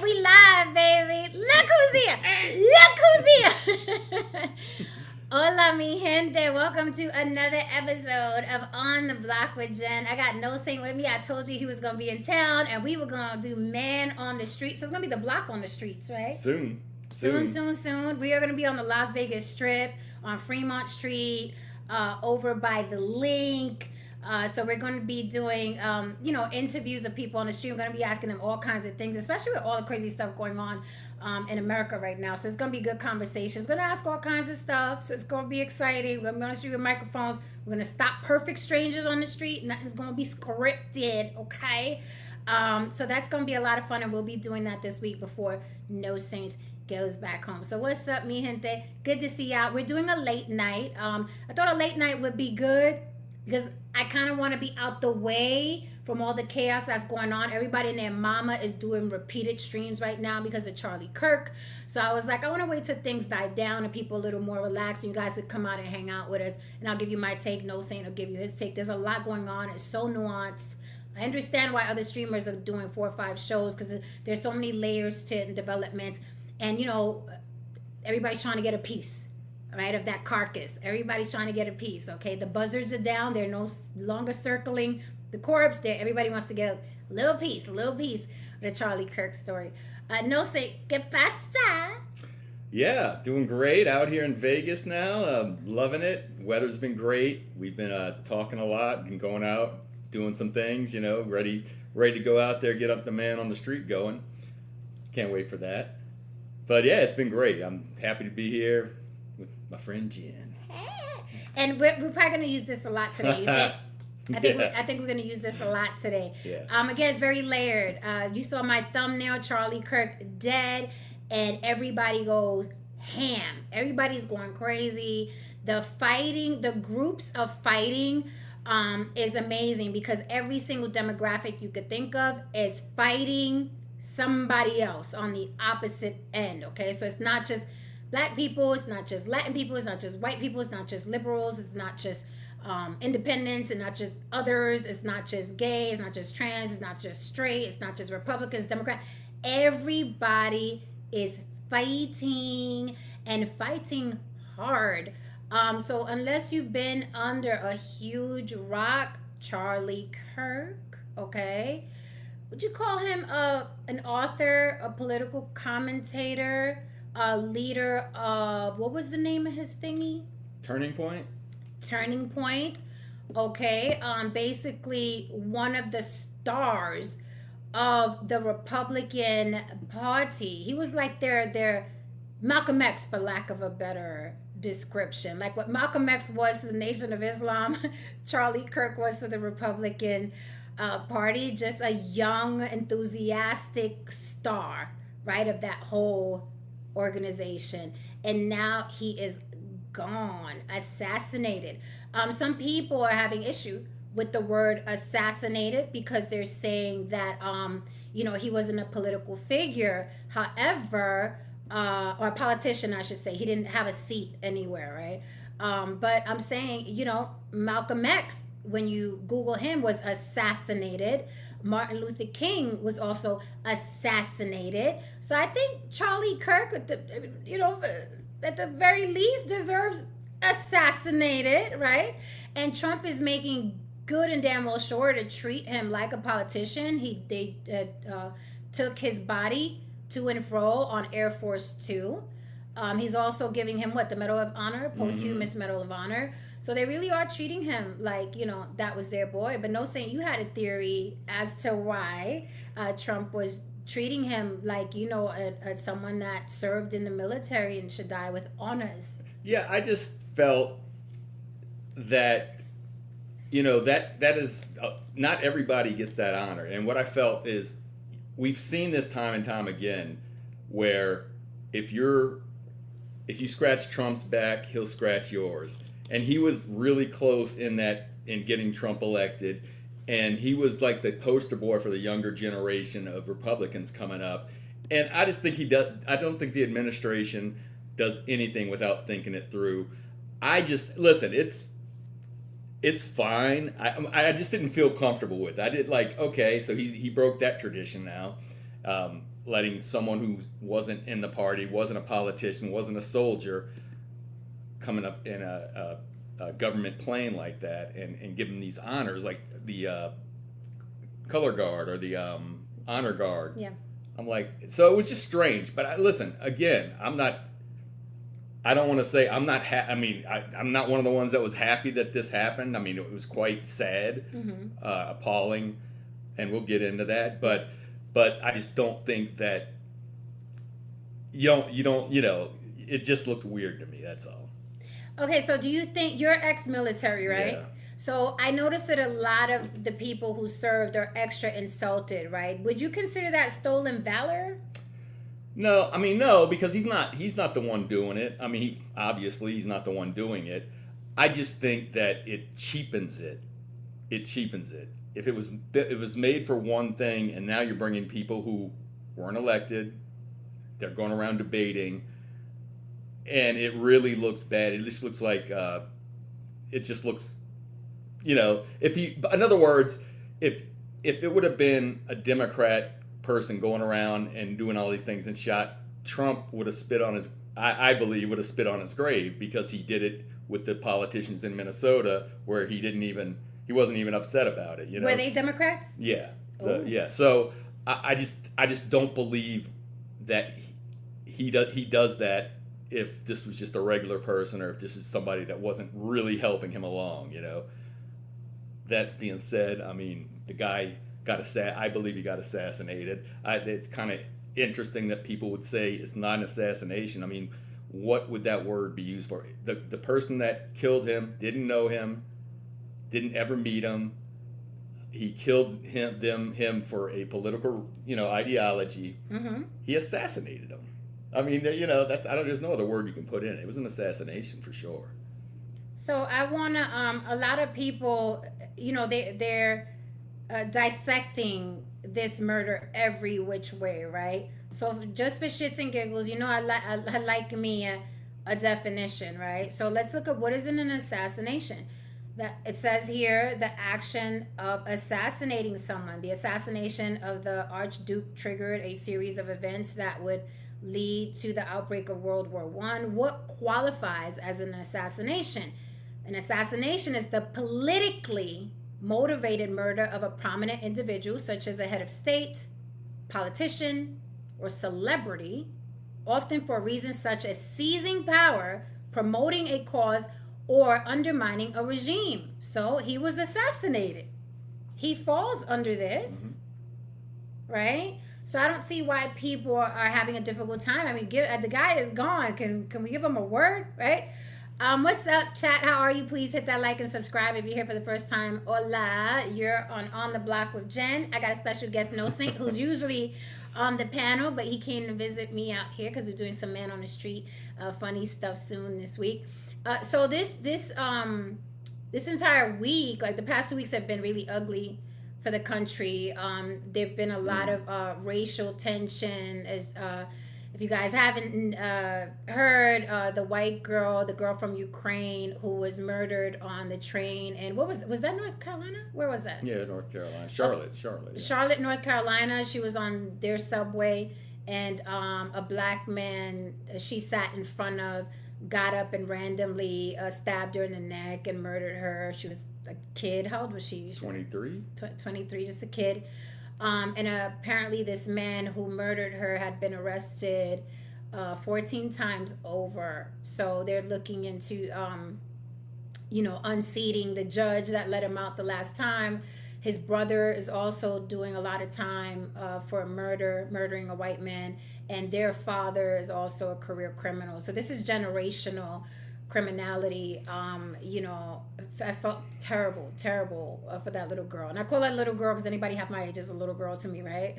We live, baby. Look who's here. Look who's here. Hola, mi gente. Welcome to another episode of On the Block with Jen. I got No Saint with me. I told you he was going to be in town, and we were going to do Man on the Street. So it's going to be the block on the streets, right? Soon. We are going to be on the Las Vegas Strip, on Fremont Street, over by the Link. So we're going to be doing, interviews of people on the street. We're going to be asking them all kinds of things, especially with all the crazy stuff going on in America right now. So it's going to be good conversations. We're going to ask all kinds of stuff. So it's going to be exciting. We're going to shoot with microphones. We're going to stop perfect strangers on the street. Nothing's going to be scripted, okay? So that's going to be a lot of fun, and we'll be doing that this week before No Saint goes back home. So what's up, mi gente? Good to see y'all. We're doing a late night. I thought a late night would be good because I kind of want to be out the way from all the chaos that's going on. Everybody and their mama is doing repeated streams right now because of Charlie Kirk. So I was like, I want to wait till things die down and people a little more relaxed, and you guys could come out and hang out with us, and I'll give you my take. No Saint will give you his take. There's a lot going on. It's so nuanced. I understand why other streamers are doing 4 or 5 shows because there's so many layers to it and developments. And, everybody's trying to get a piece, right, of that carcass. Everybody's trying to get a piece, okay? The buzzards are down. They're no longer circling the corpse. Everybody wants to get a little piece of the Charlie Kirk story. No sé, ¿qué pasa? Yeah, doing great out here in Vegas now. Loving it. Weather's been great. We've been talking a lot and going out, doing some things, ready to go out there, get up the Man on the Street going. Can't wait for that. But yeah, it's been great. I'm happy to be here with my friend Jen. And we're probably going to use this a lot today. You think? I think we're going to use this a lot today. Yeah. Again, it's very layered. You saw my thumbnail, Charlie Kirk dead, and everybody goes ham. Everybody's going crazy. The groups of fighting is amazing because every single demographic you could think of is fighting somebody else on the opposite end, okay? So it's not just black people, it's not just Latin people, it's not just white people, it's not just liberals, it's not just independents, and not just others, it's not just gay, it's not just trans, it's not just straight, it's not just Republicans, Democrats. Everybody is fighting and fighting hard. So unless you've been under a huge rock, Charlie Kirk, okay? Would you call him an author, a political commentator, a leader of, what was the name of his thingy? Turning Point. Okay. Basically one of the stars of the Republican Party. He was like their Malcolm X, for lack of a better description. Like what Malcolm X was to the Nation of Islam, Charlie Kirk was to the Republican Party. Just a young, enthusiastic star, right, of that whole organization. And now he is gone, assassinated. Some people are having issue with the word assassinated because they're saying that he wasn't a political figure. However, or a politician, I should say. He didn't have a seat anywhere, right? But I'm saying, Malcolm X, when you Google him, was assassinated. Martin Luther King was also assassinated. So I think Charlie Kirk, at the very least, deserves assassinated, right? And Trump is making good and damn well sure to treat him like a politician. They took his body to and fro on Air Force Two. He's also giving him the Medal of Honor, posthumous Medal of Honor. So they really are treating him like, that was their boy. But No Saint, you had a theory as to why Trump was treating him like, as someone that served in the military and should die with honors. Yeah, I just felt that, that is, not everybody gets that honor. And what I felt is, we've seen this time and time again, where if you scratch Trump's back, he'll scratch yours. And he was really close in getting Trump elected. And he was like the poster boy for the younger generation of Republicans coming up. And I just think I don't think the administration does anything without thinking it through. Listen, it's fine. I just didn't feel comfortable with it. I did okay, so he broke that tradition now. letting someone who wasn't in the party, wasn't a politician, wasn't a soldier, coming up in a government plane like that and give them these honors, like the color guard or the honor guard. Yeah. I'm like, so it was just strange. But listen, again, I don't want to say I'm not. I'm not one of the ones that was happy that this happened. I mean, it was quite sad, appalling, and we'll get into that. But I just don't think that you don't. It just looked weird to me. That's all. Okay, so do you think you're ex-military, right? Yeah. So I noticed that a lot of the people who served are extra insulted, right? Would you consider that stolen valor? No, no, because he's not the one doing it. I mean, obviously he's not the one doing it. I just think that it cheapens it. It cheapens it. If it was made for one thing, and now you're bringing people who weren't elected, they're going around debating, and it really looks bad. It just looks like it just looks, in other words, if it would have been a Democrat person going around and doing all these things and shot, Trump would have spit on his, I believe, would have spit on his grave, because he did it with the politicians in Minnesota where he wasn't even upset about it. Were they Democrats? Yeah. Yeah. So I just don't believe that he does that if this was just a regular person, or if this is somebody that wasn't really helping him along, That being said, I mean, the guy I believe he got assassinated. It's kind of interesting that people would say it's not an assassination. I mean, what would that word be used for? The person that killed him didn't know him, didn't ever meet him. He killed him for a political, ideology. Mm-hmm. He assassinated him. I mean, there's no other word you can put in it. It was an assassination for sure. So I want to, a lot of people, they're dissecting this murder every which way, right? So just for shits and giggles, I like me a definition, right? So let's look at what is an assassination. That it says here, the action of assassinating someone. The assassination of the Archduke triggered a series of events that would lead to the outbreak of World War I. What qualifies as an assassination? An assassination is the politically motivated murder of a prominent individual, such as a head of state, politician, or celebrity, often for reasons such as seizing power, promoting a cause, or undermining a regime. So he was assassinated. He falls under this, right? So I don't see why people are having a difficult time. I mean, the guy is gone. Can we give him a word, right? What's up, chat? How are you? Please hit that like and subscribe if you're here for the first time. Hola, you're on the block with Jen. I got a special guest, No Saint, who's usually on the panel, but he came to visit me out here because we're doing some man on the street funny stuff soon this week. So this entire week, like the past 2 weeks, have been really ugly for the country. There've been a lot of racial tension. As if you guys haven't heard, the girl from Ukraine who was murdered on the train, and was that North Carolina? Where was that? Yeah, North Carolina, Charlotte. Yeah. Charlotte, North Carolina. She was on their subway, and a black man she sat in front of got up and randomly stabbed her in the neck and murdered her. She was a kid. How old was she? 23. 23, just a kid. And apparently this man who murdered her had been arrested 14 times over. So they're looking into, unseating the judge that let him out the last time. His brother is also doing a lot of time for murdering a white man. And their father is also a career criminal. So this is generational criminality. I felt terrible for that little girl. And I call that little girl because anybody half my age is a little girl to me, right?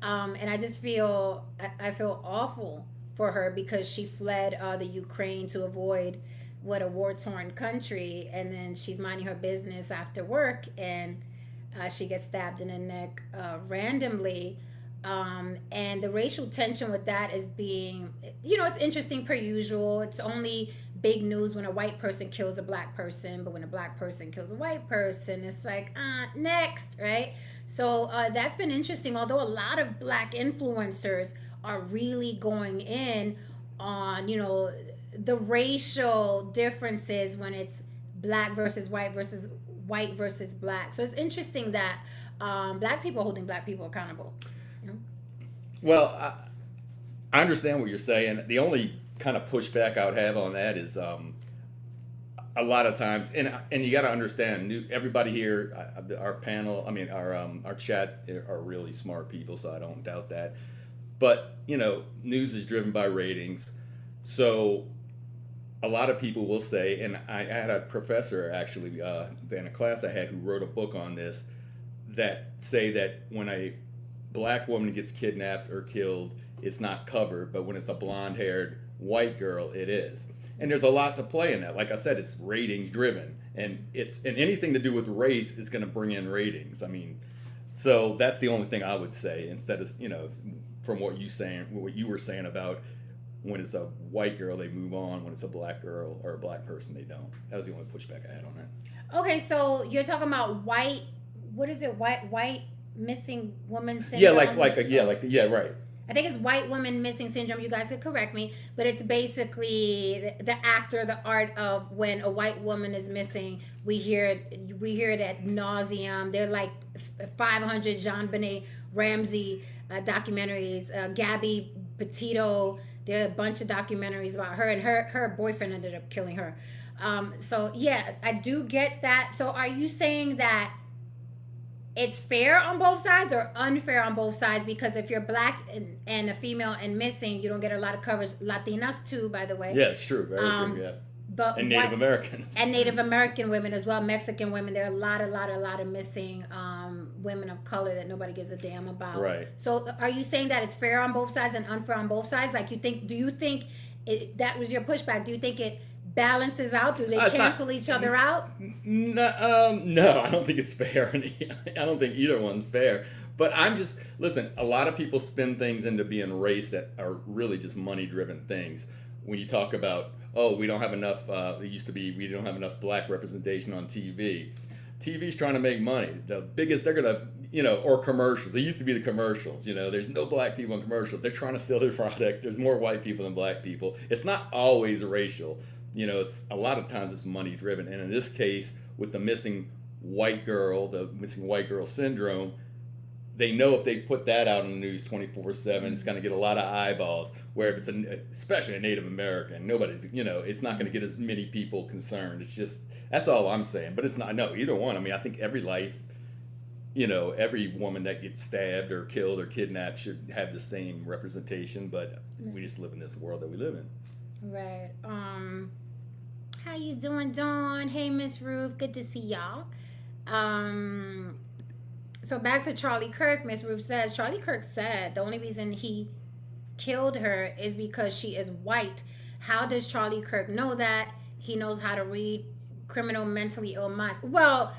And I just feel awful for her because she fled the Ukraine to avoid a war-torn country, and then she's minding her business after work, and she gets stabbed in the neck randomly. And the racial tension with that is being, it's interesting per usual. It's only big news when a white person kills a black person, but when a black person kills a white person, it's like, next, right? So that's been interesting. Although a lot of black influencers are really going in on, the racial differences when it's black versus white versus black. So it's interesting that black people are holding black people accountable. Well, I understand what you're saying. The only kind of pushback I would have on that is a lot of times, and you got to understand, everybody here, our panel, I mean our chat are really smart people, so I don't doubt that. But news is driven by ratings, so a lot of people will say, and I had a professor actually in a class I had who wrote a book on this, that say that when a black woman gets kidnapped or killed, it's not covered, but when it's a blonde-haired white girl, it is. And there's a lot to play in that. Like I said, it's ratings driven, and anything to do with race is going to bring in ratings. I mean, so that's the only thing I would say, instead of from what you were saying about when it's a white girl they move on, when it's a black girl or a black person they don't. That was the only pushback I had on that. Okay, so you're talking about white. What is it? White missing woman syndrome. Yeah, right. I think it's white woman missing syndrome. You guys could correct me, but it's basically the art of when a white woman is missing. We hear it ad nauseum. They're like 500 JonBenet Ramsey documentaries. Gabby Petito. There are a bunch of documentaries about her, and her boyfriend ended up killing her. So yeah, I do get that. So are you saying that it's fair on both sides or unfair on both sides? Because if you're black and a female and missing, you don't get a lot of coverage. Latinas too, by the way. Yeah, it's true. Very true. Yeah. But and Native Americans. And Native American women as well, Mexican women. There are a lot of missing women of color that nobody gives a damn about. Right. So are you saying that it's fair on both sides and unfair on both sides? Like do you think that was your pushback? Do you think it balances out? Do they cancel each other out? No, I don't think it's fair. I don't think either one's fair. But listen, a lot of people spin things into being race that are really just money-driven things. When you talk about, we don't have enough, we don't have enough black representation on TV. TV's trying to make money. The biggest, they're going to, or commercials. It used to be the commercials, there's no black people in commercials. They're trying to sell their product. There's more white people than black people. It's not always racial. It's a lot of times it's money driven. And in this case, with the missing white girl syndrome, they know if they put that out in the news 24/7, it's going to get a lot of eyeballs. Where if it's especially a Native American, nobody's, it's not going to get as many people concerned. It's just, that's all I'm saying. But it's not, no, either one. I mean, I think every life, every woman that gets stabbed or killed or kidnapped should have the same representation. But we just live in this world that we live in. Right. How you doing, Dawn? Hey, Miss Ruth. Good to see y'all. So back to Charlie Kirk. Miss Ruth says Charlie Kirk said the only reason he killed her is because she is white. How does Charlie Kirk know that? He knows how to read criminal mentally ill minds. Well,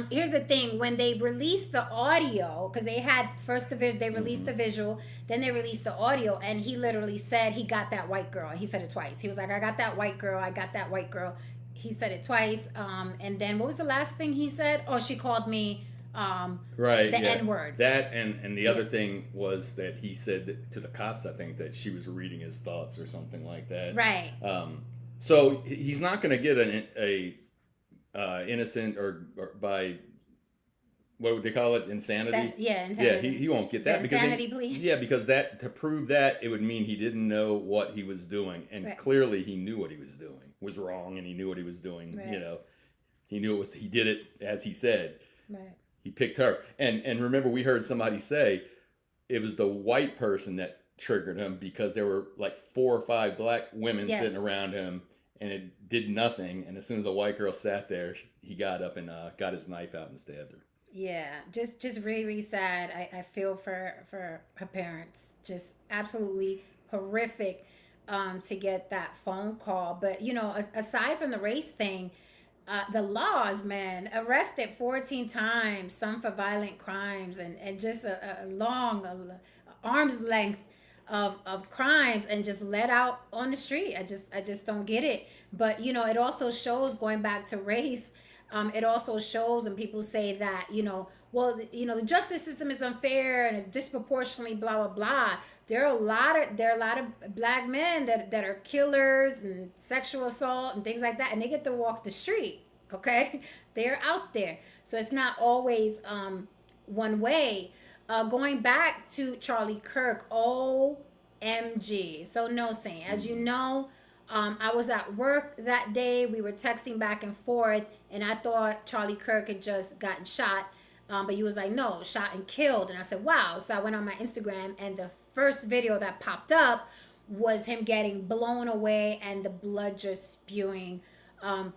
here's the thing. When they released the audio, because they had they released the visual, then they released the audio, and he literally said he got that white girl. He said it twice. He was like, I got that white girl. He said it twice. And then what was the last thing he said? Oh, she called me the N-word. That and the other thing was that he said to the cops, I think, that she was reading his thoughts or something like that. Right. So he's not going to get a innocent or by, what would they call it, insanity? Insanity. Yeah, he won't get that. Insanity plea. Yeah, because to prove that, it would mean he didn't know what he was doing. And clearly he knew what he was doing. Was wrong, and he knew what he was doing. Right. He knew he did it as he said. Right. He picked her. And remember, we heard somebody say it was the white person that triggered him, because there were like 4 or 5 black women sitting around him, and it did nothing. And as soon as the white girl sat there, he got up and got his knife out and stabbed her. Yeah, just really, really sad. I feel for her parents. Just absolutely horrific to get that phone call. But, aside from the race thing, the laws, man, arrested 14 times, some for violent crimes, and just a long arm's length of crimes and just let out on the street. I just don't get it. But it also shows, going back to race. It also shows when people say that, well, the justice system is unfair and it's disproportionately blah blah blah. There are a lot of black men that are killers and sexual assault and things like that, and they get to walk the street. Okay, they're out there, so it's not always one way. Going back to Charlie Kirk, OMG. So, no, Saint, as you know, I was at work that day. We were texting back and forth, and I thought Charlie Kirk had just gotten shot. But he was like, no, shot and killed. And I said, wow. So I went on my Instagram, and the first video that popped up was him getting blown away and the blood just spewing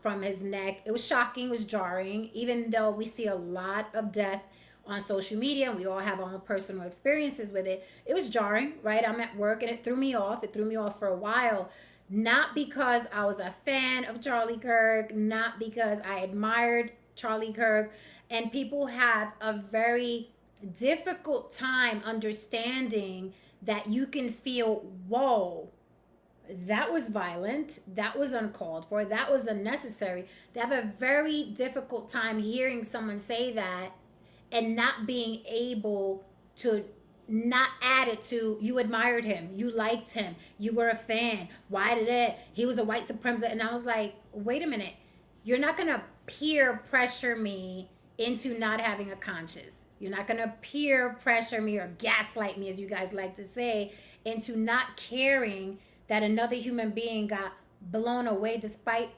from his neck. It was shocking. It was jarring. Even though we see a lot of death on social media, and we all have our own personal experiences with it, it was jarring, right? I'm at work, and it threw me off. It threw me off for a while. Not because I was a fan of Charlie Kirk, not because I admired Charlie Kirk. And people have a very difficult time understanding that you can feel, whoa, that was violent, that was uncalled for, that was unnecessary. They have a very difficult time hearing someone say that and not being able to not add it to, you admired him, you liked him, you were a fan, why did it, he was a white supremacist. And I was like, wait a minute, you're not gonna peer pressure me into not having a conscience. You're not gonna peer pressure me or gaslight me, as you guys like to say, into not caring that another human being got blown away despite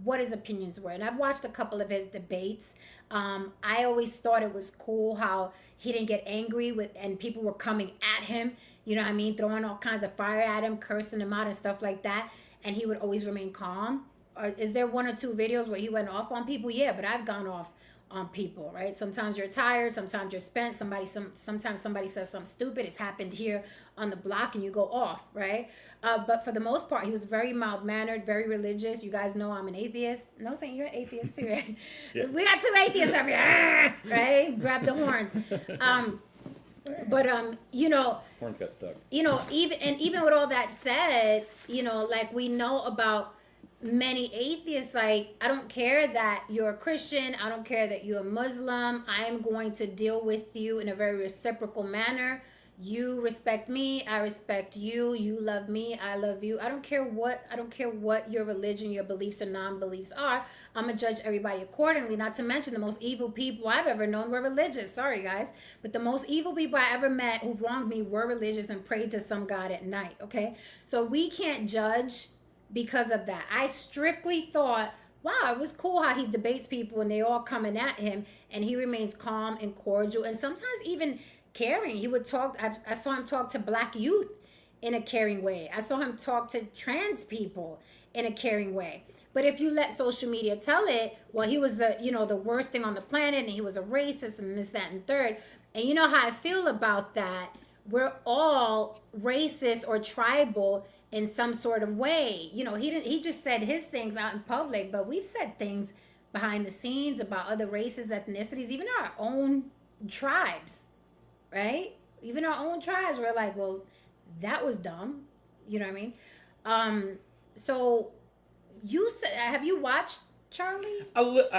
what his opinions were. And I've watched a couple of his debates. I always thought it was cool how he didn't get angry with, and people were coming at him, you know what I mean, throwing all kinds of fire at him, cursing him out and stuff like that, and he would always remain calm. Or is there one or two videos where he went off on people? Yeah, but I've gone off on people, right? Sometimes you're tired, sometimes you're spent, sometimes somebody says something stupid. It's happened here on the block and you go off, right? But for the most part, he was very mild-mannered, very religious. You guys know I'm an atheist. No, saying you're an atheist too, right? Yes. We got two atheists over here, right? Grab the horns. But horns got stuck. Even with all that said, like we know about many atheists, like, I don't care that you're a Christian, I don't care that you're a Muslim, I am going to deal with you in a very reciprocal manner. You respect me, I respect you, you love me, I love you. I don't care what your religion, your beliefs or non-beliefs are. I'm gonna judge everybody accordingly. Not to mention the most evil people I've ever known were religious. Sorry guys, but the most evil people I ever met who wronged me were religious and prayed to some god at night. Okay, so we can't judge because of that. I strictly thought, wow, it was cool how he debates people and they all coming at him and he remains calm and cordial and sometimes even caring. He would talk, I saw him talk to black youth in a caring way. I saw him talk to trans people in a caring way. But if you let social media tell it, well, he was the worst thing on the planet and he was a racist and this, that, and third. And you know how I feel about that. We're all racist or tribal in some sort of way. He just said his things out in public, but we've said things behind the scenes about other races, ethnicities, even our own tribes, right? Even our own tribes, we're like, well, that was dumb. You know what I mean? So you said, have you watched Charlie?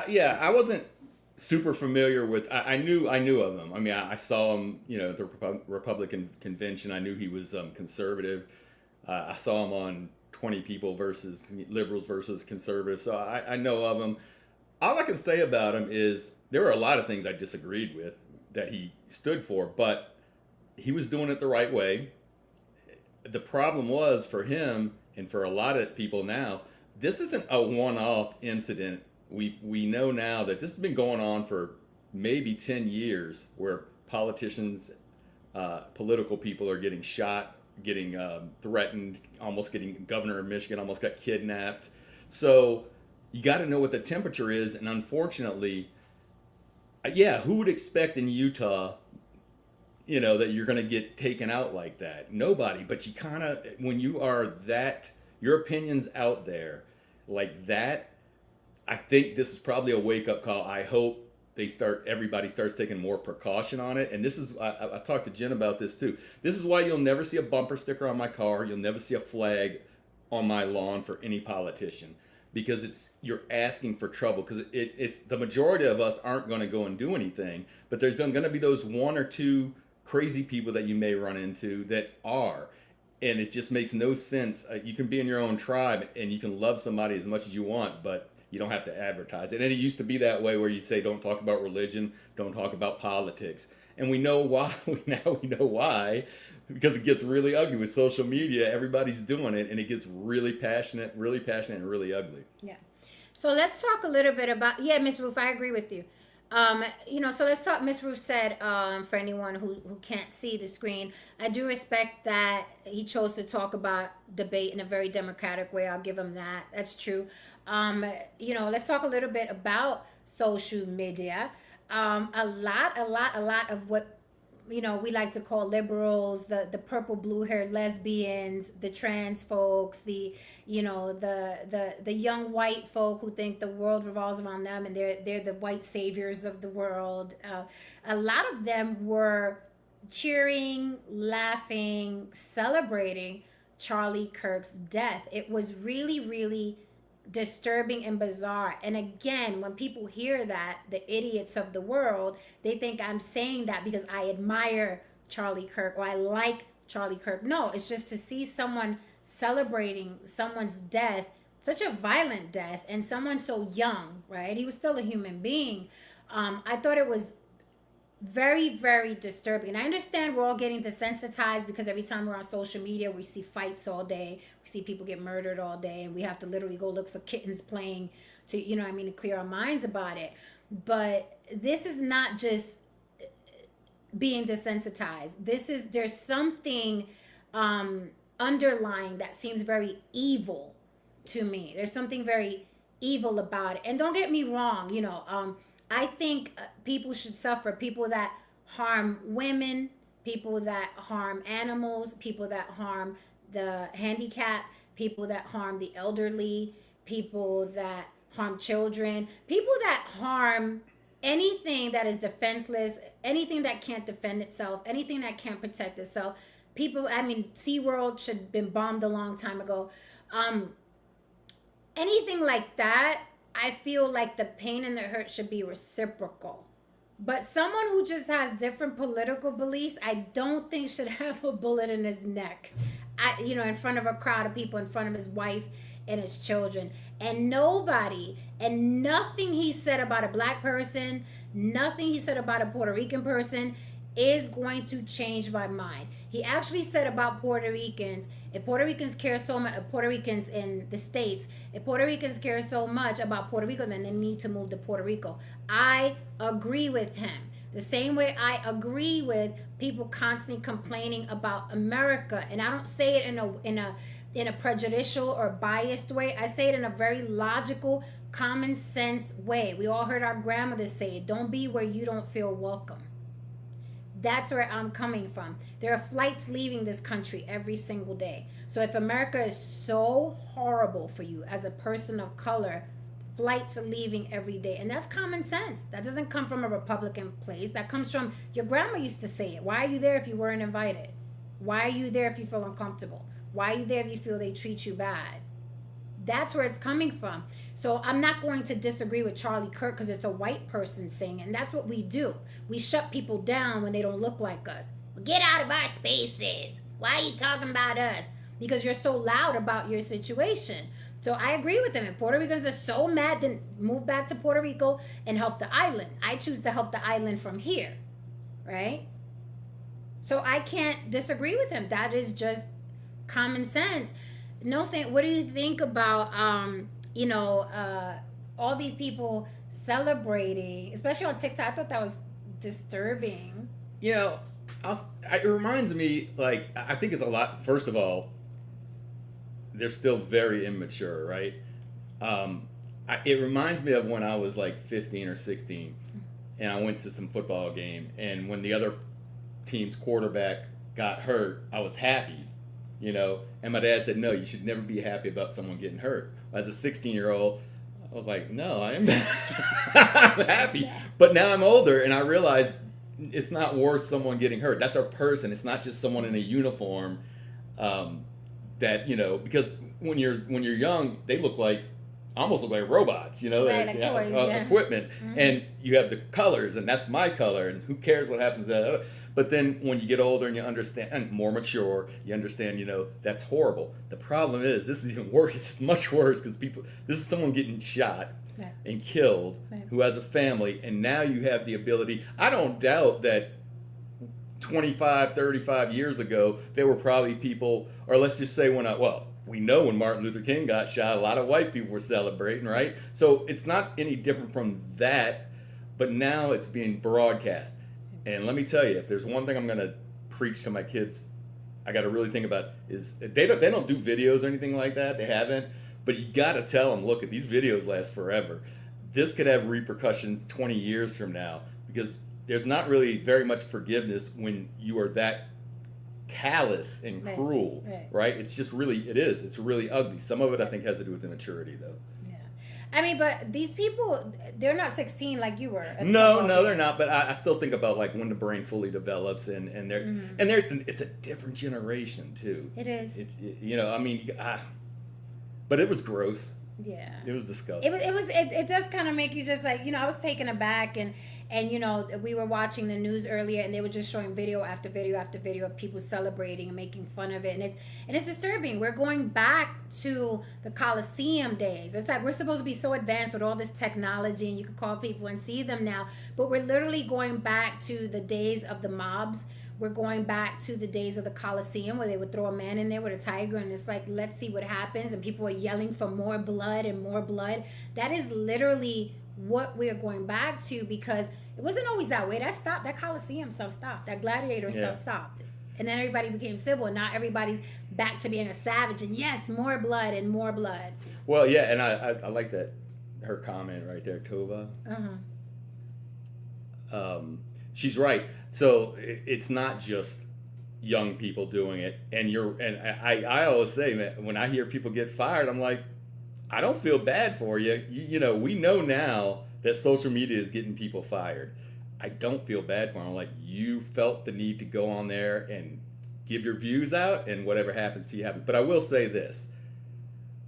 Yeah, I wasn't super familiar with. I knew of him. I mean, I saw him, at the Republican convention. I knew he was conservative. I saw him on 20 People versus Liberals versus Conservatives. So I know of him. All I can say about him is there were a lot of things I disagreed with that he stood for, but he was doing it the right way. The problem was for him and for a lot of people now, this isn't a one-off incident. We know now that this has been going on for maybe 10 years where politicians, political people are getting shot, getting threatened, almost getting governor of Michigan almost got kidnapped. So you got to know what the temperature is. And unfortunately, who would expect in Utah, that you're going to get taken out like that? Nobody. But you kind of, when you are that, your opinion's out there like that, I think this is probably a wake-up call. I hope everybody starts taking more precaution on it. And this is, I talked to Jen about this too. This is why you'll never see a bumper sticker on my car. You'll never see a flag on my lawn for any politician, because you're asking for trouble. Because it's the majority of us aren't going to go and do anything, but there's going to be those one or two crazy people that you may run into that are. And it just makes no sense. You can be in your own tribe and you can love somebody as much as you want, but you don't have to advertise it. And it used to be that way, where you say, don't talk about religion, don't talk about politics. And we know why. Now we know why, because it gets really ugly with social media. Everybody's doing it, and it gets really passionate, and really ugly. Yeah. So let's talk a little bit about, Miss Ruth, I agree with you. So let's talk. Miss Ruth said, for anyone who can't see the screen, I do respect that he chose to talk about debate in a very democratic way. I'll give him that. That's true. Let's talk a little bit about social media. A lot of what, we like to call liberals, the purple blue haired lesbians, the trans folks, the young white folk who think the world revolves around them and they're the white saviors of the world. A lot of them were cheering, laughing, celebrating Charlie Kirk's death. It was really, really disturbing and bizarre. And again, when people hear that, the idiots of the world, they think I'm saying that because I admire Charlie Kirk or I like Charlie Kirk. No, it's just to see someone celebrating someone's death, such a violent death, and someone so young, right? He was still a human being. I thought it was very, very disturbing. And I understand we're all getting desensitized because every time we're on social media, we see fights all day. We see people get murdered all day, and we have to literally go look for kittens playing to, to clear our minds about it. But this is not just being desensitized. There's something underlying that seems very evil to me. There's something very evil about it. And don't get me wrong, I think people should suffer. People that harm women, people that harm animals, people that harm the handicapped, people that harm the elderly, people that harm children, people that harm anything that is defenseless, anything that can't defend itself, anything that can't protect itself. SeaWorld should have been bombed a long time ago. Anything like that, I feel like the pain and the hurt should be reciprocal. But someone who just has different political beliefs, I don't think should have a bullet in his neck, in front of a crowd of people, in front of his wife and his children. And nobody, and nothing he said about a black person, nothing he said about a Puerto Rican person is going to change my mind. He actually said about Puerto Ricans, if Puerto Ricans care so much, Puerto Ricans in the States, if Puerto Ricans care so much about Puerto Rico, then they need to move to Puerto Rico. I agree with him. The same way I agree with people constantly complaining about America. And I don't say it in a prejudicial or biased way. I say it in a very logical, common sense way. We all heard our grandmothers say it. Don't be where you don't feel welcome. That's where I'm coming from. There are flights leaving this country every single day. So if America is so horrible for you as a person of color, flights are leaving every day. And that's common sense. That doesn't come from a Republican place. That comes from, your grandma used to say it. Why are you there if you weren't invited? Why are you there if you feel uncomfortable? Why are you there if you feel they treat you bad? That's where it's coming from. So I'm not going to disagree with Charlie Kirk because it's a white person saying it. And that's what we do. We shut people down when they don't look like us. Get out of our spaces. Why are you talking about us? Because you're so loud about your situation. So I agree with him. If Puerto Ricans are so mad, then move back to Puerto Rico and help the island. I choose to help the island from here, right? So I can't disagree with him. That is just common sense. No, saying, what do you think about, all these people celebrating, especially on TikTok? I thought that was disturbing. It reminds me, I think it's a lot. First of all, they're still very immature, right? It reminds me of when I was 15 or 16, and I went to some football game, and when the other team's quarterback got hurt, I was happy. And my dad said, no, you should never be happy about someone getting hurt. As a 16-year-old, I was like, no, I'm happy. But now I'm older and I realize it's not worth someone getting hurt. That's a person. It's not just someone in a uniform that, because when you're young, they almost look like robots, right, like toys, equipment. Mm-hmm. And you have the colors, and that's my color, and who cares what happens to that? But then when you get older and you understand, and more mature, you understand, that's horrible. The problem is, this is even worse. It's much worse because this is someone getting shot and killed who has a family, and now you have the ability. I don't doubt that 25, 35 years ago, there were probably people, or let's just say we know when Martin Luther King got shot, a lot of white people were celebrating, right? So it's not any different from that, but now it's being broadcast. And let me tell you, if there's one thing I'm going to preach to my kids, I got to really think about is they don't do videos or anything like that. They haven't, but you got to tell them, look, these videos last forever. This could have repercussions 20 years from now because there's not really very much forgiveness when you are that callous and cruel, right? It's just it's really ugly. Some of it I think has to do with immaturity though. I mean, but these people, they're not 16 like you were. No, they're not. But I still think about like when the brain fully develops, and it's a different generation too. It is. It's but it was gross. Yeah. It was disgusting. It does kind of make you just like, I was taken aback and we were watching the news earlier and they were just showing video after video after video of people celebrating and making fun of it. And it's disturbing. We're going back to the Coliseum days. It's like we're supposed to be so advanced with all this technology and you can call people and see them now. But we're literally going back to the days of the mobs. We're going back to the days of the Coliseum where they would throw a man in there with a tiger and it's like, let's see what happens. And people are yelling for more blood and more blood. That is literally what we're going back to because it wasn't always that way. That stopped. That Coliseum stuff stopped. That gladiator stuff stopped. And then everybody became civil. And now everybody's back to being a savage. And yes, more blood and more blood. Well, yeah. And I like that, her comment right there, Tova. She's right. So it's not just young people doing it. And I always say, man, when I hear people get fired, I'm like, I don't feel bad for you. We know now that social media is getting people fired. I don't feel bad for them. I'm like, you felt the need to go on there and give your views out and whatever happens to you happens. But I will say this.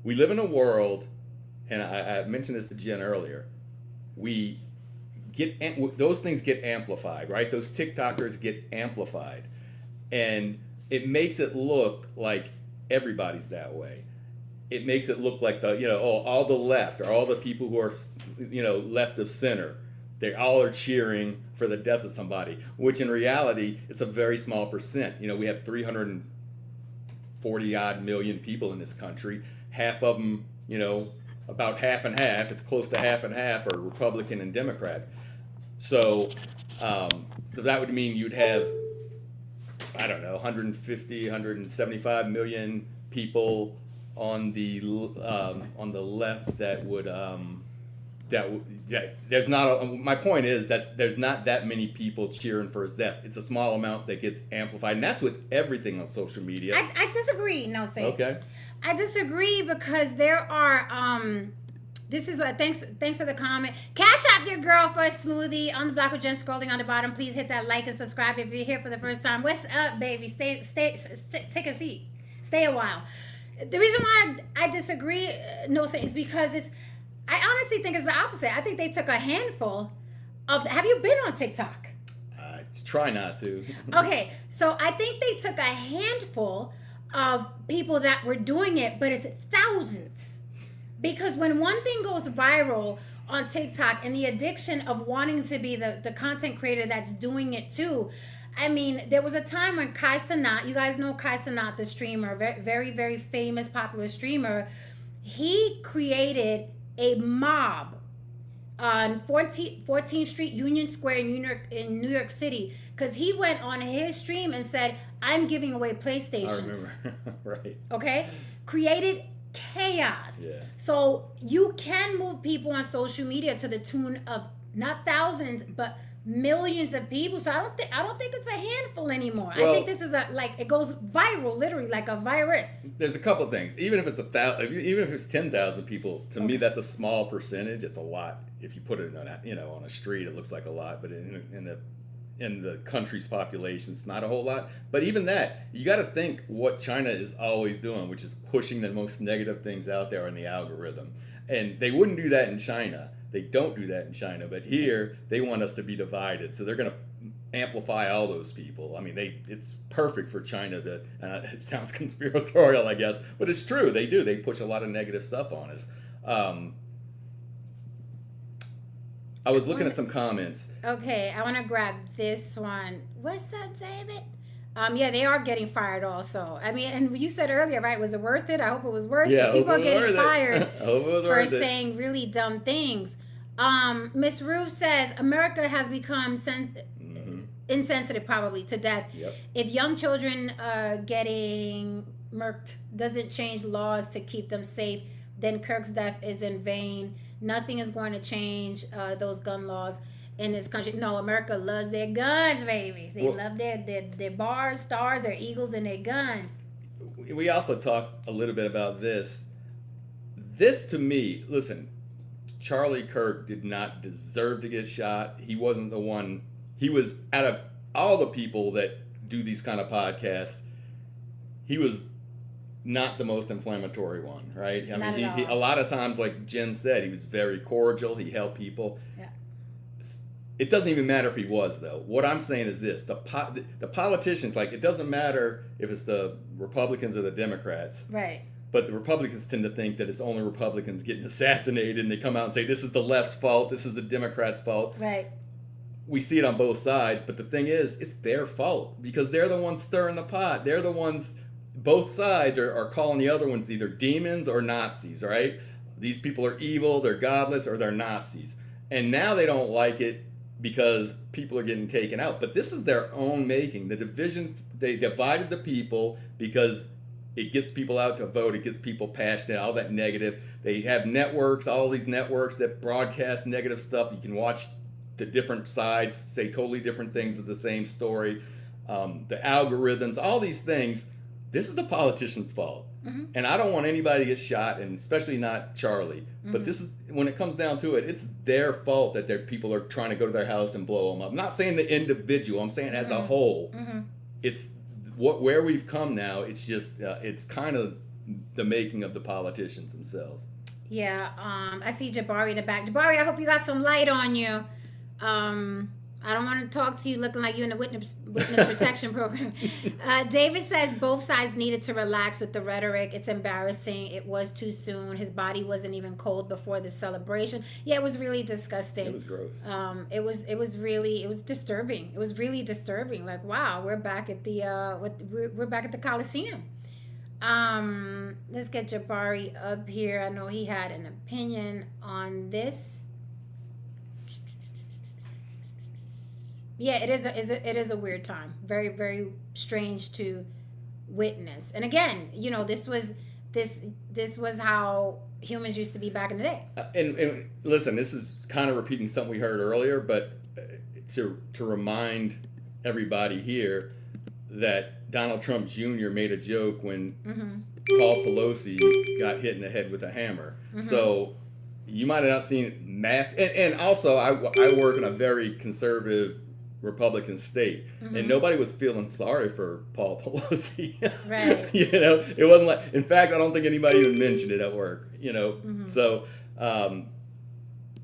We live in a world, and I mentioned this to Jen earlier, those things get amplified, right? Those TikTokers get amplified. And it makes it look like everybody's that way. It makes it look like all the left or all the people who are, left of center, they all are cheering for the death of somebody, which in reality, it's a very small percent. We have 340 odd million people in this country. Half of them, about half and half, it's close to half and half are Republican and Democrat. So that would mean you'd have, 150, 175 million people on the left that would there's not my point is that there's not that many people cheering for his death. It's a small amount that gets amplified, and that's with everything on social media. I disagree. No, say okay. I disagree because there are this is what thanks for the comment. Cash out your girl for a smoothie on the block with Jen scrolling on the bottom. Please hit that like and subscribe if you're here for the first time. What's up, baby? Stay take a seat. Stay a while. The reason why I disagree, is because I honestly think it's the opposite. I think they took a handful of. Have you been on TikTok? Try not to. Okay, so I think they took a handful of people that were doing it, but it's thousands. Because when one thing goes viral on TikTok and the addiction of wanting to be the content creator that's doing it too. I mean, there was a time when Kai Cenat, you guys know Kai Cenat, the streamer, very, very famous, popular streamer. He created a mob on 14th Street, Union Square in New York City, because he went on his stream and said, I'm giving away PlayStations. I remember, right. Okay? Created chaos. Yeah. So you can move people on social media to the tune of not thousands, but millions of people. So I don't think it's a handful anymore. Well, I think this is it goes viral, literally like a virus. There's a couple of things. Even if it's even if it's 10,000 people, to me that's a small percentage. It's a lot. If you put it on a street, it looks like a lot, but in the country's population, it's not a whole lot. But even that, you got to think what China is always doing, which is pushing the most negative things out there in the algorithm. And they wouldn't do that in China. They don't do that in China. But here, they want us to be divided. So they're going to amplify all those people. I mean, it's perfect for China to, it sounds conspiratorial, I guess, but it's true. They do. They push a lot of negative stuff on us. I was looking at some comments. Okay, I want to grab this one. What's that, David? Yeah, they are getting fired also. I mean, and you said earlier, right? Was it worth it? I hope it was worth it. People are getting fired for saying really dumb things. Miss Ruth says America has become insensitive, probably to death. Yep. If young children getting murked doesn't change laws to keep them safe, then Kirk's death is in vain. Nothing is going to change those gun laws in this country. No, America loves their guns, baby. They love their bars, stars, their eagles, and their guns. We also talked a little bit about this. This, to me, listen, Charlie Kirk did not deserve to get shot. He wasn't the one. He was, out of all the people that do these kind of podcasts, he was not the most inflammatory one, right? I mean, he a lot of times, like Jen said, he was very cordial. He helped people. Yeah. It doesn't even matter if he was, though. What I'm saying is this: the politicians, like, it doesn't matter if it's the Republicans or the Democrats, right? But the Republicans tend to think that it's only Republicans getting assassinated, and they come out and say this is the left's fault, this is the Democrats' fault. Right. We see it on both sides, but the thing is, it's their fault because they're the ones stirring the pot. They're the ones. Both sides are calling the other ones either demons or Nazis, right? These people are evil, they're godless, or they're Nazis. And now they don't like it because people are getting taken out. But this is their own making. The division, they divided the people because it gets people out to vote, it gets people passionate, all that negative. They have networks, all these networks that broadcast negative stuff. You can watch the different sides say totally different things with the same story. The algorithms, all these things. This is the politician's fault. Mm-hmm. And I don't want anybody to get shot, and especially not Charlie. Mm-hmm. But this is, when it comes down to it, it's their fault that their people are trying to go to their house and blow them up. I'm not saying the individual, I'm saying as a whole. Mm-hmm. It's where we've come now. It's just, it's kind of the making of the politicians themselves. Yeah, I see Jabari in the back. Jabari, I hope you got some light on you. I don't want to talk to you looking like you're in the witness protection program. David says both sides needed to relax with the rhetoric. It's embarrassing. It was too soon. His body wasn't even cold before the celebration. Yeah, it was really disgusting. It was gross. It was disturbing. It was really disturbing. Like, wow, we're back at the Coliseum. Let's get Jabari up here. I know he had an opinion on this. Yeah, it is a weird time. Very, very strange to witness. And again, this was how humans used to be back in the day. And listen, this is kind of repeating something we heard earlier, but to remind everybody here that Donald Trump Jr. made a joke when Paul Pelosi got hit in the head with a hammer. Mm-hmm. So you might have not seen mass. And also, I work in a very conservative Republican state, and nobody was feeling sorry for Paul Pelosi. Right. It wasn't like, in fact, I don't think anybody even mentioned it at work, So,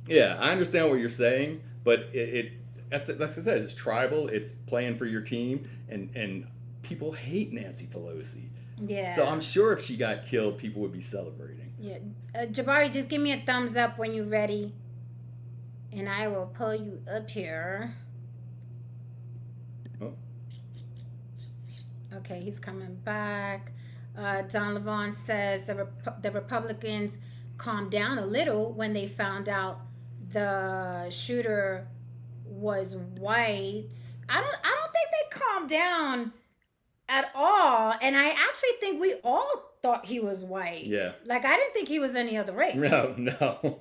yeah, I understand what you're saying, but that's like I said, it's tribal, it's playing for your team, and people hate Nancy Pelosi. Yeah. So I'm sure if she got killed, people would be celebrating. Yeah. Jabari, just give me a thumbs up when you're ready, and I will pull you up here. Okay, he's coming back. Don Levon says the Republicans calmed down a little when they found out the shooter was white. I don't think they calmed down at all. And I actually think we all thought he was white. Yeah. Like, I didn't think he was any other race. No.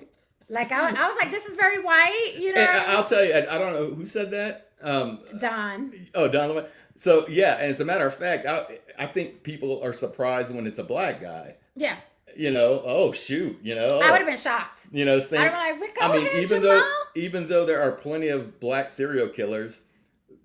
Like I was like, this is very white, you know. And I'll tell you, I don't know who said that. Don. Oh, Don. So yeah, and as a matter of fact, I think people are surprised when it's a black guy. Yeah. Oh shoot, I would have been shocked. Saying, I'd have been like, go ahead, even though there are plenty of black serial killers,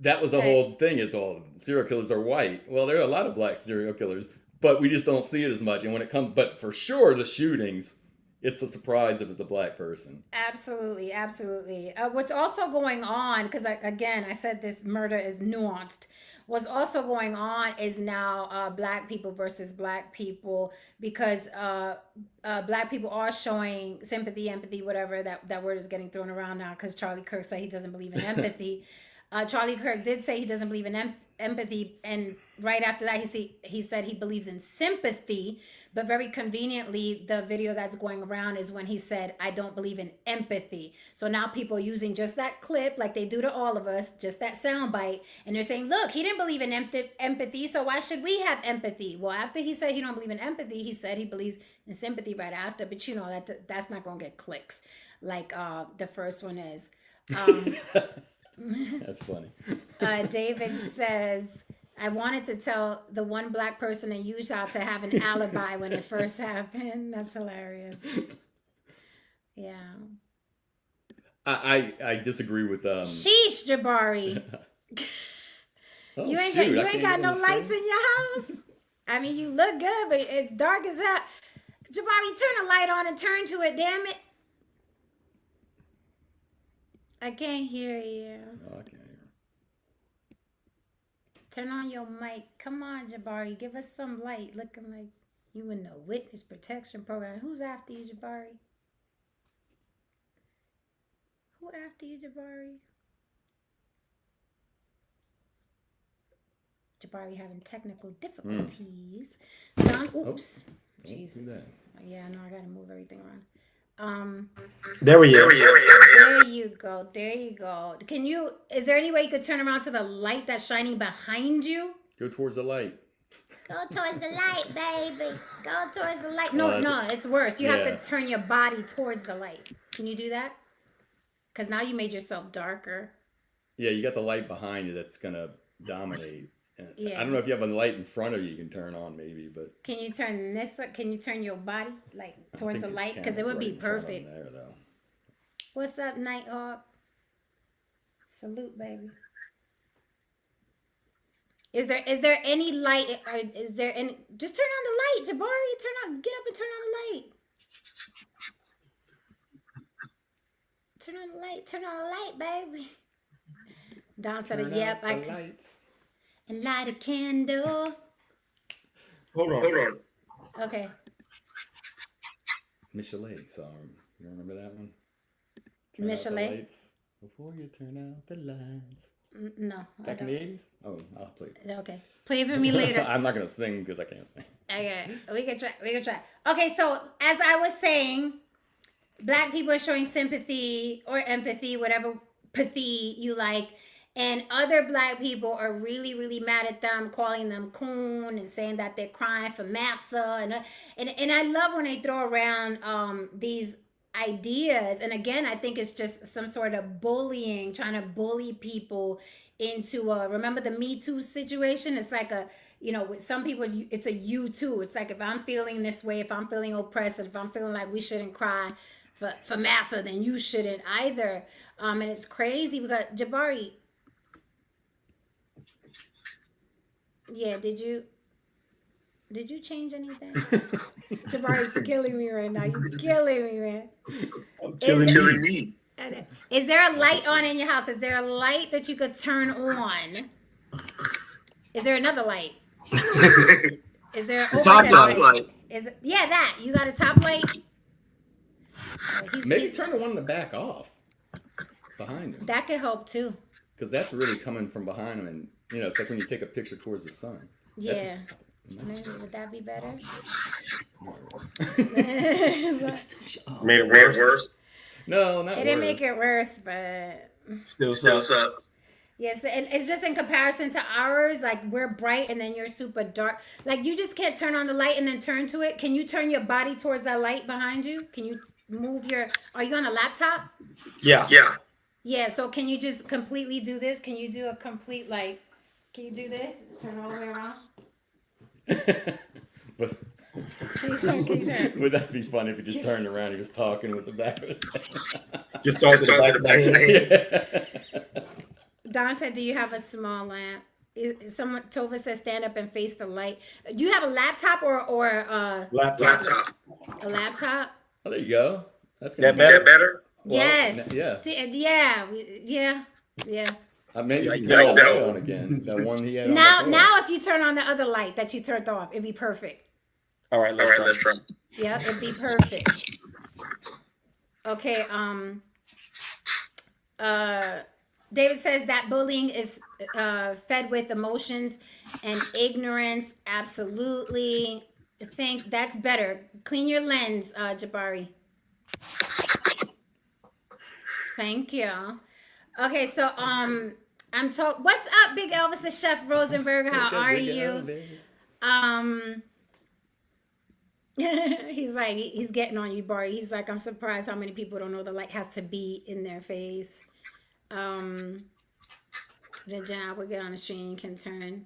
that was the whole thing. It's all serial killers are white. Well, there are a lot of black serial killers, but we just don't see it as much. And when it comes, but for sure, the shootings, it's a surprise if it's a black person. Absolutely, absolutely. What's also going on, because I said this murder is nuanced. What's also going on is now black people versus black people, because black people are showing sympathy, empathy, whatever that word is getting thrown around now, because Charlie Kirk said he doesn't believe in empathy. Charlie Kirk did say he doesn't believe in empathy, and right after that he said he believes in sympathy. But very conveniently, the video that's going around is when he said, I don't believe in empathy. So now people are using just that clip, like they do to all of us, just that soundbite, and they're saying, look, he didn't believe in empathy, so why should we have empathy? Well, after he said he don't believe in empathy, he said he believes in sympathy right after. But that's not going to get clicks like the first one is. That's funny. David says, I wanted to tell the one black person in Utah to have an alibi when it first happened. That's hilarious. Yeah. I disagree with Sheesh, Jabari. You ain't got no lights in your house. I mean, you look good, but it's dark as hell. Jabari, turn a light on and turn to it, damn it. I can't hear you. Oh, I can't hear. Turn on your mic. Come on, Jabari. Give us some light. Looking like you in the witness protection program. Who's after you, Jabari? Who after you, Jabari? Jabari having technical difficulties. Don, oops. Jesus. Yeah, I know I gotta move everything around. There we go. There you go. There you go. Is there any way you could turn around to the light that's shining behind you? Go towards the light. Go towards the light, baby. Go towards the light. No, it's worse. You have to turn your body towards the light. Can you do that? Because now you made yourself darker. Yeah, you got the light behind you that's gonna dominate. Yeah. I don't know if you have a light in front of you can turn on, maybe, but can you turn this up? Can you turn your body like towards the light? Because it would be perfect. There, though. What's up, Nighthawk? Salute, baby. Is there any light? Or is there any? Just turn on the light, Jabari. Get up and turn on the light. Turn on the light. Turn on the light, baby. Don said, "Yep, I can." Lights. And light a candle. Hold on. Okay. Michelet song. You remember that one? Michelet? Before you turn out the lights. No. Back in the 80s? Oh, I'll play it. Okay. Play it for me later. I'm not going to sing because I can't sing. Okay. We can try. Okay, so as I was saying, black people are showing sympathy or empathy, whatever pathy you like. And other black people are really, really mad at them, calling them coon and saying that they're crying for massa. And I love when they throw around these ideas. And again, I think it's just some sort of bullying, trying to bully people into remember the Me Too situation? It's like with some people, it's a you too. It's like if I'm feeling this way, if I'm feeling oppressed, if I'm feeling like we shouldn't cry for massa, then you shouldn't either. And it's crazy because Jabari, yeah, did you change anything? Jabari's killing me right now. You're killing me, man. I'm killing me. Is there a light on in your house? Is there a light that you could turn on? Is there another light? Is there a top light? That. You got a top light? Maybe turn the one in the back off behind him. That could help too. Because that's really coming from behind him, and it's like when you take a picture towards the sun. Yeah. Would that be better? Made it worse? No, not worse. It didn't make it worse, but still sucks. Yes, and it's just in comparison to ours. Like we're bright, and then you're super dark. Like you just can't turn on the light and then turn to it. Can you turn your body towards that light behind you? Can you move your? Are you on a laptop? Yeah. Yeah. So can you just completely do this? Can you do a complete like? Can you do this? Turn all the way around. But Can you turn? would that be funny if he just turned around and he was talking with the back of his Just talk to the back of my head. Yeah. Don said, "Do you have a small lamp?" Someone Tova says, "Stand up and face the light." Do you have a laptop or Laptop. a laptop? Oh, there you go. That's That better? Well, Yes. yeah. Yeah. Maybe Yeah, you can yeah, turn no. that on again. That one he had Now, on before. if you turn on the other light that you turned off, it'd be perfect. All right, let's try. Yeah, it'd be perfect. Okay. David says that bullying is fed with emotions and ignorance. Absolutely. I think that's better. Clean your lens, Jabari. Thank you. Okay, so what's up, Big Elvis the Chef Rosenberg? How are you? He's getting on you, Barry. He's like, I'm surprised how many people don't know the light has to be in their face. The job we get on the stream can't turn.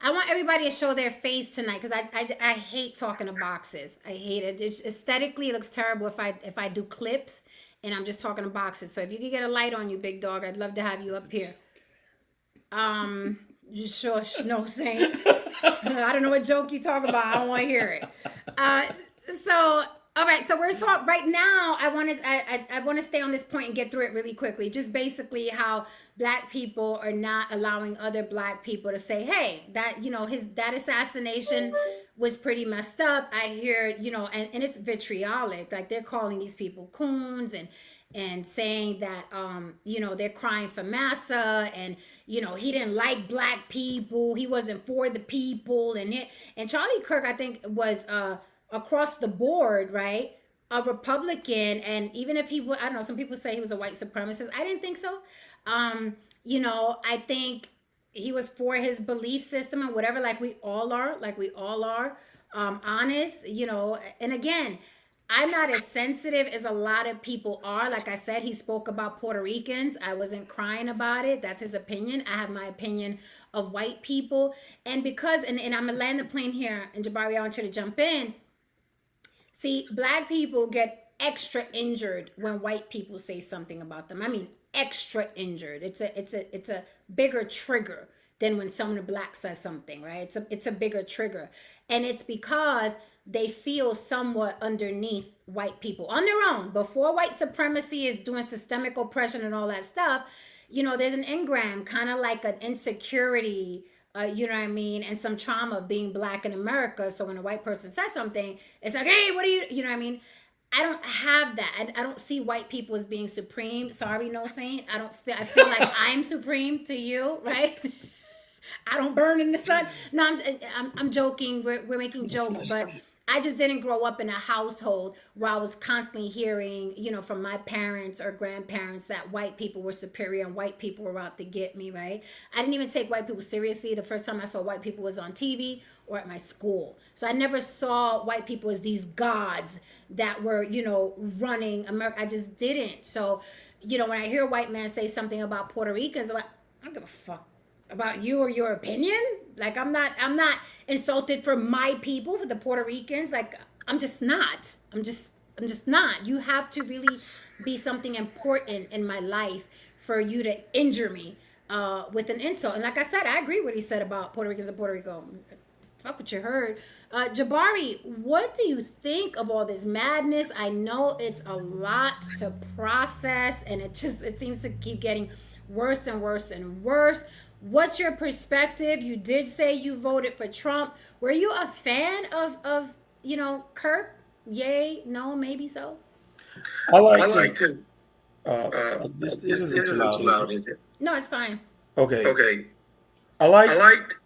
I want everybody to show their face tonight because I hate talking to boxes. I hate it. Aesthetically, it looks terrible if I do clips and I'm just talking to boxes. So if you could get a light on you, big dog, I'd love to have you up here. You sure know saying? I don't know what joke you talk about. I don't want to hear it. All right, so we're talking right now. I want to stay on this point and get through it really quickly. Just basically how Black people are not allowing other Black people to say, "Hey, that assassination was pretty messed up." I hear, and it's vitriolic. Like they're calling these people coons and saying that they're crying for massa and he didn't like Black people. He wasn't for the people and Charlie Kirk, I think, was across the board, right? A Republican, and even if he was, I don't know, some people say he was a white supremacist. I didn't think so. I think he was for his belief system and whatever, like we all are, honest, and again, I'm not as sensitive as a lot of people are. Like I said, he spoke about Puerto Ricans. I wasn't crying about it. That's his opinion. I have my opinion of white people. And because, and I'm gonna land the plane here, and Jabari, I want you to jump in. See, Black people get extra injured when white people say something about them. I mean, extra injured. It's a bigger trigger than when someone Black says something, right? It's a bigger trigger. And it's because they feel somewhat underneath white people on their own. Before white supremacy is doing systemic oppression and all that stuff, there's an engram, kind of like an insecurity, and some trauma of being Black in America. So when a white person says something, it's like, hey, what do you know what I mean? I don't have that. I don't see white people as being supreme. Sorry, no saint. I feel like I'm supreme to you, right? I don't burn in the sun. No, I'm joking. We're making jokes, but I just didn't grow up in a household where I was constantly hearing, from my parents or grandparents that white people were superior and white people were out to get me, right? I didn't even take white people seriously. The first time I saw white people was on TV or at my school. So I never saw white people as these gods that were, running America. I just didn't. So, when I hear a white man say something about Puerto Ricans, I'm like, I don't give a fuck about you or your opinion. Like I'm not insulted for my people, for the Puerto Ricans. Like I'm just not. You have to really be something important in my life for you to injure me with an insult. And like I said, I agree with what he said about Puerto Ricans and Puerto Rico. Fuck what you heard. Jabari, what do you think of all this madness? I know it's a lot to process and it seems to keep getting worse and worse and worse. What's your perspective? You did say you voted for Trump. Were you a fan of Kirk? Yay, no, maybe so? I like his. This isn't too loud, is it? No, it's fine. Okay. I liked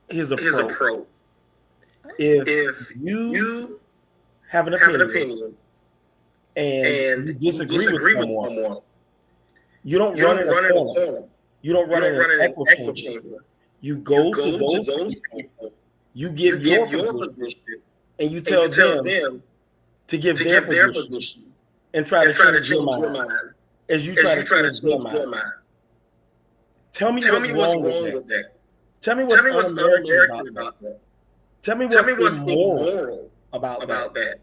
his approach. If you have an opinion and you disagree with someone, you don't run in a corner. You don't run in an echo chamber. You go to those people. You give your position, and you tell them to give their position and try to change your mind as you try to change their mind. Tell me what's wrong with that. Tell me what's un-American about that. Tell me what's immoral about that.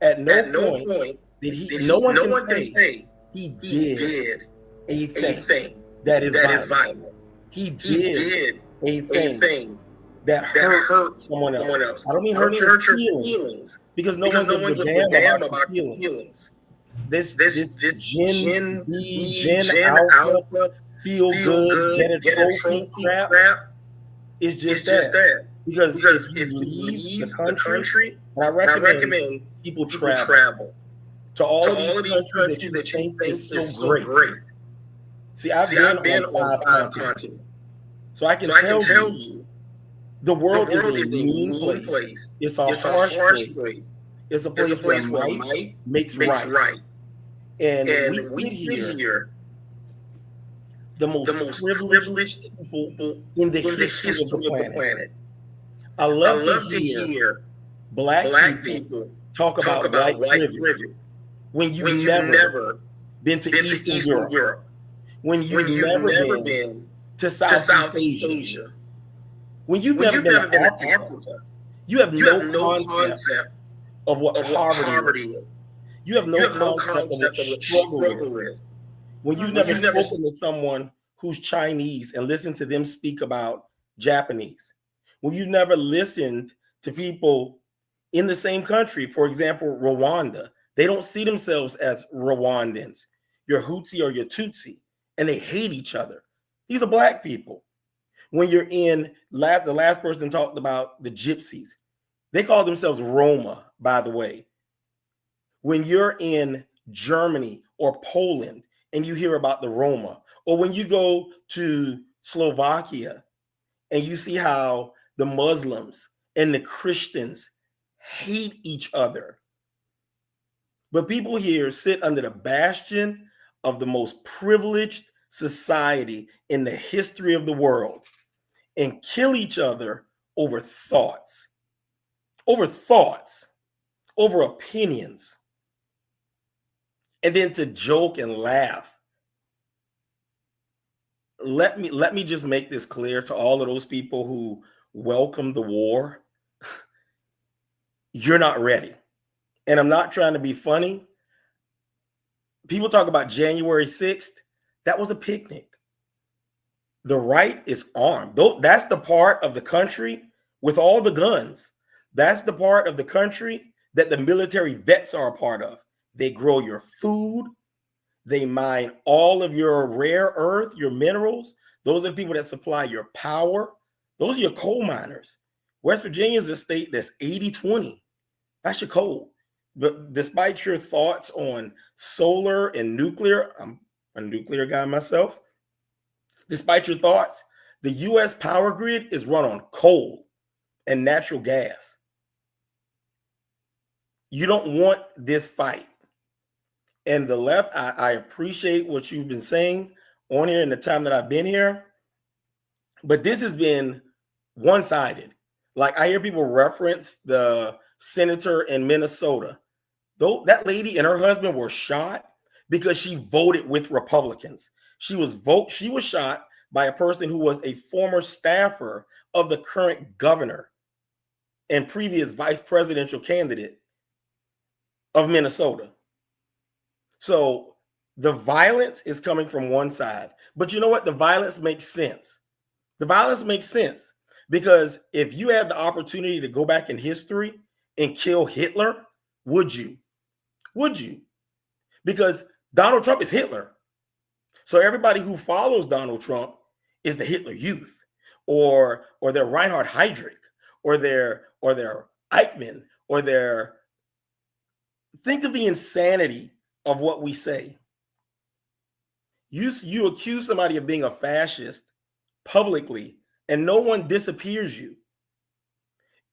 At no point did no one can say he did a thing that is violent. He did a thing that hurt someone else. I don't mean hurt your feelings, because no one gives a damn about your feelings. This Gen Z, Gen Alpha, feel good, get a trophy crap is just that. Because if you leave the country, and I recommend people travel to all of these countries that you think is so great. See, I've been on 5 continents. So I can tell you, the world is a mean place. It's a harsh place. It's a place where might makes right. And we sit here, the most privileged people in the history of the planet. I love to hear black people talk about white privilege when you've never been to Eastern Europe, when you've never been to Southeast Asia, when you've never been to Africa. You have no concept of what poverty is. You have no concept of what struggle is. When you've never spoken to someone who's Chinese and listened to them speak about Japanese. When you've never listened to people in the same country, for example, Rwanda, they don't see themselves as Rwandans. You're Hutu or you're Tutsi, and they hate each other. These are black people. When you're in, the last person talked about the gypsies. They call themselves Roma, by the way. When you're in Germany or Poland and you hear about the Roma, or when you go to Slovakia and you see how the Muslims and the Christians hate each other. But people here sit under the bastion of the most privileged society in the history of the world and kill each other over thoughts, over opinions, and then to joke and laugh. Let me just make this clear to all of those people who welcome the war. You're not ready. And I'm not trying to be funny. People talk about January 6th. That was a picnic. The right is armed. That's the part of the country with all the guns. That's the part of the country that the military vets are a part of. They grow your food. They mine all of your rare earth, your minerals. Those are the people that supply your power. Those are your coal miners. West Virginia is a state that's 80-20. That's your coal. But despite your thoughts on solar and nuclear, I'm a nuclear guy myself. Despite your thoughts, the U.S. power grid is run on coal and natural gas. You don't want this fight. And the left, I appreciate what you've been saying on here in the time that I've been here, but this has been one-sided. Like I hear people reference the senator in Minnesota. Though that lady and her husband were shot because she voted with Republicans. She was shot by a person who was a former staffer of the current governor and previous vice presidential candidate of Minnesota. So the violence is coming from one side. But you know what? The violence makes sense. The violence makes sense because if you had the opportunity to go back in history and kill Hitler, would you? Would you? Because Donald Trump is Hitler. So everybody who follows Donald Trump is the Hitler Youth or their Reinhard Heydrich or their Eichmann or their... Think of the insanity of what we say. You accuse somebody of being a fascist publicly and no one disappears you.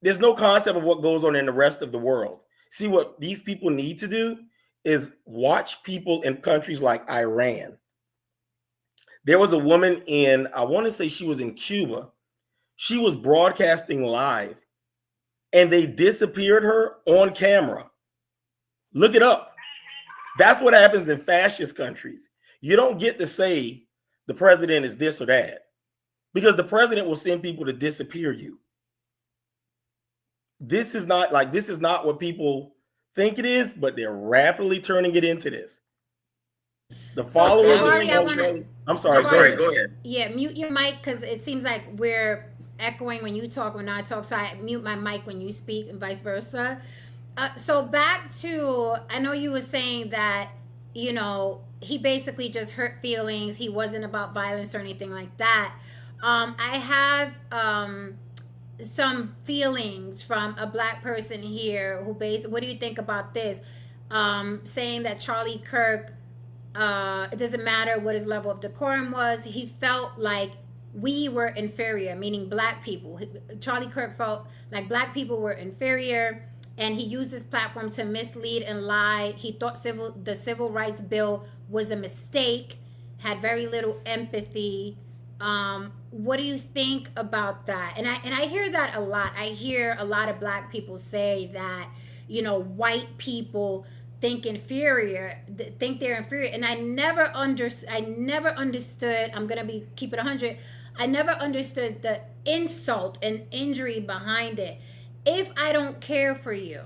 There's no concept of what goes on in the rest of the world. See, what these people need to do is watch people in countries like Iran. There was a woman in, I want to say she was in Cuba. She was broadcasting live and they disappeared her on camera. Look it up. That's what happens in fascist countries. You don't get to say the president is this or that, because the president will send people to disappear you. This is not what people think it is, but they're rapidly turning it into this. The followers of I'm sorry, go ahead. Yeah, mute your mic, because it seems like we're echoing when you talk, when I talk. So I mute my mic when you speak, and vice versa. So back to, I know you were saying that, you know, he basically just hurt feelings. He wasn't about violence or anything like that. I have some feelings from a Black person here who what do you think about this? Saying that Charlie Kirk, it doesn't matter what his level of decorum was. He felt like we were inferior, meaning Black people. Charlie Kirk felt like Black people were inferior, and he used his platform to mislead and lie. He thought the Civil Rights Bill was a mistake, had very little empathy. What do you think about that? And I hear that a lot. I hear a lot of Black people say that, you know, white people think they're inferior, and I never understood. I'm gonna keep it 100. I never understood the insult and injury behind it. If I don't care for you,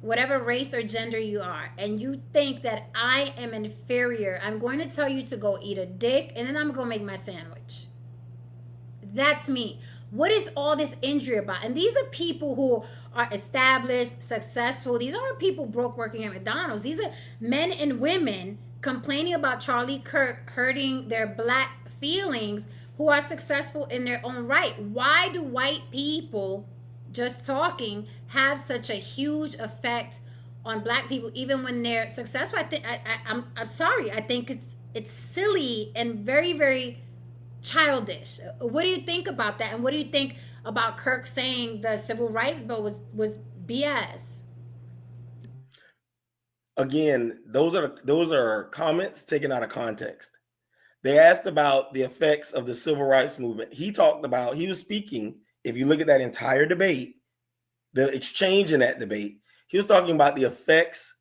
whatever race or gender you are, and you think that I am inferior, I'm going to tell you to go eat a dick, and then I'm going to make my sandwich. That's me. What is all this injury about? And these are people who are established, successful. These aren't people broke working at McDonald's. These are men and women complaining about Charlie Kirk hurting their Black feelings, who are successful in their own right. Why do white people just talking have such a huge effect on Black people, even when they're successful? I'm sorry. I think it's silly and very, very childish. What do you think about that? And what do you think about Kirk saying the Civil Rights Bill was BS? Again, those are comments taken out of context. They asked about the effects of the Civil Rights Movement. He was speaking, if you look at that entire debate, the exchange in that debate, he was talking about the effects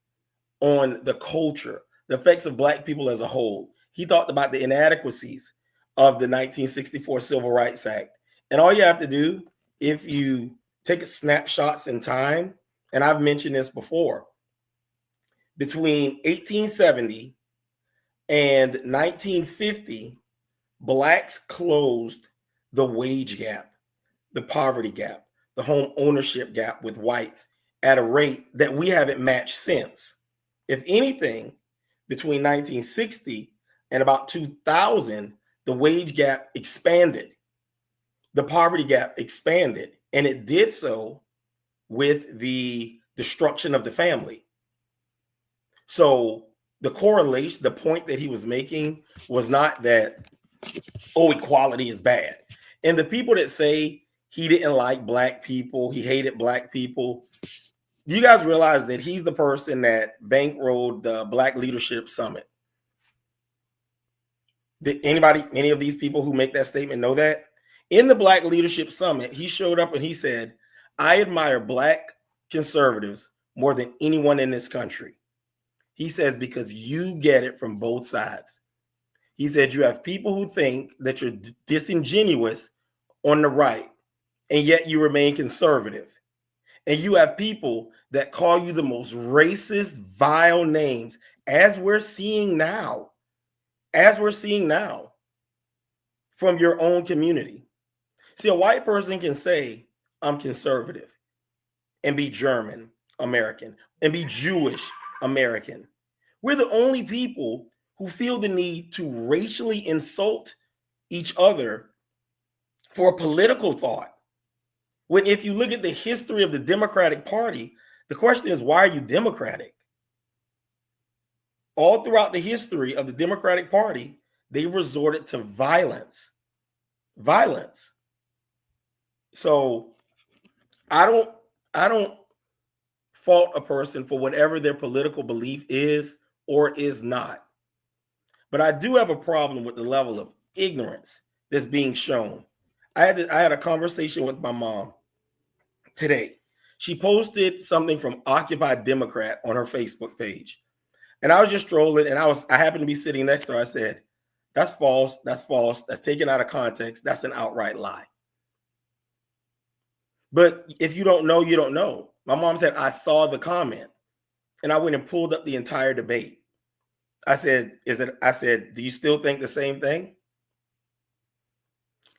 on the culture, the effects of Black people as a whole. He talked about the inadequacies of the 1964 Civil Rights Act. And all you have to do, if you take snapshots in time, and I've mentioned this before, between 1870 and 1950, Blacks closed the wage gap, the poverty gap, the home ownership gap with whites at a rate that we haven't matched since. If anything, between 1960 and about 2000, the wage gap expanded. The poverty gap expanded, and it did so with the destruction of the family. So the correlation, the point that he was making was not that, oh, equality is bad. And the people that say he didn't like Black people, he hated Black people, you guys realize that he's the person that bankrolled the Black Leadership Summit. Did any of these people who make that statement know that? In the Black Leadership Summit, he showed up and he said, I admire Black conservatives more than anyone in this country. He says, because you get it from both sides. He said, you have people who think that you're disingenuous on the right, and yet you remain conservative. And you have people that call you the most racist, vile names, as we're seeing now from your own community. See, a white person can say, I'm conservative, and be German American, and be Jewish American. We're the only people who feel the need to racially insult each other for political thought. When if you look at the history of the Democratic Party, the question is, why are you Democratic? All throughout the history of the Democratic Party, they resorted to violence. So I don't fault a person for whatever their political belief is or is not. But I do have a problem with the level of ignorance that's being shown. I had a conversation with my mom today. She posted something from Occupy Democrat on her Facebook page. And I was just strolling, and I happened to be sitting next to her. I said, that's false. That's false. That's taken out of context. That's an outright lie. But if you don't know, you don't know. My mom said, I saw the comment, and I went and pulled up the entire debate. I said, do you still think the same thing?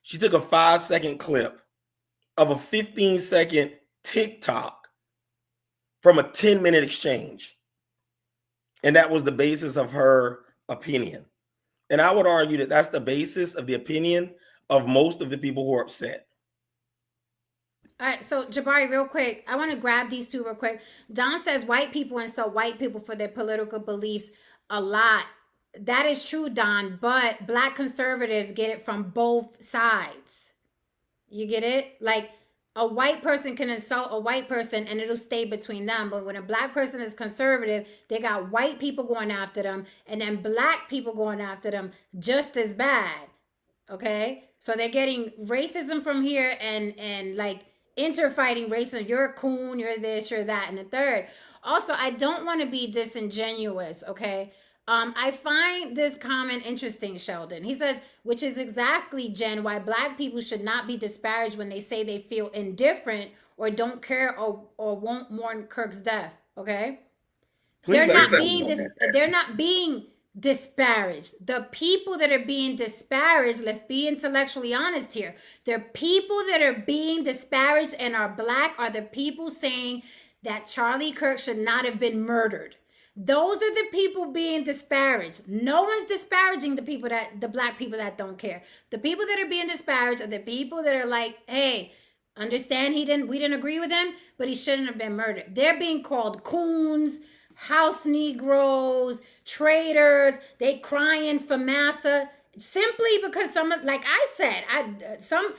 She took a 5-second clip of a 15-second TikTok from a 10-minute exchange. And that was the basis of her opinion. And I would argue that that's the basis of the opinion of most of the people who are upset. All right, so Jabari, real quick, I want to grab these two real quick. Don says white people insult white people for their political beliefs a lot. That is true, Don, but black conservatives get it from both sides. You get it? Like, a white person can insult a white person and it'll stay between them. But when a black person is conservative, they got white people going after them and then black people going after them just as bad. Okay? So they're getting racism from here and like interfighting racism. You're a coon, you're this, you're that, and the third. Also, I don't want to be disingenuous, okay? I find this comment interesting, Sheldon. He says, which is exactly, Jen, why black people should not be disparaged when they say they feel indifferent or don't care or won't mourn Kirk's death, okay? They're not being disparaged. The people that are being disparaged, let's be intellectually honest here. The people that are being disparaged and are black are the people saying that Charlie Kirk should not have been murdered. Those are the people being disparaged. No one's disparaging the black people that don't care. The people that are being disparaged are the people that are like, hey, understand we didn't agree with him, but he shouldn't have been murdered. They're being called coons, house Negroes, traitors. They crying for massa simply because like I said, some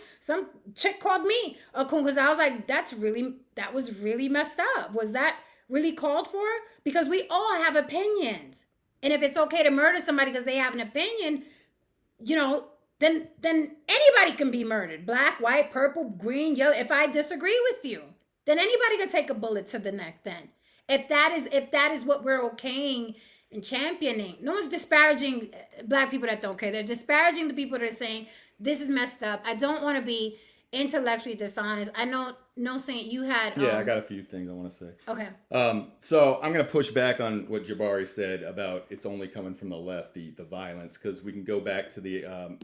chick called me a coon because I was like, that was really messed up. Was that really called for? Because we all have opinions. And if it's okay to murder somebody because they have an opinion, then anybody can be murdered. Black, white, purple, green, yellow. If I disagree with you, then anybody can take a bullet to the neck then. If that is what we're okaying and championing. No one's disparaging black people that don't care. They're disparaging the people that are saying, this is messed up. I don't want to be intellectually dishonest. I know Saint, you had I got a few things I want to say. Okay. So I'm going to push back on what Jabari said about it's only coming from the left, the violence, because we can go back to the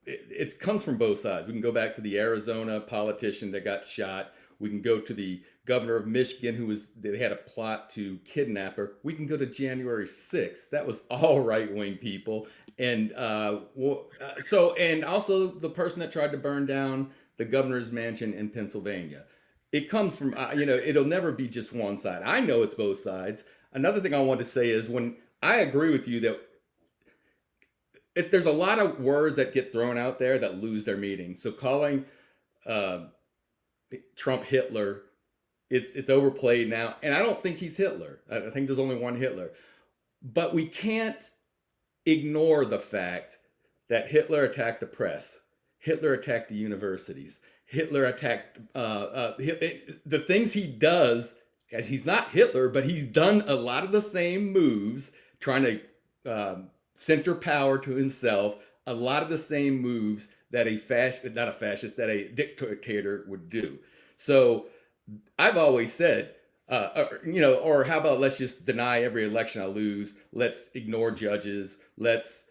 it comes from both sides. We can go back to the Arizona politician that got shot. We can go to the governor of Michigan they had a plot to kidnap her. We can go to January 6th. That was all right-wing people. And and also the person that tried to burn down the governor's mansion in Pennsylvania. It comes from, it'll never be just one side. I know it's both sides. Another thing I want to say is when I agree with you that if there's a lot of words that get thrown out there that lose their meaning. So calling Trump Hitler, it's overplayed now. And I don't think he's Hitler. I think there's only one Hitler. But we can't ignore the fact that Hitler attacked the press. Hitler attacked the universities. Hitler attacked the things he does, as he's not Hitler, but he's done a lot of the same moves, trying to center power to himself, a lot of the same moves that a dictator would do. So I've always said, or how about let's just deny every election I lose. Let's ignore judges. Let's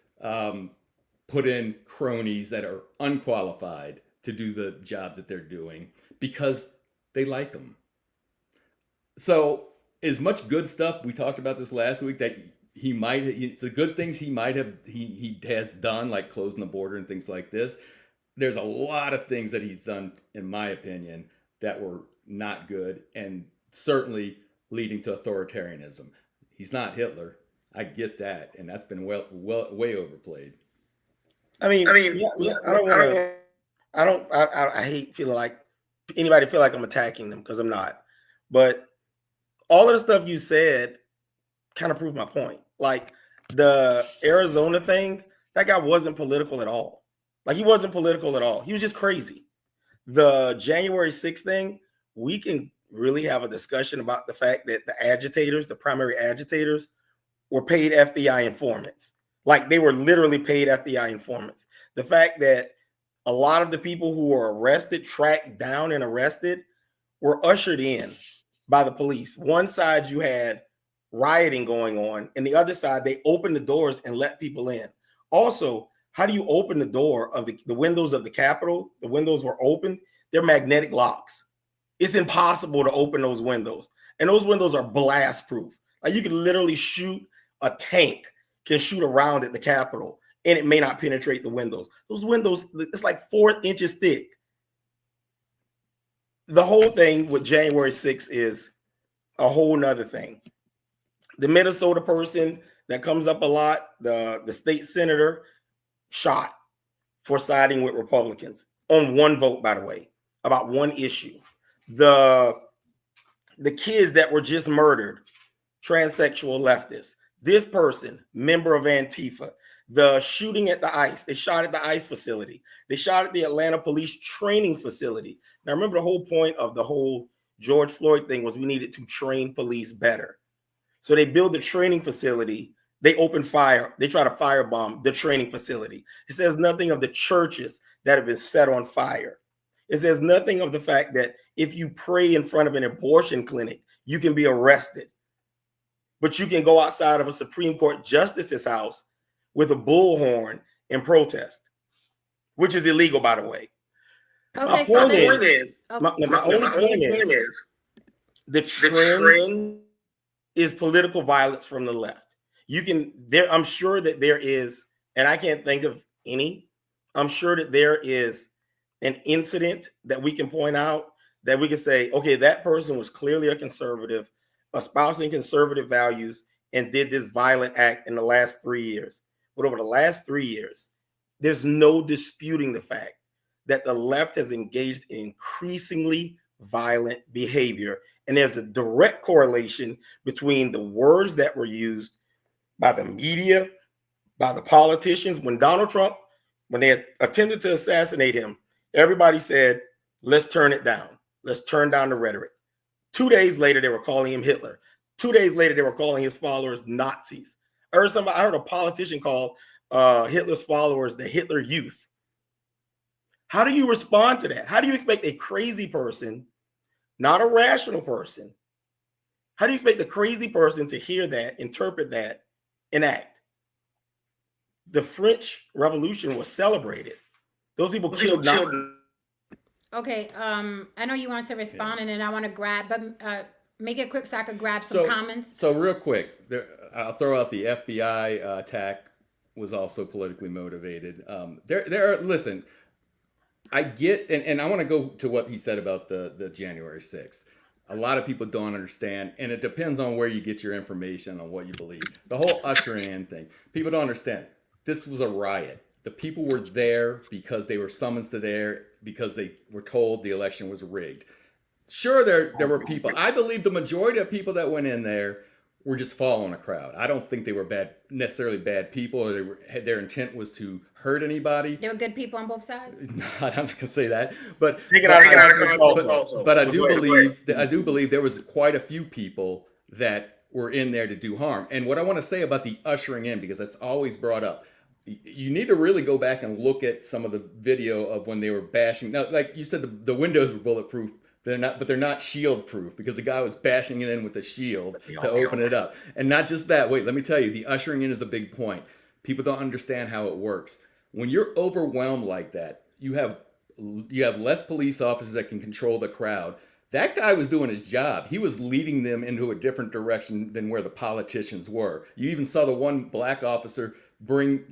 put in cronies that are unqualified to do the jobs that they're doing because they like them. So as much good stuff, we talked about this last week, that the good things he has done, like closing the border and things like this. There's a lot of things that he's done, in my opinion, that were not good and certainly leading to authoritarianism. He's not Hitler. I get that. And that's been way overplayed. I hate feeling like anybody feel like I'm attacking them because I'm not. But all of the stuff you said kind of proved my point. Like the Arizona thing, that guy wasn't political at all. Like he wasn't political at all. He was just crazy. The January 6th thing, we can really have a discussion about the fact that the agitators, the primary agitators, were paid FBI informants. Like they were literally paid FBI informants. The fact that a lot of the people who were arrested, tracked down and arrested, were ushered in by the police. One side you had rioting going on, and the other side they opened the doors and let people in. Also, how do you open the door of the windows of the Capitol? The windows were open. They're magnetic locks. It's impossible to open those windows. And those windows are blast proof. Like you can literally shoot a tank, can shoot around at the Capitol, and it may not penetrate the windows. Those windows, it's like 4 inches thick. The whole thing with January 6th is a whole nother thing. The Minnesota person that comes up a lot, the state senator, shot for siding with Republicans on one vote, by the way, about one issue. The kids that were just murdered, transsexual leftists. This person, member of Antifa. The shooting at the ICE. They shot at the ICE facility. They shot at the Atlanta police training facility. Now, remember the whole point of the whole George Floyd thing was we needed to train police better. So they build the training facility. They open fire. They try to firebomb the training facility. It says nothing of the churches that have been set on fire. It says nothing of the fact that if you pray in front of an abortion clinic, you can be arrested. But you can go outside of a Supreme Court justice's house with a bullhorn and protest, which is illegal, by the way. Okay, my so point is my only point is the trend is political violence from the left. You can there. I'm sure that there is, and I can't think of any. I'm sure that there is an incident that we can point out that we can say, okay, that person was clearly a conservative, espousing conservative values, and did this violent act in the last 3 years. But over the last 3 years, there's no disputing the fact that the left has engaged in increasingly violent behavior. And there's a direct correlation between the words that were used by the media, by the politicians. When Donald Trump, when they attempted to assassinate him, everybody said, let's turn it down. Let's turn down the rhetoric. 2 days later, they were calling him Hitler. 2 days later, they were calling his followers Nazis. I heard a politician call Hitler's followers the Hitler Youth. How do you respond to that? How do you expect a crazy person, not a rational person, how do you expect the crazy person to hear that, interpret that, and act? The French Revolution was celebrated. Those people killed Nazis. Okay, I know you want to respond, and then I want to grab, but make it quick so I could grab some comments. So real quick, I'll throw out the FBI attack was also politically motivated. There are, listen, I get, and I want to go to what he said about the January 6th. A lot of people don't understand, and it depends on where you get your information on what you believe. The whole ushering in thing, people don't understand. This was a riot. The people were there because they were summoned to there because they were told the election was rigged. Sure, there were people. I believe the majority of people that went in there were just following a crowd. I don't think they were necessarily bad people, or their intent was to hurt anybody. There were good people on both sides. No, I'm not gonna say that, but I do believe there was quite a few people that were in there to do harm. And what I want to say about the ushering in, because that's always brought up, you need to really go back and look at some of the video of when they were bashing. Now, like you said, the windows were bulletproof. They're not, but they're not shield proof because the guy was bashing it in with a shield to open it up. And not just that. Wait, let me tell you, the ushering in is a big point. People don't understand how it works. When you're overwhelmed like that, you have less police officers that can control the crowd. That guy was doing his job. He was leading them into a different direction than where the politicians were. You even saw the one black officer bring,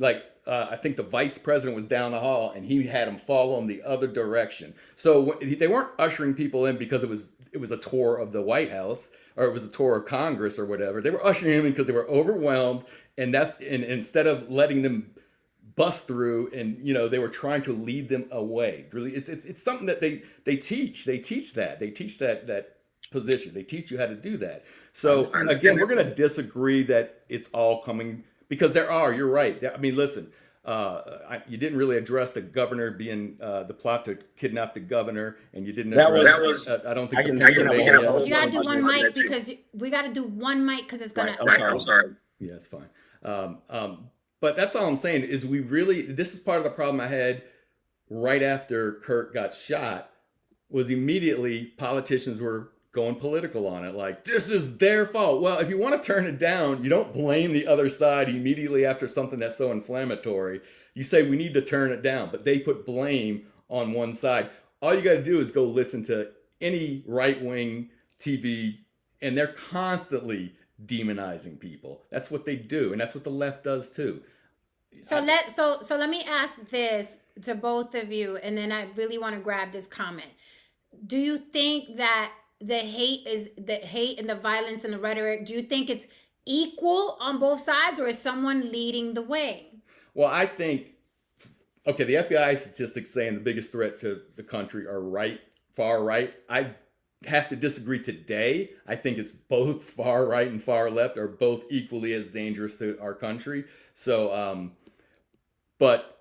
I think the vice president was down the hall and he had him follow him the other direction. So they weren't ushering people in because it was a tour of the White House or it was a tour of Congress or whatever. They were ushering him in because they were overwhelmed, and instead of letting them bust through, and they were trying to lead them away. Really, it's something that they teach. They teach that position. They teach you how to do that. So again, we're going to disagree that it's all coming, because you're right. I mean, listen, You didn't really address the governor being the plot to kidnap the governor, and you didn't That address. was I don't think I can You gotta do one mic because we gotta do one mic because it's gonna. Right, I'm sorry. Yeah, it's fine. But that's all I'm saying is this is part of the problem I had right after Kirk got shot, was immediately politicians were going political on it. Like, this is their fault. Well, if you want to turn it down, you don't blame the other side immediately after something that's so inflammatory. You say we need to turn it down, but they put blame on one side. All you got to do is go listen to any right-wing TV, and they're constantly demonizing people. That's what they do, and that's what the left does too. So let me ask this to both of you, and then I really want to grab this comment. Do you think that the hate and the violence and the rhetoric, do you think it's equal on both sides, or is someone leading the way? Well, I think, okay, the FBI statistics saying the biggest threat to the country are far right. I have to disagree today. I think it's both far right and far left are both equally as dangerous to our country. So, but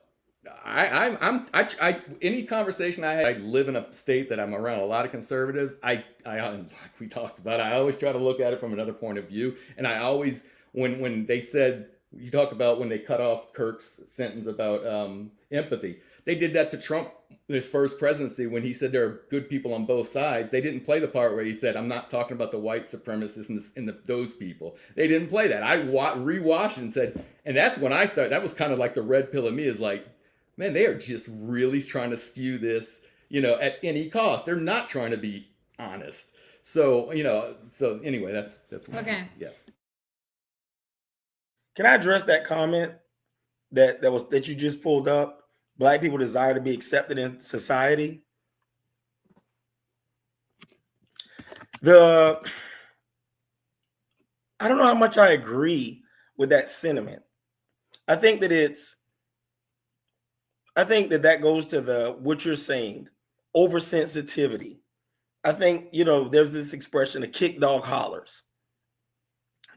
any conversation I had, I live in a state that I'm around a lot of conservatives. Like we talked about, I always try to look at it from another point of view. And I always, when they said, you talk about when they cut off Kirk's sentence about empathy, they did that to Trump, his first presidency, when he said there are good people on both sides. They didn't play the part where he said, I'm not talking about the white supremacists and those people. They didn't play that. I rewatched and said, and that's when I started, that was kind of like the red pill of me, is like, man, they are just really trying to skew this, at any cost. They're not trying to be honest. So, so anyway, that's one. Okay. Yeah. Can I address that comment that you just pulled up? Black people desire to be accepted in society. I don't know how much I agree with that sentiment. I think that goes to what you're saying, oversensitivity. I think, there's this expression, a kick dog hollers.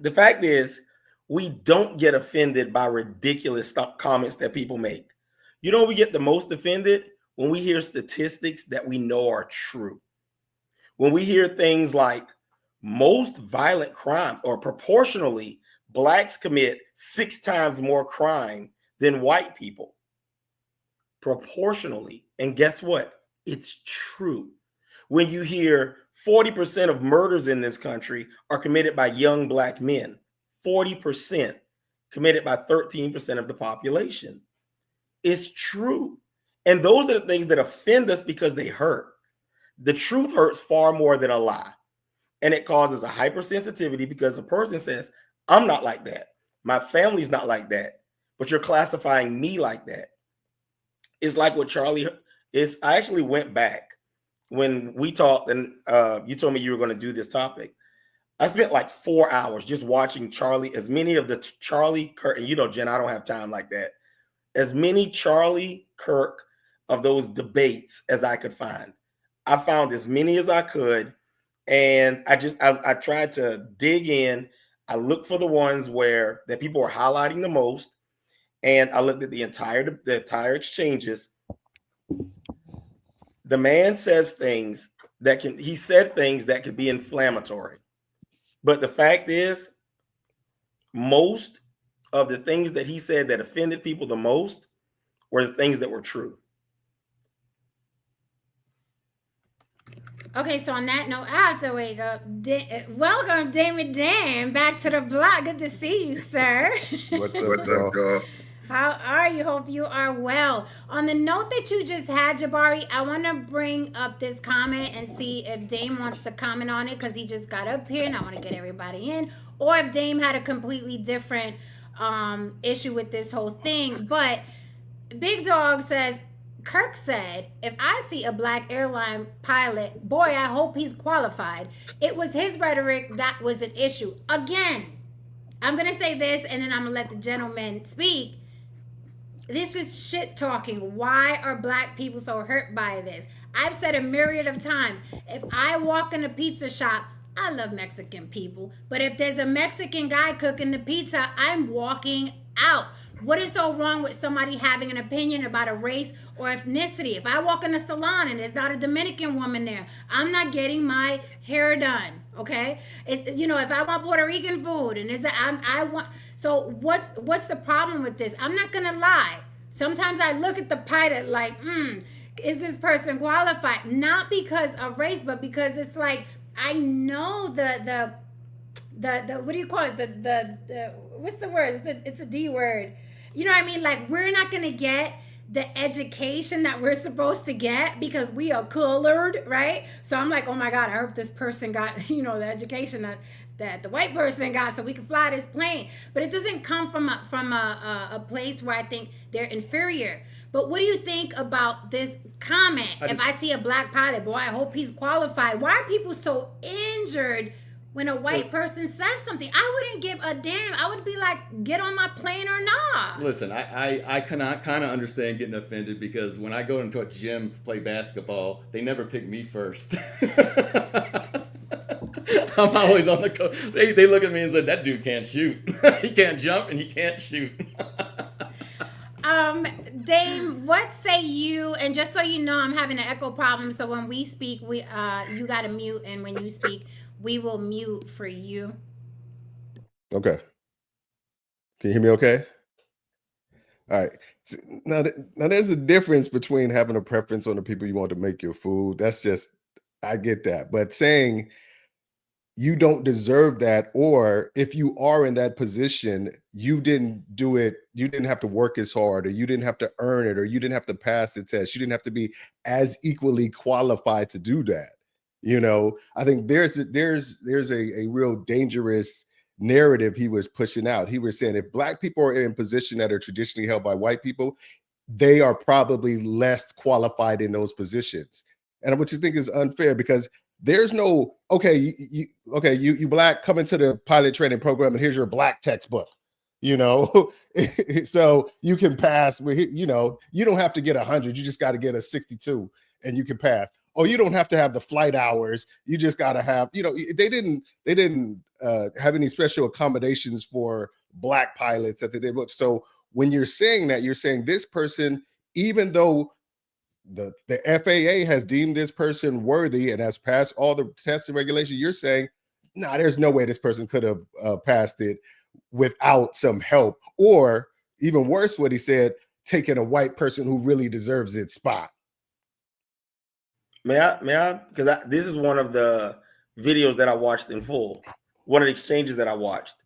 The fact is, we don't get offended by ridiculous comments that people make. We get the most offended when we hear statistics that we know are true. When we hear things like most violent crimes, or proportionally, blacks commit 6 times more crime than white people. Proportionally. And guess what? It's true. When you hear 40% of murders in this country are committed by young black men, 40% committed by 13% of the population. It's true. And those are the things that offend us because they hurt. The truth hurts far more than a lie. And it causes a hypersensitivity because the person says, I'm not like that. My family's not like that. But you're classifying me like that. It's like what Charlie is. I actually went back when we talked and you told me you were going to do this topic. I spent like 4 hours just watching as many of the Charlie Kirk, and Jen, I don't have time like that. As many Charlie Kirk of those debates as I could find. I found as many as I could. And I tried to dig in. I looked for the ones that people were highlighting the most. And I looked at the entire exchanges. The man says things that could be inflammatory. But the fact is, most of the things that he said that offended people the most were the things that were true. Okay, so on that note, I have to wake up. Welcome, Damon Dan, back to the block. Good to see you, sir. What's up, girl? How are you? Hope you are well. On the note that you just had, Jabari, I want to bring up this comment and see if Dame wants to comment on it because he just got up here and I want to get everybody in. Or if Dame had a completely different issue with this whole thing. But Big Dog says, Kirk said, if I see a black airline pilot, boy, I hope he's qualified. It was his rhetoric that was an issue. Again, I'm going to say this and then I'm going to let the gentleman speak. This is shit talking. Why are black people so hurt by this? I've said a myriad of times, if I walk in a pizza shop, I love Mexican people, but if there's a Mexican guy cooking the pizza, I'm walking out. What is so wrong with somebody having an opinion about a race or ethnicity? If I walk in a salon and there's not a Dominican woman there, I'm not getting my hair done. Okay, if I want Puerto Rican food and I want. So what's the problem with this? I'm not gonna lie. Sometimes I look at the pilot like, is this person qualified? Not because of race, but because it's like I know the what do you call it? The what's the word? It's a D word. You know what I mean? Like we're not gonna get the education that we're supposed to get because we are colored, right? So I'm like, oh my God, I hope this person got, the education that the white person got so we can fly this plane. But it doesn't come from a place where I think they're inferior. But what do you think about this comment? If I see a black pilot, boy, I hope he's qualified. Why are people so injured when a white person says something? I wouldn't give a damn. I would be like, get on my plane or not. Listen, I cannot kind of understand getting offended because when I go into a gym to play basketball, they never pick me first. I'm always on the court. They look at me and say, that dude can't shoot. He can't jump and he can't shoot. Dame, what say you? And just so you know, I'm having an echo problem. So when we speak, you got to mute. And when you speak, we will mute for you. Okay. Can you hear me okay? All right. So now there's a difference between having a preference on the people you want to make your food. That's just, I get that. But saying you don't deserve that, or if you are in that position, you didn't do it, you didn't have to work as hard, or you didn't have to earn it, or you didn't have to pass the test, you didn't have to be as equally qualified to do that. I think there's a real dangerous narrative he was pushing out. He was saying if black people are in a position that are traditionally held by white people, they are probably less qualified in those positions. And which I think is unfair because there's no, you black, come into the pilot training program and here's your black textbook, so you can pass with, you don't have to get 100, you just got to get a 62 and you can pass. Oh, you don't have to have the flight hours. You just got to have, they didn't have any special accommodations for black pilots that they did. So when you're saying that, you're saying this person, even though the FAA has deemed this person worthy and has passed all the tests and regulations, you're saying, nah, there's no way this person could have passed it without some help, or even worse, what he said, taking a white person who really deserves its spot. May I? Because this is one of the videos that I watched in full. One of the exchanges that I watched.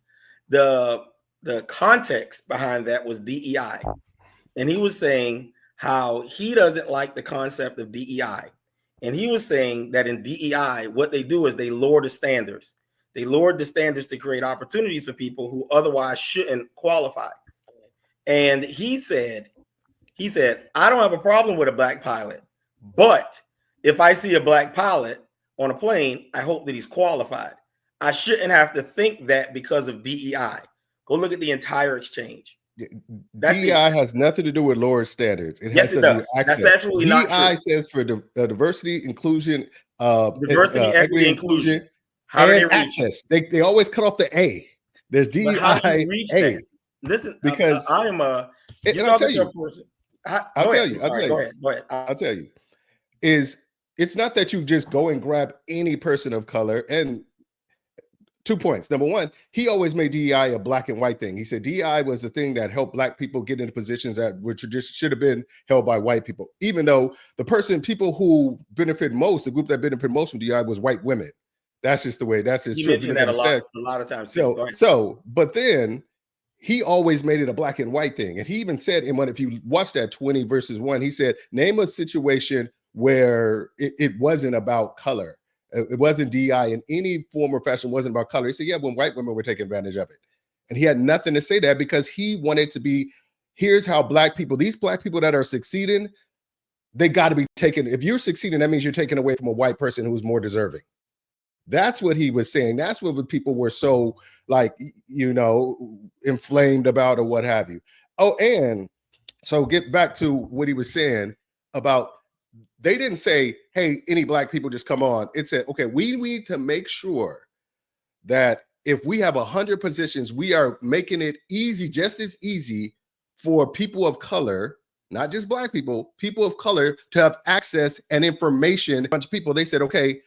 The context behind that was DEI, and he was saying how he doesn't like the concept of DEI. And he was saying that in DEI, what they do is they lower the standards. They lowered the standards to create opportunities for people who otherwise shouldn't qualify. And he said, I don't have a problem with a black pilot, but if I see a black pilot on a plane, I hope that he's qualified. I shouldn't have to think that because of DEI. Go look at the entire exchange. DEI has nothing to do with lower standards. It has to do with access. That's absolutely not true. DEI stands for diversity, inclusion, equity, inclusion, and access. They always cut off the A. There's DEI A. Listen, because I am a. I'll tell you. I'll tell you. It's not that you just go and grab any person of color. And 2 points. Number one, he always made DEI a black and white thing. He said DEI was the thing that helped black people get into positions that were should have been held by white people, even though people who benefit most, the group that benefited most from DEI was white women. That's just the way, that's just true. Mentioned that a lot of times. But then he always made it a black and white thing. And he even said, if you watch that 20 verses 1, he said, name a situation where it wasn't about color. It wasn't DEI in any form or fashion, wasn't about color. He said, yeah, when white women were taking advantage of it. And he had nothing to say that because he wanted to be, here's how these black people that are succeeding, they got to be taken. If you're succeeding, that means you're taken away from a white person who's more deserving. That's what he was saying. That's what people were so inflamed about or what have you. Oh, and so get back to what he was saying about, they didn't say, hey, any black people just come on. It said, okay, we need to make sure that if we have 100 positions, we are making it easy, just as easy for people of color, not just black people, people of color to have access and information. A bunch of people, they said, okay,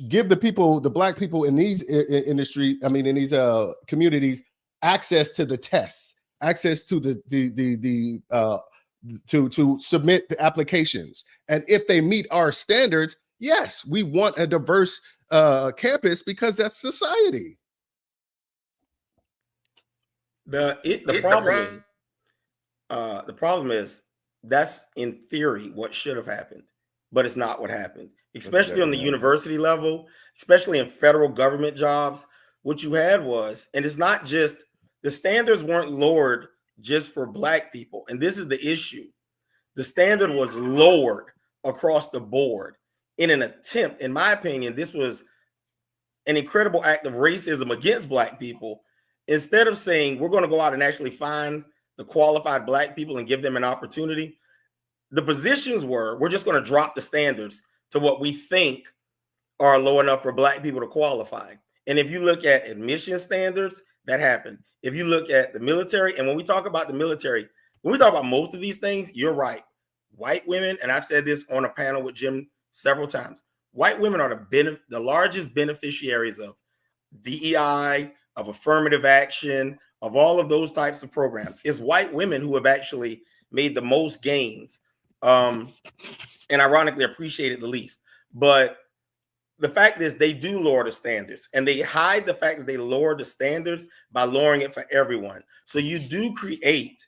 give the people, the black people in these industry, I mean, in these communities, access to the tests, access to to submit the applications. And if they meet our standards, yes, we want a diverse campus because that's society. The problem is that's in theory what should have happened, but it's not what happened. Especially on the university level, especially in federal government jobs, what you had was, and it's not just, the standards weren't lowered just for black people. And this is the issue. The standard was lowered across the board in an attempt, in my opinion, this was an incredible act of racism against black people. Instead of saying, we're going to go out and actually find the qualified black people and give them an opportunity, the positions were, we're just going to drop the standards to what we think are low enough for black people to qualify. And if you look at admission standards, that happened. If you look at the military, and when we talk about the military, when we talk about most of these things, you're right. White women, and I've said this on a panel with Jim several times, white women are the largest beneficiaries of DEI, of affirmative action, of all of those types of programs. It's white women who have actually made the most gains. And ironically appreciate it the least. But the fact is they do lower the standards, and they hide the fact that they lower the standards by lowering it for everyone. So you do create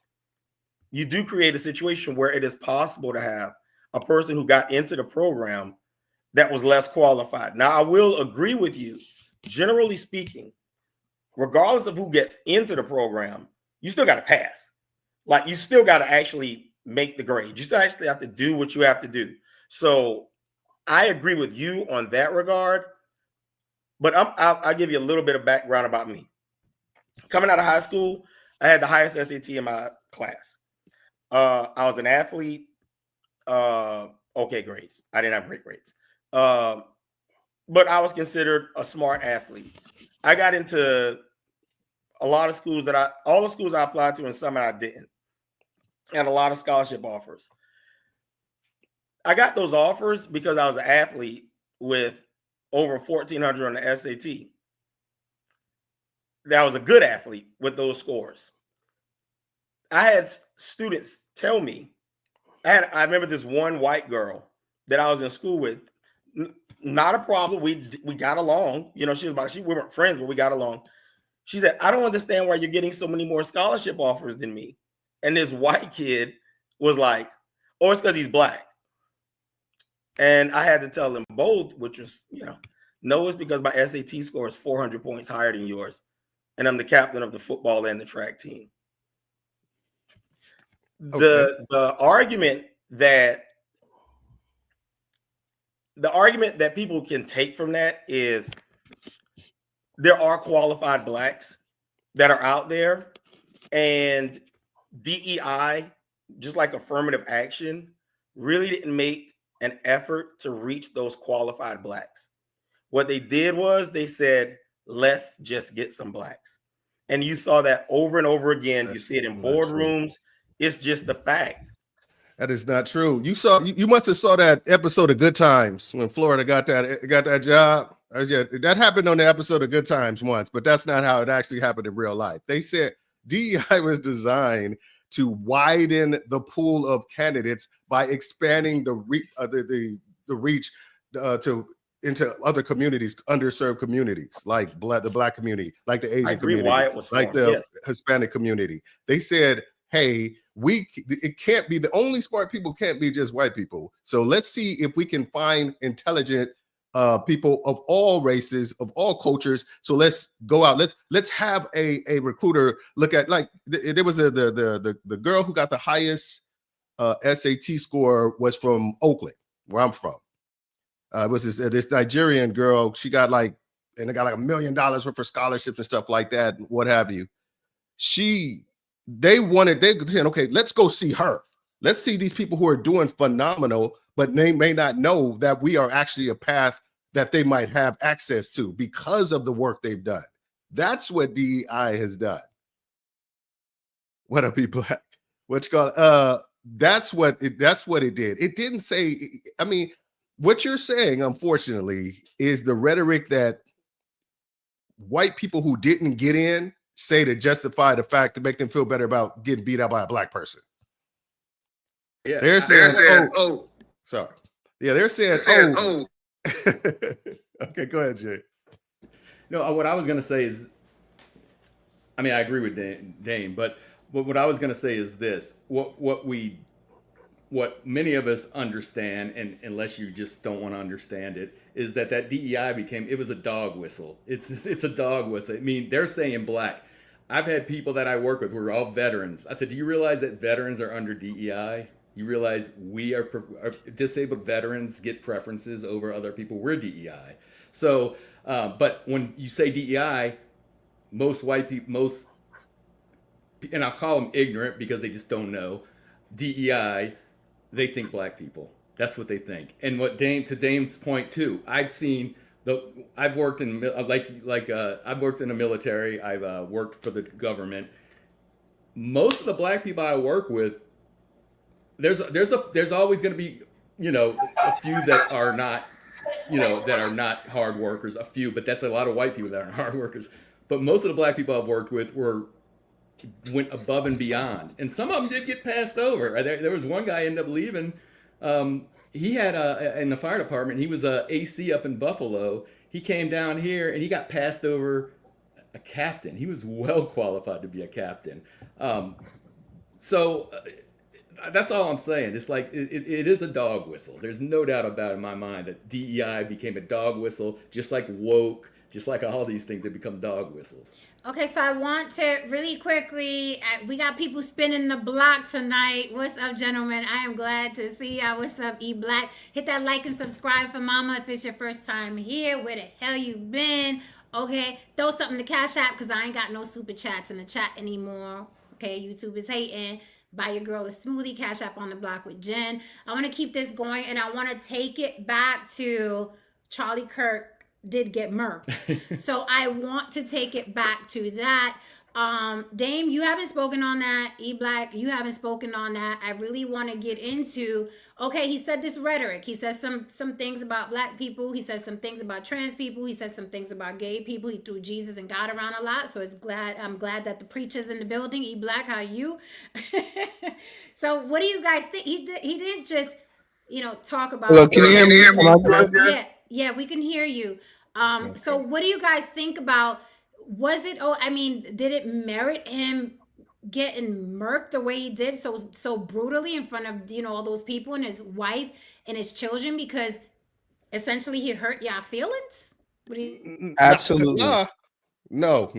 a situation where it is possible to have a person who got into the program that was less qualified. Now, I will agree with you, generally speaking, regardless of who gets into the program, you still got to pass. Like, you still got to actually make the grade. You still actually have to do what you have to do. So I agree with you on that regard, but I'll give you a little bit of background about me. Coming out of high school, I had the highest SAT in my class. I was an athlete. Okay grades. I didn't have great grades. But I was considered a smart athlete. I got into a lot of schools all the schools I applied to, and some I didn't. And a lot of scholarship offers. I got those offers because I was an athlete with over 1,400 on the SAT. That was a good athlete with those scores. I had students tell me, I remember this one white girl that I was in school with, not a problem. We got along. You know, we weren't friends, but we got along. She said, I don't understand why you're getting so many more scholarship offers than me. And this white kid was like, oh, it's because he's black. And I had to tell them both, which was, no, it's because my SAT score is 400 points higher than yours. And I'm the captain of the football and the track team. Okay. The argument that people can take from that is there are qualified blacks that are out there, and DEI, just like affirmative action, really didn't make an effort to reach those qualified blacks. What they did was they said, let's just get some blacks. And you saw that over and over again. You see it in boardrooms. It's just the fact. That is not true. You must have saw that episode of Good Times when Florida got that job. That happened on the episode of Good Times once, but that's not how it actually happened in real life. They said DEI was designed to widen the pool of candidates by expanding the reach into other communities, underserved communities, like the black community, like the Asian community, like the Hispanic community. They said, hey, it can't be, the only smart people can't be just white people. So let's see if we can find intelligent people of all races, of all cultures. So let's go out. Let's have a recruiter look at, like, there was the girl who got the highest SAT score was from Oakland, where I'm from. It was this Nigerian girl. She got like $1 million worth of scholarships and stuff like that, and what have you. They said, okay, let's go see her. Let's see these people who are doing phenomenal, but they may not know that we are actually a path that they might have access to because of the work they've done. That's what DEI has done. Want to be black? What you call that's what it did. It didn't say. I mean, what you're saying, unfortunately, is the rhetoric that white people who didn't get in say to justify the fact to make them feel better about getting beat out by a black person. Yeah, they're saying, oh, sorry. Yeah, they're saying, oh. Okay, go ahead, Jay. No, what I was going to say is, I mean, I agree with Dane, but what I was going to say is this: what many of us understand, and unless you just don't want to understand it, is that DEI it was a dog whistle. It's a dog whistle. I mean, they're saying black. I've had people that I work with who are all veterans. I said, do you realize that veterans are under DEI? You realize we are disabled veterans get preferences over other people. We're DEI. So, but when you say DEI, most white people, and I'll call them ignorant because they just don't know, DEI, they think black people. That's what they think. And to Dame's point too, I've worked in I've worked in the military. I've worked for the government. Most of the black people I work with, there's always going to be, a few that are not, that are not hard workers. A few, but that's a lot of white people that aren't hard workers. But most of the black people I've worked with went above and beyond, and some of them did get passed over. There was one guy ended up leaving. He had in the fire department. He was a AC up in Buffalo. He came down here and he got passed over a captain. He was well qualified to be a captain. So that's all I'm saying. It's like it is a dog whistle. There's no doubt about it in my mind that DEI became a dog whistle, just like woke, just like all these things that become dog whistles. Okay, so I want to really quickly, we got people spinning the block tonight. What's up, gentlemen? I am glad to see y'all. What's up, E Black? Hit that like and subscribe for Mama if it's your first time here. Where the hell you been? Okay, throw something to Cash App because I ain't got no super chats in the chat anymore. Okay, YouTube is hating. Buy your girl a smoothie. Cash App on the block with Jen. I want to keep this going, and I want to take it back to Charlie Kirk did get murked. So I want to take it back to that. Dame, you haven't spoken on that. E Black, you haven't spoken on that. I really want to get into, okay, he said this rhetoric. He says some things about black people. He says some things about trans people. He says some things about gay people. He threw Jesus and God around a lot. So I'm glad that the preacher's in the building. E Black, how you? So what do you guys think? He didn't just, talk about. Well, can you hear me? Yeah, we can hear you. So what do you guys think about, did it merit him getting murked the way he did so brutally in front of, all those people and his wife and his children, because essentially he hurt y'all feelings? What do you? Absolutely. No.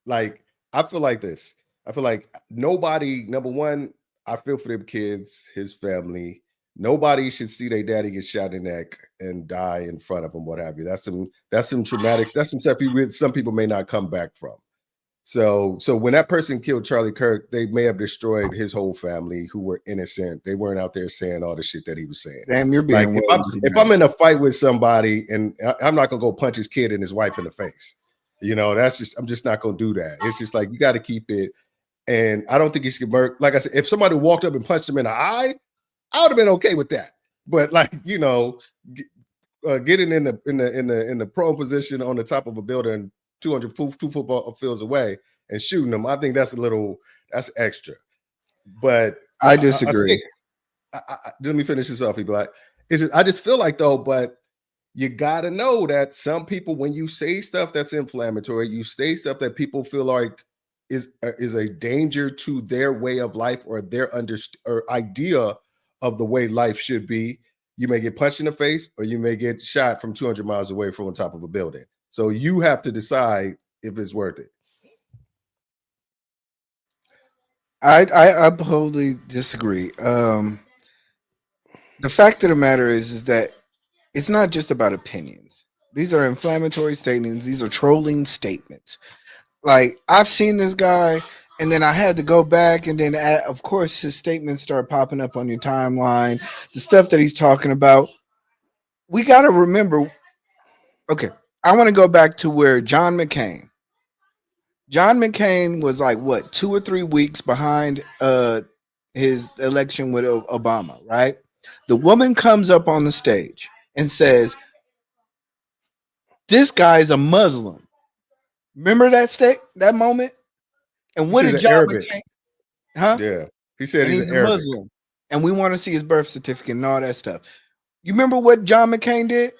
Like, I feel like this. I feel like nobody, number one, I feel for them kids, his family. Nobody should see their daddy get shot in the neck and die in front of them, what have you. That's some traumatic. That's some stuff some people may not come back from. So when that person killed Charlie Kirk, they may have destroyed his whole family who were innocent. They weren't out there saying all the shit that he was saying. Damn, you're being like, if I'm in a fight with somebody and I'm not gonna go punch his kid and his wife in the face. I'm just not gonna do that. It's just like, you got to keep it. And I don't think you should murk. Like I said, if somebody walked up and punched him in the eye, I would have been okay with that. But getting in the prone position on the top of a building 2 football fields away and shooting them, I think that's extra. But I disagree. Let me finish this off, E Black. I just feel like, though, but you got to know that some people, when you say stuff that's inflammatory, you say stuff that people feel like is a danger to their way of life or their or idea of the way life should be, you may get punched in the face or you may get shot from 200 miles away from on top of a building. So you have to decide if it's worth it. I wholly disagree. The fact of the matter is that it's not just about opinions. These are inflammatory statements. These are trolling statements. Like, I've seen this guy, and then I had to go back, and then, of course, his statements start popping up on your timeline. The stuff that he's talking about. We got to remember, okay, I want to go back to where John McCain John McCain was like what 2 or 3 weeks behind his election with Obama, right? The woman comes up on the stage and says, "This guy's a Muslim." Remember that moment? And He what says did an John Arabic. McCain? Huh? Yeah. He said And he's he's an a Arabic. Muslim, and we want to see his birth certificate and all that stuff. You remember what John McCain did?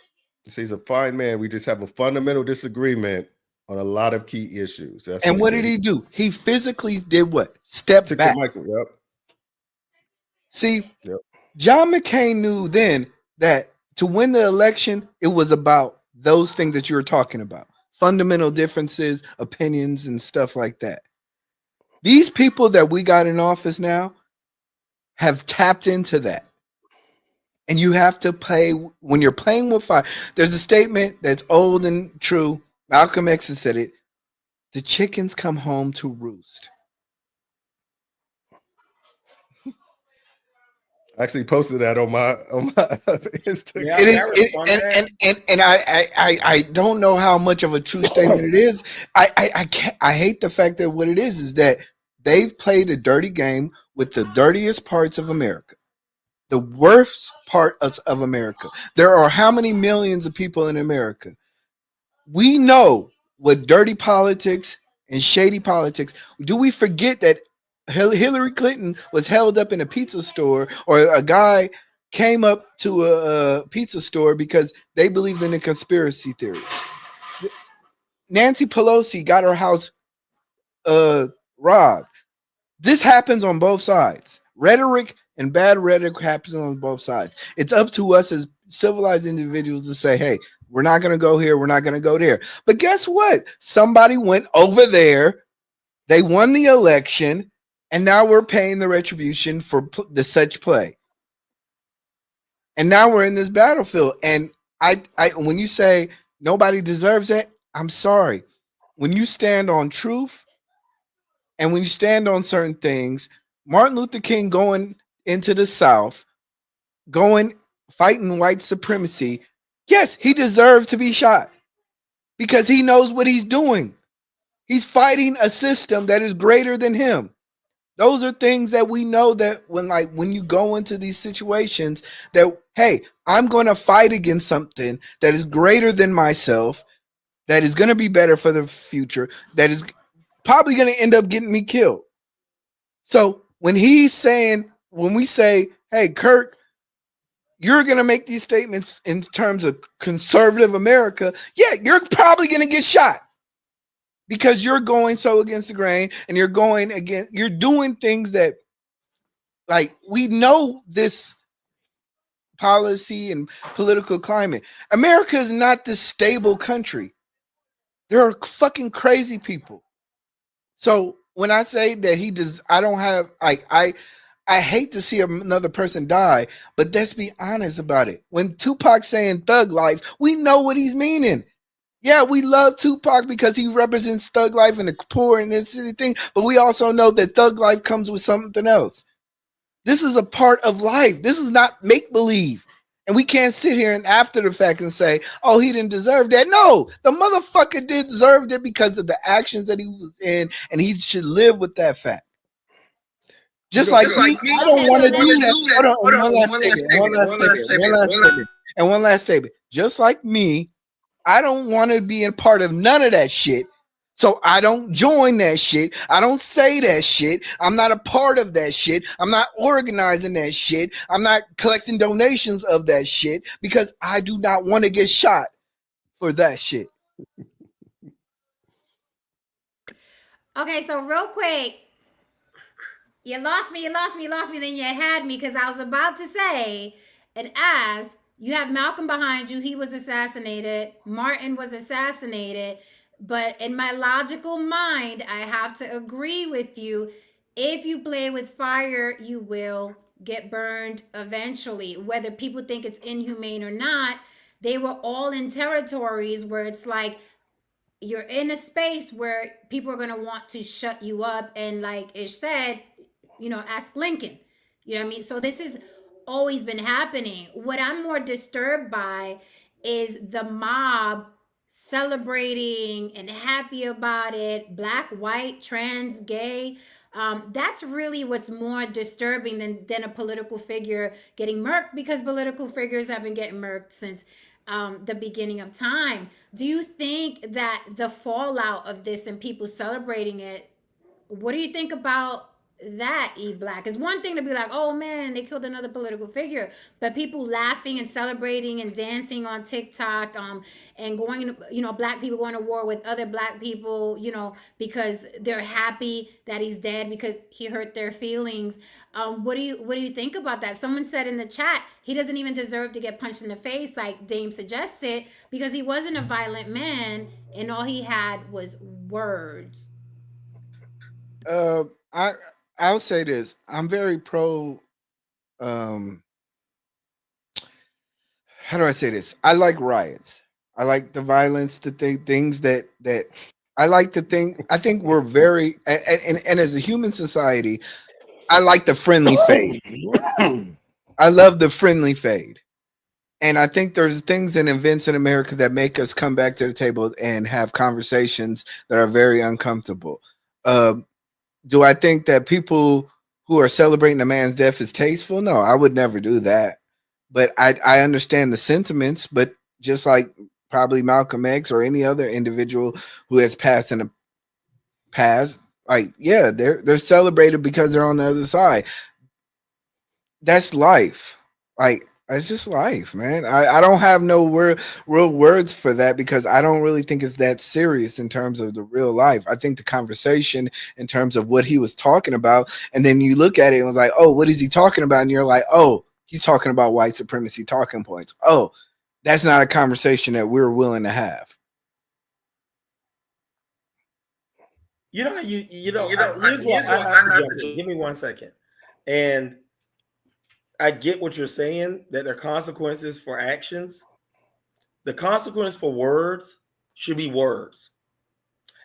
He says he's a fine man. We just have a fundamental disagreement on a lot of key issues. That's And what said. did he do? He physically did what? Step Took back. the mic. Yep. See, Yep. John McCain knew then that to win the election, it was about those things that you were talking about. Fundamental differences, opinions, and stuff like that. These people that we got in office now have tapped into that. And you have to play when you're playing with fire. There's a statement that's old and true. Malcolm X has said it. The chickens come home to roost. I actually posted that on my Instagram. Yeah, It is, that was on there. and I don't know how much of a true statement it is. I hate the fact that what it is that they've played a dirty game with the dirtiest parts of America, the worst part of America. There are how many millions of people in America? We know what dirty politics and shady politics. Do we forget that Hillary Clinton was held up in a pizza store, or a guy came up to a pizza store because they believed in a conspiracy theory? Nancy Pelosi got her house robbed. This happens on both sides. Rhetoric and bad rhetoric happens on both sides. It's up to us as civilized individuals to say, hey, we're not going to go here. We're not going to go there. But guess what? Somebody went over there. They won the election. And now we're paying the retribution for the such play. And now we're in this battlefield. And I when you say nobody deserves it, I'm sorry. When you stand on truth and when you stand on certain things, Martin Luther King going into the South, fighting white supremacy, yes, he deserved to be shot because he knows what he's doing. He's fighting a system that is greater than him. Those are things that we know that when you go into these situations that, hey, I'm going to fight against something that is greater than myself, that is going to be better for the future, that is probably going to end up getting me killed. So when we say, hey, Kirk, you're going to make these statements in terms of conservative America, yeah, you're probably going to get shot. Because you're going so against the grain and you're doing things that, like, we know this policy and political climate. America is not this stable country. There are fucking crazy people. So when I say that I hate to see another person die, but let's be honest about it. When Tupac's saying thug life, we know what he's meaning. Yeah, we love Tupac because he represents thug life and the poor and this thing, but we also know that thug life comes with something else. This is a part of life. This is not make-believe. And we can't sit here and after the fact and say, oh, he didn't deserve that. No, the motherfucker did deserve it because of the actions that he was in, and he should live with that fact. Just like me, I don't want to do that. Hold on, one last statement. Just like me, I don't want to be a part of none of that shit. So I don't join that shit. I don't say that shit. I'm not a part of that shit. I'm not organizing that shit. I'm not collecting donations of that shit because I do not want to get shot for that shit. Okay, so real quick, you lost me, then you had me because I was about to say and ask, you have Malcolm behind you. He was assassinated. Martin was assassinated. But in my logical mind, I have to agree with you. If you play with fire, you will get burned eventually. Whether people think it's inhumane or not, they were all in territories where it's like you're in a space where people are going to want to shut you up. And like Ish said, ask Lincoln. You know what I mean? So this has always been happening. What I'm more disturbed by is the mob celebrating and happy about it, black, white, trans, gay. That's really what's more disturbing than a political figure getting murked, because political figures have been getting murked since the beginning of time. Do you think that the fallout of this and people celebrating it, what do you think about that, E Black? It's one thing to be like, oh man, they killed another political figure, but people laughing and celebrating and dancing on TikTok, and going, black people going to war with other black people, because they're happy that he's dead because he hurt their feelings. What do you think about that? Someone said in the chat he doesn't even deserve to get punched in the face, like Dame suggested, because he wasn't a violent man and all he had was words. I'll say this. I'm very pro. How do I say this? I like riots. I like the violence, the things that I like to think. I think we're very and as a human society, I like the friendly fade. I love the friendly fade. And I think there's things and events in America that make us come back to the table and have conversations that are very uncomfortable. Do I think that people who are celebrating a man's death is tasteful? No, I would never do that. But I understand the sentiments, but just like probably Malcolm X or any other individual who has passed in the past, like, yeah, they're celebrated because they're on the other side. That's life. Like, it's just life, man. I don't have no real words for that, because I don't really think it's that serious in terms of the real life. I think the conversation in terms of what he was talking about, and then you look at it and was like, oh, what is he talking about? And you're like, oh, he's talking about white supremacy talking points. Oh, that's not a conversation that we're willing to have. Here's what I have to jump in. Give me 1 second. And I get what you're saying, that there are consequences for actions. The consequence for words should be words.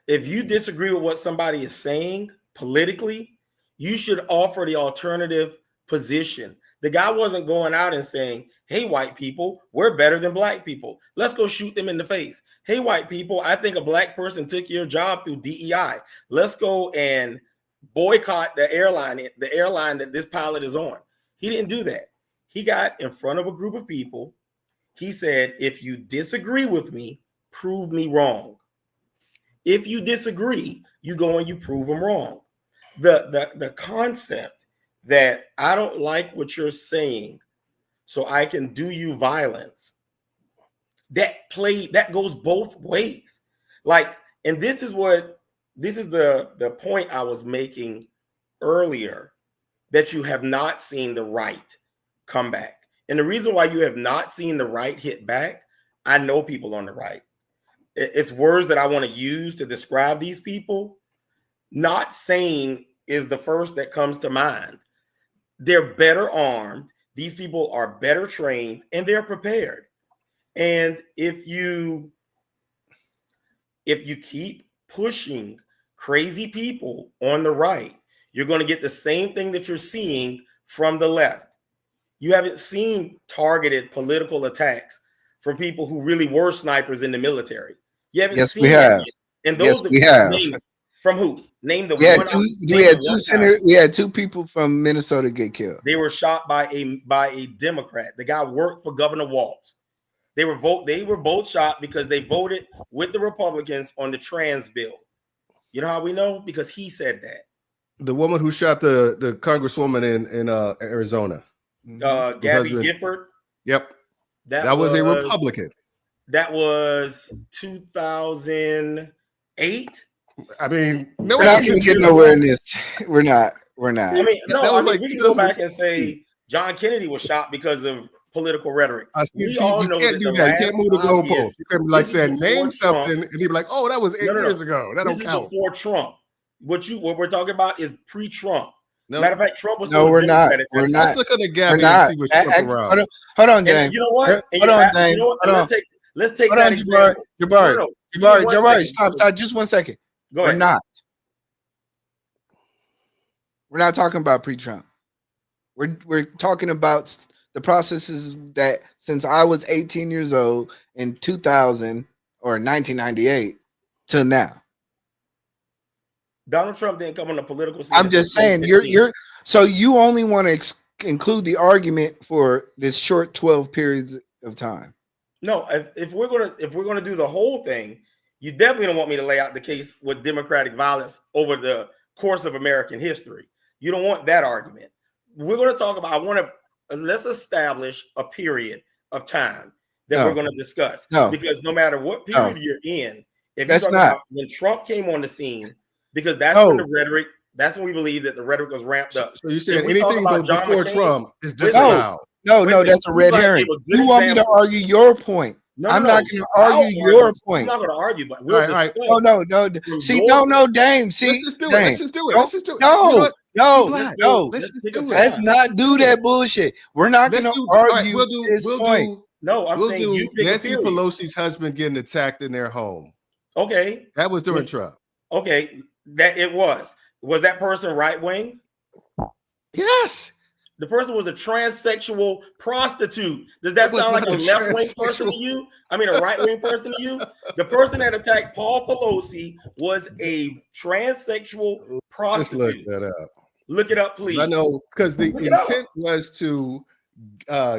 If you disagree with what somebody is saying politically, you should offer the alternative position. The guy wasn't going out and saying, hey, white people, we're better than black people. Let's go shoot them in the face. Hey, white people, I think a black person took your job through DEI. Let's go and boycott the airline that this pilot is on. He didn't do that. He got in front of a group of people. He said, if you disagree with me, prove me wrong. If you disagree, you go and you prove them wrong. The concept that I don't like what you're saying, so I can do you violence, that goes both ways. Like, and this is the point I was making earlier, that you have not seen the right come back. And the reason why you have not seen the right hit back, I know people on the right. It's words that I want to use to describe these people. Not sane is the first that comes to mind. They're better armed. These people are better trained, and they're prepared. And if you keep pushing crazy people on the right, you're going to get the same thing that you're seeing from the left. You haven't seen targeted political attacks from people who really were snipers in the military. You haven't seen we have. And those we have. From who? Name the one. We had two people from Minnesota get killed. They were shot by a Democrat. The guy worked for Governor Walz. They were both shot because they voted with the Republicans on the trans bill. You know how we know? Because he said that. The woman who shot the congresswoman in Arizona, Gabby Gifford. Yep, that was a Republican. That was 2008. I mean, we're not going to get nowhere in this. We're not. I mean, we can go back and say John Kennedy was shot because of political rhetoric. You can't do that. You can't move the goalpost. You can't be like saying name something, and he'd be like, "Oh, that was 8 years ago. That don't count." Before Trump. What we're talking about is pre-Trump. No. Matter of fact, Trump was. No, we're not. We're not. Let's look at the gap and see what's around. Hold on, James. You know what? Hold on, James. Let's take that example. Jabari, stop. Just 1 second. Go ahead. We're not talking about pre-Trump. We're talking about the processes that since I was 18 years old in 2000 or 1998 till now. Donald Trump didn't come on the political scene. I'm just saying you're so you only want to include the argument for this short 12 periods of time. No, if we're gonna do the whole thing, you definitely don't want me to lay out the case with democratic violence over the course of American history. You don't want that argument. We're going to talk about. Let's establish a period of time that we're going to discuss. Because no matter what period you're in, if you're talking about when Trump came on the scene, because that's when the rhetoric. That's when we believe that the rhetoric was ramped up. So you're saying anything before Trump is disallowed? No, that's a red herring. You want me to argue your point? I'm not going to argue your point. I'm not going to argue, but we'll discuss. No. See, no, Dame. See, let's just do it. No. Let's not do that bullshit. We're not going to argue this point. No, I'm saying you pick Nancy Pelosi's husband getting attacked in their home. Okay. That was during Trump. Okay. That it was. Was that person right wing? Yes. The person was a transsexual prostitute. Does that sound like a left wing person to you? I mean, a right wing person to you? The person that attacked Paul Pelosi was a transsexual prostitute. Let's look that up. Look it up, please. I know, because the intent was to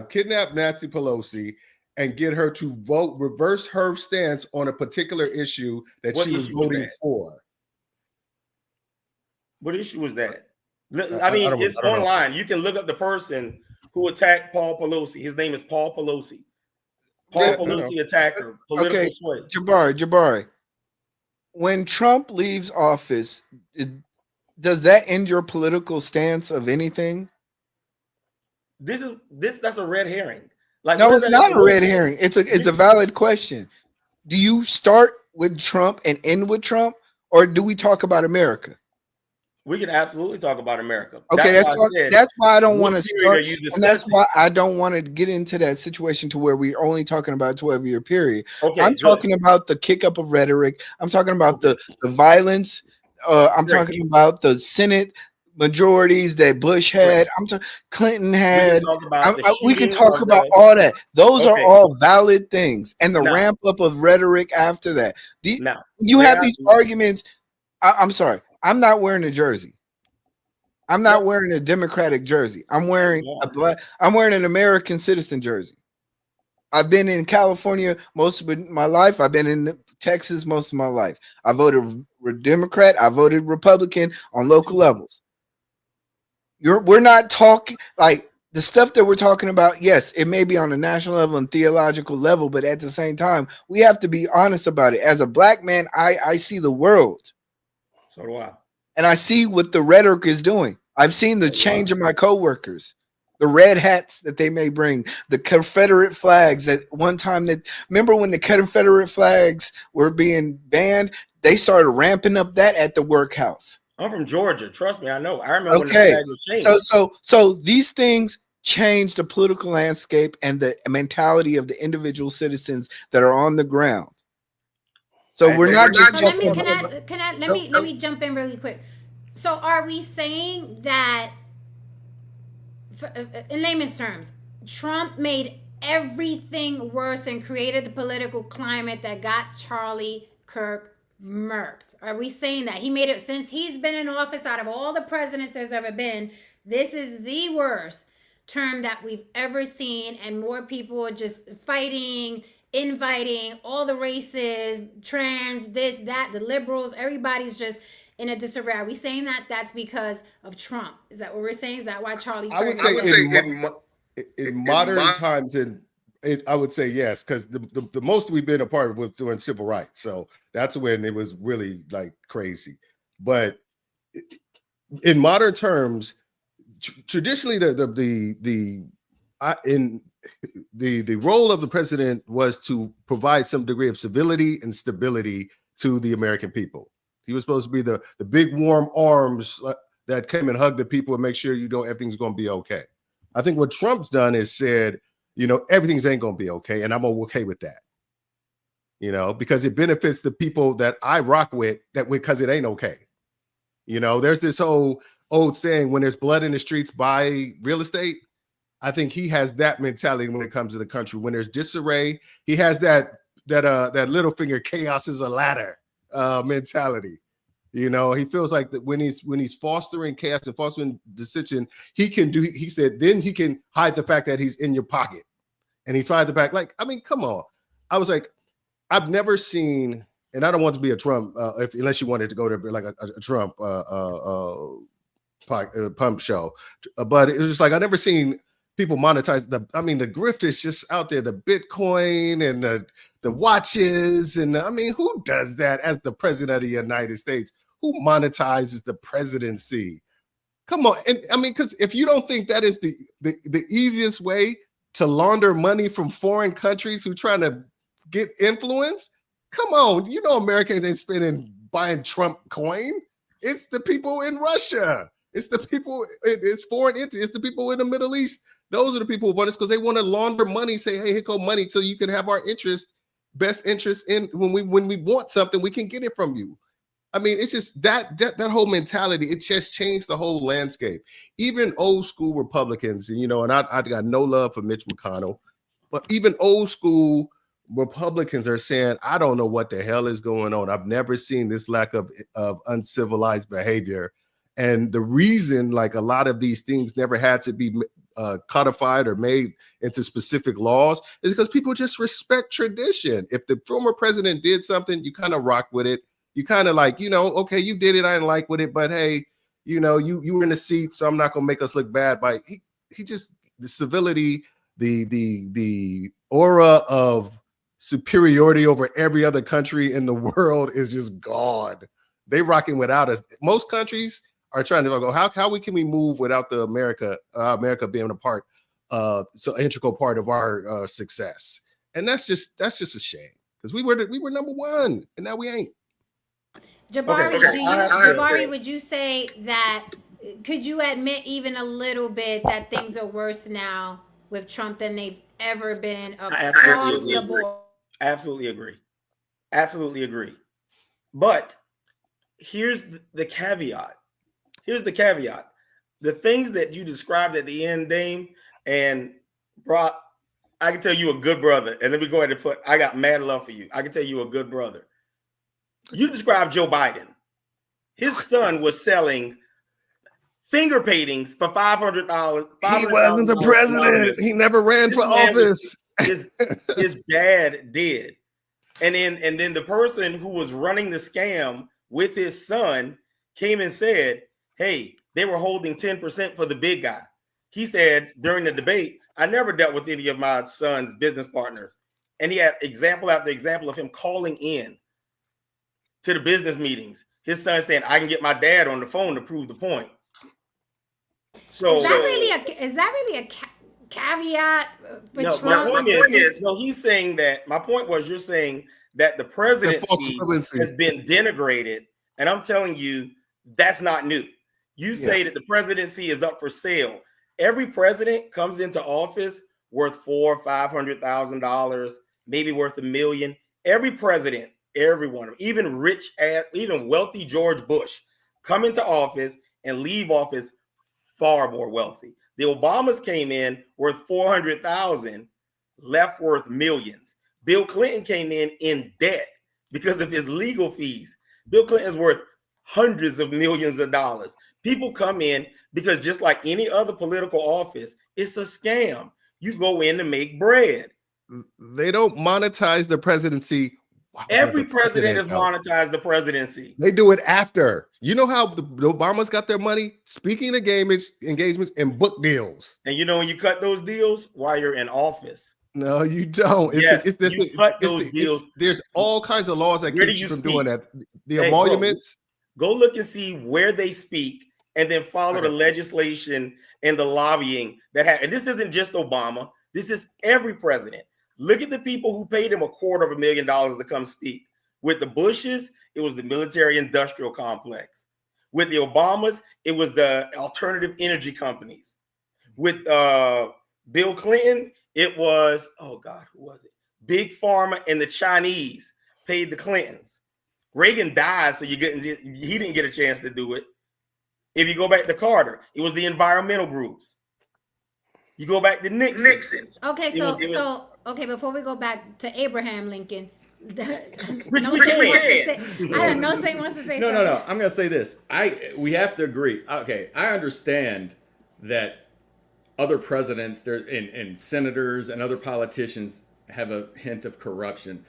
kidnap Nancy Pelosi and get her to reverse her stance on a particular issue that she was voting for. What issue was that? I mean, it's online. You can look up the person who attacked Paul Pelosi. His name is Paul Pelosi. Paul Pelosi attacker. Political sway. Jabari. When Trump leaves office, does that end your political stance of anything? That's a red herring. Like, no, it's not a red herring. It's a valid question. Do you start with Trump and end with Trump, or do we talk about America? We can absolutely talk about America. Okay, that's why I don't want to start, and that's why I don't want to get into that situation to where we're only talking about a 12-year period. Okay, I'm talking about the kick up of rhetoric. I'm talking about the violence. I'm talking about the Senate majorities that Bush had. Clinton had. We can talk about all that. Those are all valid things, and the ramp up of rhetoric after that. You have these arguments. I'm sorry. I'm not wearing a jersey. I'm not wearing a Democratic jersey. I'm wearing an American citizen jersey. I've been in California most of my life. I've been in Texas most of my life. I voted Democrat. I voted Republican on local levels. We're not talking like the stuff that we're talking about. Yes, it may be on a national level and theological level, but at the same time, we have to be honest about it. As a black man, I see the world. So do I. And I see what the rhetoric is doing. I've seen the change in my coworkers, the red hats that they may bring, the Confederate flags at one time. Remember when the Confederate flags were being banned? They started ramping up that at the workhouse. I'm from Georgia. Trust me, I know. I remember when the flag was changed. So these things change the political landscape and the mentality of the individual citizens that are on the ground. So we're not just. So let me jump in really quick. So are we saying that, in layman's terms, Trump made everything worse and created the political climate that got Charlie Kirk murked? Are we saying that he made it, since he's been in office, out of all the presidents there's ever been, this is the worst term that we've ever seen, and more people are just fighting, inviting all the races, trans, this, that, the liberals, everybody's just in a disarray? Are we saying that that's because of Trump? Is that what we're saying? Is that why Charlie Kirk? I would say in modern times, I would say yes, because the most we've been a part of was doing civil rights. So that's when it was really like crazy. But in modern terms, traditionally the role of the president was to provide some degree of civility and stability to the American people. He was supposed to be the big warm arms that came and hugged the people and make sure everything's going to be okay. I think what Trump's done is said, everything's ain't going to be okay, and I'm okay with that. Because it benefits the people that I rock with, because it ain't okay. There's this whole old saying, when there's blood in the streets, buy real estate. I think he has that mentality when it comes to the country. When there's disarray, he has that that little finger chaos is a ladder mentality. You know, he feels like that when he's fostering chaos and fostering dissension, he said, then he can hide the fact that he's in your pocket. And he's hide the fact, like, I mean, come on. I was like, I've never seen, and I don't want to be a Trump, unless you wanted to go to like a Trump pump show, but it was just like, I've never seen people monetize the grift is just out there, the Bitcoin and the watches. And I mean, who does that as the president of the United States? Who monetizes the presidency? Come on. And I mean, because if you don't think that is the easiest way to launder money from foreign countries who trying to get influence, come on. You know, Americans ain't spending buying Trump coin. It's the people in Russia. It's the people, it's foreign entities. It's the people in the Middle East. Those are the people who want us because they want to launder money, say, hey, here go money so you can have our best interest in when we want something, we can get it from you. I mean, it's just that whole mentality, it just changed the whole landscape. Even old school Republicans, you know, and I got no love for Mitch McConnell, but even old school Republicans are saying, I don't know what the hell is going on. I've never seen this lack of uncivilized behavior. And the reason, like, a lot of these things never had to be codified or made into specific laws is because people just respect tradition. If the former president did something, you kind of rock with it. You kind of like, you know, okay, you did it, I didn't like with it, but hey, you know, you were in the seat, so I'm not gonna make us look bad. By he just, the civility, the aura of superiority over every other country in the world is just gone. They rocking without us. Most countries are trying to go, how can we move without the America being a part, so integral part of our success? And that's just a shame because we were number one, and now we ain't. Jabari, Okay. Jabari, would you say that? Could you admit even a little bit that things are worse now with Trump than they've ever been across the board? Absolutely agree. But here's the caveat. The things that you described at the end, Dame and Brock, I can tell you a good brother. And let me go ahead and I got mad love for you. I can tell you a good brother. You described Joe Biden. His son was selling finger paintings for $500. He wasn't the president. He never ran for office. His dad did. And then the person who was running the scam with his son came and said, hey, they were holding 10% for the big guy. He said during the debate, I never dealt with any of my son's business partners. And he had example after example of him calling in to the business meetings. His son saying, I can get my dad on the phone to prove the point. So is that really a caveat? No, my point is, he's saying that, my point was, you're saying that the presidency has been denigrated. And I'm telling you, that's not new. You say that the presidency is up for sale. Every president comes into office worth $400,000, $500,000, maybe worth $1 million. Every president, everyone, even wealthy George Bush, come into office and leave office far more wealthy. The Obamas came in worth $400,000, left worth millions. Bill Clinton came in debt because of his legal fees. Bill Clinton's worth hundreds of millions of dollars. People come in because just like any other political office, it's a scam. You go in to make bread. They don't monetize the presidency. Every president has monetized the presidency. They do it after. You know how the Obamas got their money? Speaking engagements and book deals. And you know when you cut those deals? While you're in office. No, you don't. You cut those deals. There's all kinds of laws that keep you from doing that. The emoluments. Go look and see where they speak and then follow the legislation and the lobbying that happened. And this isn't just Obama. This is every president. Look at the people who paid him $250,000 to come speak. With the Bushes, it was the military-industrial complex. With the Obamas, it was the alternative energy companies. With Bill Clinton, it was, who was it? Big Pharma and the Chinese paid the Clintons. Reagan died, so he didn't get a chance to do it. If you go back to Carter, it was the environmental groups. You go back to Nixon. Okay, before we go back to Abraham Lincoln, No say wants to say. I don't know. Say wants to say. No. something. I'm gonna say this. We have to agree. Okay, I understand that other presidents there and senators and other politicians have a hint of corruption.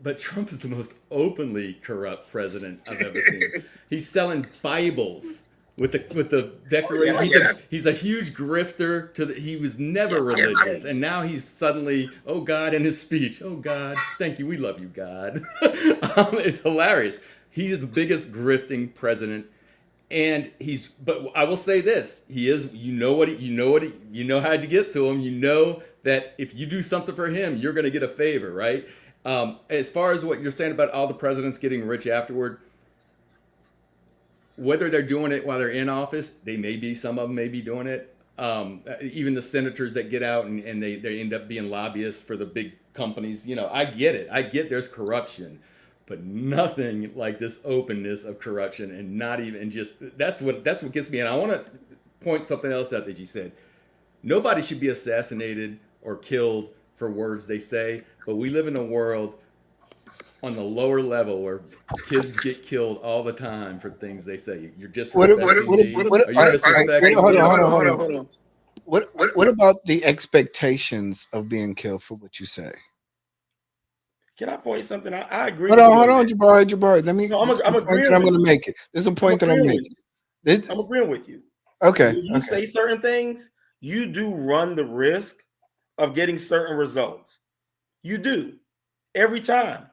But Trump is the most openly corrupt president I've ever seen. He's selling Bibles with the declaration. He's a huge grifter. He was never religious, and now he's suddenly, oh God, in his speech, oh God, thank you, we love you, God. It's hilarious. He's the biggest grifting president. And but I will say this: he is. You know how to get to him. You know that if you do something for him, you're going to get a favor, right? As far as what you're saying about all the presidents getting rich afterward, whether they're doing it while they're in office, some of them may be doing it. Even the senators that get out and they end up being lobbyists for the big companies. I get it. I get there's corruption. But nothing like this openness of corruption, and not even just that's what gets me. And I want to point something else out that you said. Nobody should be assassinated or killed for words they say, but we live in a world on the lower level where kids get killed all the time for things they say. You're disrespecting me. Are you disrespecting? Hold on. What about the expectations of being killed for what you say? Can I point something out? I agree. Hold on, Jabari. Let me. No, I'm agreeing. I'm going to make it. There's a point that I'm making. I'm agreeing with you. Okay. When you say certain things, you do run the risk of getting certain results. You do every time.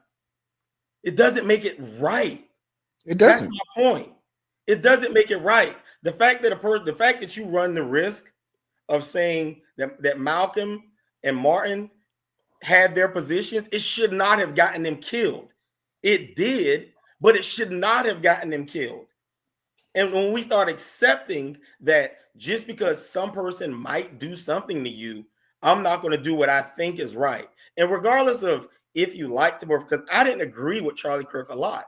It doesn't make it right. It doesn't. That's my point. It doesn't make it right. The fact that you run the risk of saying that Malcolm and Martin had their positions, it should not have gotten them killed. It did, but it should not have gotten them killed. And when we start accepting that just because some person might do something to you, I'm not going to do what I think is right. And regardless of if you liked him, or because I didn't agree with Charlie Kirk a lot.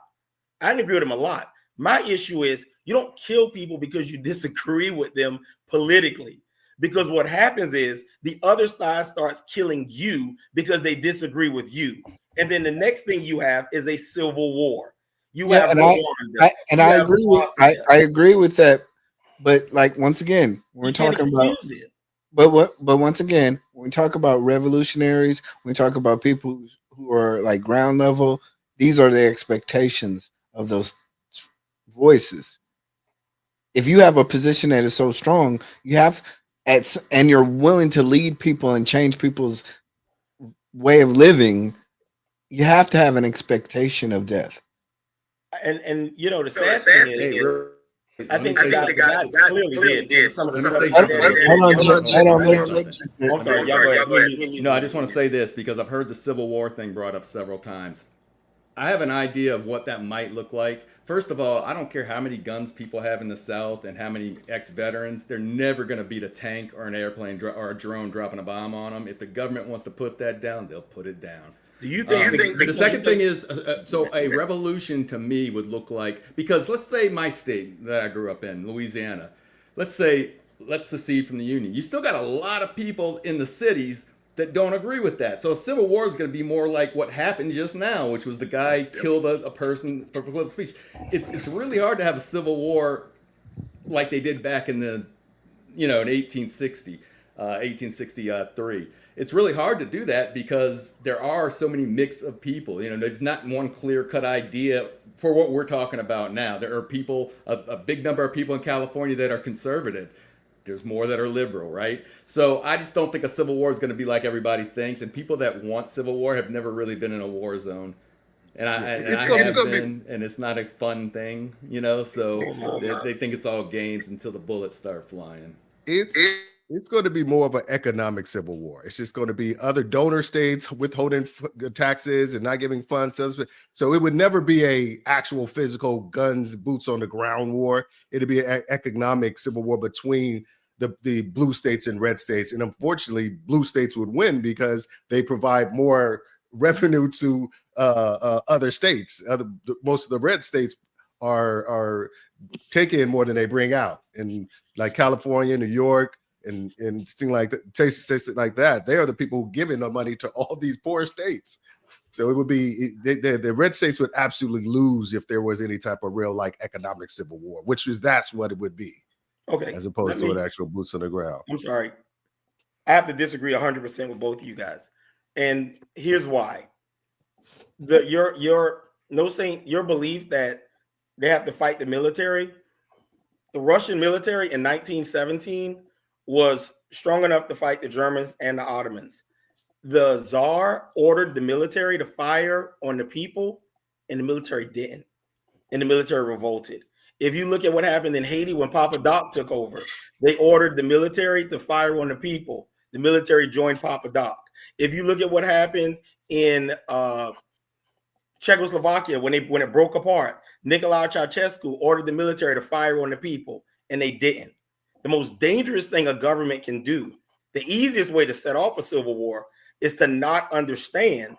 I didn't agree with him a lot. My issue is you don't kill people because you disagree with them politically. Because what happens is the other side starts killing you because they disagree with you. And then the next thing you have is a civil war. I agree with that. But like, once again, we're talking about it. But once again, when we talk about revolutionaries, when we talk about people who are like ground level, these are the expectations of those voices. If you have a position that is so strong, and you're willing to lead people and change people's way of living, you have to have an expectation of death. And the sad thing is, I think the guy clearly did. Hold on, sorry, y'all go ahead. No, I just want to say this because I've heard the Civil War thing brought up several times. I have an idea of what that might look like. First of all, I don't care how many guns people have in the South and how many ex-veterans. They're never going to beat a tank or an airplane or a drone dropping a bomb on them. If the government wants to put that down, they'll put it down. Do you think the second thing is, so a revolution to me would look like, because let's say my state that I grew up in, Louisiana, let's secede from the Union. You still got a lot of people in the cities that don't agree with that. So a civil war is going to be more like what happened just now, which was the guy killed a person for political speech. It's really hard to have a civil war like they did back in in 1863. It's really hard to do that because there are so many mix of people. There's not one clear-cut idea for what we're talking about now. There are people, a big number of people in California that are conservative. There's more that are liberal, right? So I just don't think a civil war is going to be like everybody thinks. And people that want civil war have never really been in a war zone. And I have been, and it's not a fun thing, so they think it's all games until the bullets start flying. It's going to be more of an economic civil war. It's just going to be other donor states withholding taxes and not giving funds. So it would never be a actual physical guns, boots on the ground war. It'd be an economic civil war between the blue states and red states. And unfortunately, blue states would win because they provide more revenue to other states. Most of the red states are taking in more than they bring out. And like California, New York, and things like that, states like that, they are the people giving the money to all these poor states. So it would be the red states would absolutely lose if there was any type of real like economic civil war, that's what it would be. Okay. As opposed to an actual boots on the ground. I'm sorry. I have to disagree 100% with both of you guys. And here's why. Your belief that they have to fight the military. The Russian military in 1917 was strong enough to fight the Germans and the Ottomans. The Tsar ordered the military to fire on the people, and the military didn't. And the military revolted. If you look at what happened in Haiti when Papa Doc took over, they ordered the military to fire on the people. The military joined Papa Doc. If you look at what happened in Czechoslovakia when it broke apart, Nicolae Ceausescu ordered the military to fire on the people, and they didn't. The most dangerous thing a government can do, the easiest way to set off a civil war, is to not understand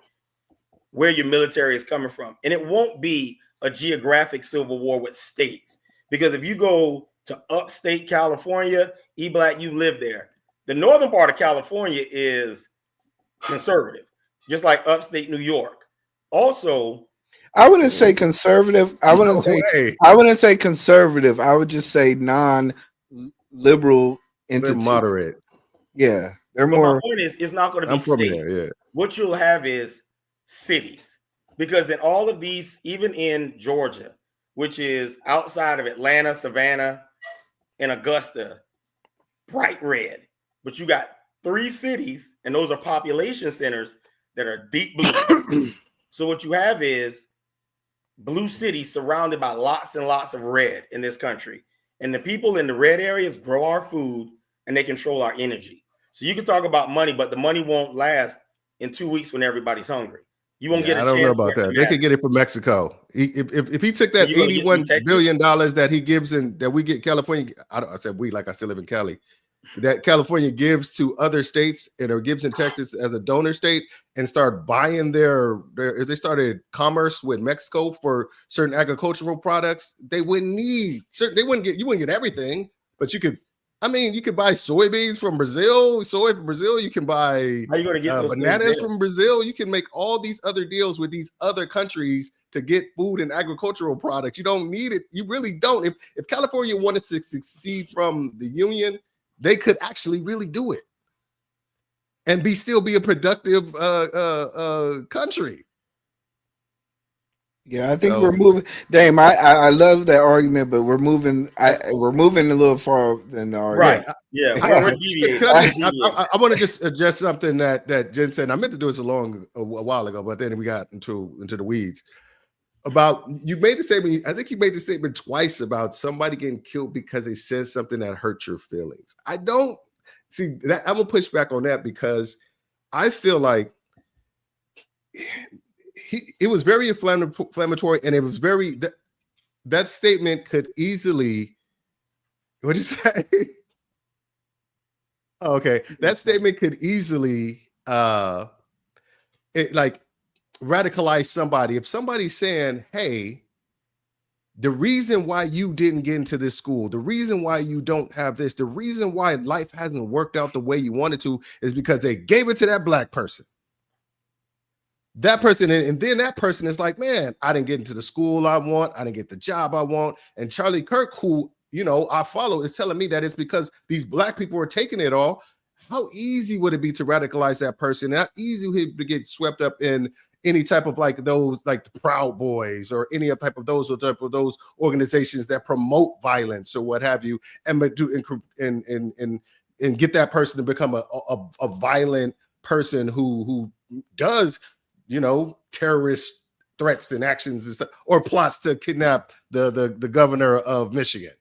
where your military is coming from. And it won't be a geographic civil war with states. Because if you go to upstate California, E-Black, you live there. The northern part of California is conservative, just like upstate New York. Also, I wouldn't say conservative. I wouldn't say conservative. I would just say non-liberal entity. They're moderate. Yeah. They're more. My point is, it's not going to be I'm from states. there, yeah. What you'll have is cities, because in all of these, even in Georgia, which is outside of Atlanta, Savannah, and Augusta, bright red. But you got 3 cities, and those are population centers that are deep blue. So what you have is blue cities surrounded by lots and lots of red in this country. And the people in the red areas grow our food, and they control our energy. So you can talk about money, but the money won't last in 2 weeks when everybody's hungry. You won't get. I don't know about that. They could get it from Mexico. If he took that $81 billion that he gives and that we get California, I said we like I still live in Cali, that California gives to other states and or gives in Texas as a donor state and start buying if they started commerce with Mexico for certain agricultural products, you wouldn't get everything, but you could. I mean, you could buy soybeans from Brazil, soy from Brazil. You can buy bananas from Brazil. You can make all these other deals with these other countries to get food and agricultural products. You don't need it. You really don't. If California wanted to succeed from the union, they could actually really do it and still be a productive country. Yeah, I think we're moving. Dame, I love that argument, but we're moving. We're moving a little far than the argument. Right? Yeah, I want to just address something that Jen said. I meant to do this a while ago, but then we got into the weeds. About you made the statement. I think you made the statement twice about somebody getting killed because they said something that hurt your feelings. I don't see that. I'm gonna push back on that because I feel like it was very inflammatory, and it was very that statement could easily. What did you say? Okay, that statement could easily radicalize somebody. If somebody's saying, "Hey, the reason why you didn't get into this school, the reason why you don't have this, the reason why life hasn't worked out the way you wanted to is because they gave it to that black person." That person, and then that person is like, man, I didn't get into the school I want. I didn't get the job I want. And Charlie Kirk, who, I follow, is telling me that it's because these black people are taking it all. How easy would it be to radicalize that person? How easy would it be to get swept up in any type of those, like the Proud Boys or any type of those organizations that promote violence or what have you, and get that person to become a violent person who does terrorist threats and actions and stuff, or plots to kidnap the governor of Michigan.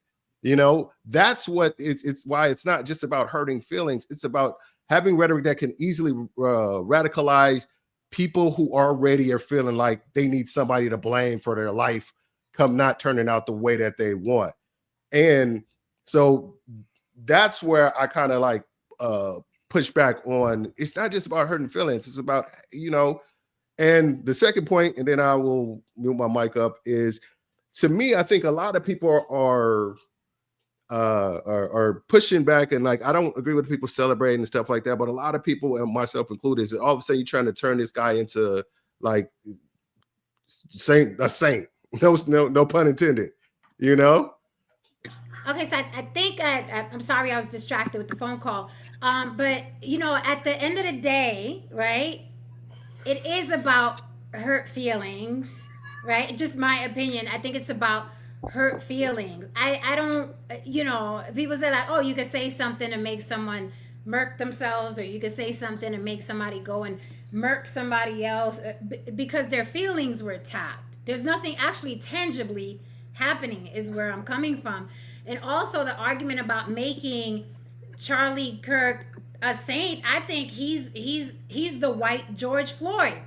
That's what it's why it's not just about hurting feelings. It's about having rhetoric that can easily radicalize people who already are feeling like they need somebody to blame for their life come not turning out the way that they want. And so that's where I kind of push back on. It's not just about hurting feelings. It's about, and the second point, and then I will move my mic up, is to me, I think a lot of people are pushing back, and I don't agree with people celebrating and stuff like that, but a lot of people, and myself included, is all of a sudden you're trying to turn this guy into like a saint. No pun intended. You know. Okay, so I think I'm sorry I was distracted with the phone call. But at the end of the day, right? It is about hurt feelings, right? Just my opinion. I think it's about hurt feelings. I don't, people say like, oh, you could say something and make someone murk themselves, or you could say something and make somebody go and murk somebody else because their feelings were tapped. There's nothing actually tangibly happening is where I'm coming from. And also the argument about making Charlie Kirk a saint, I think he's the white George Floyd.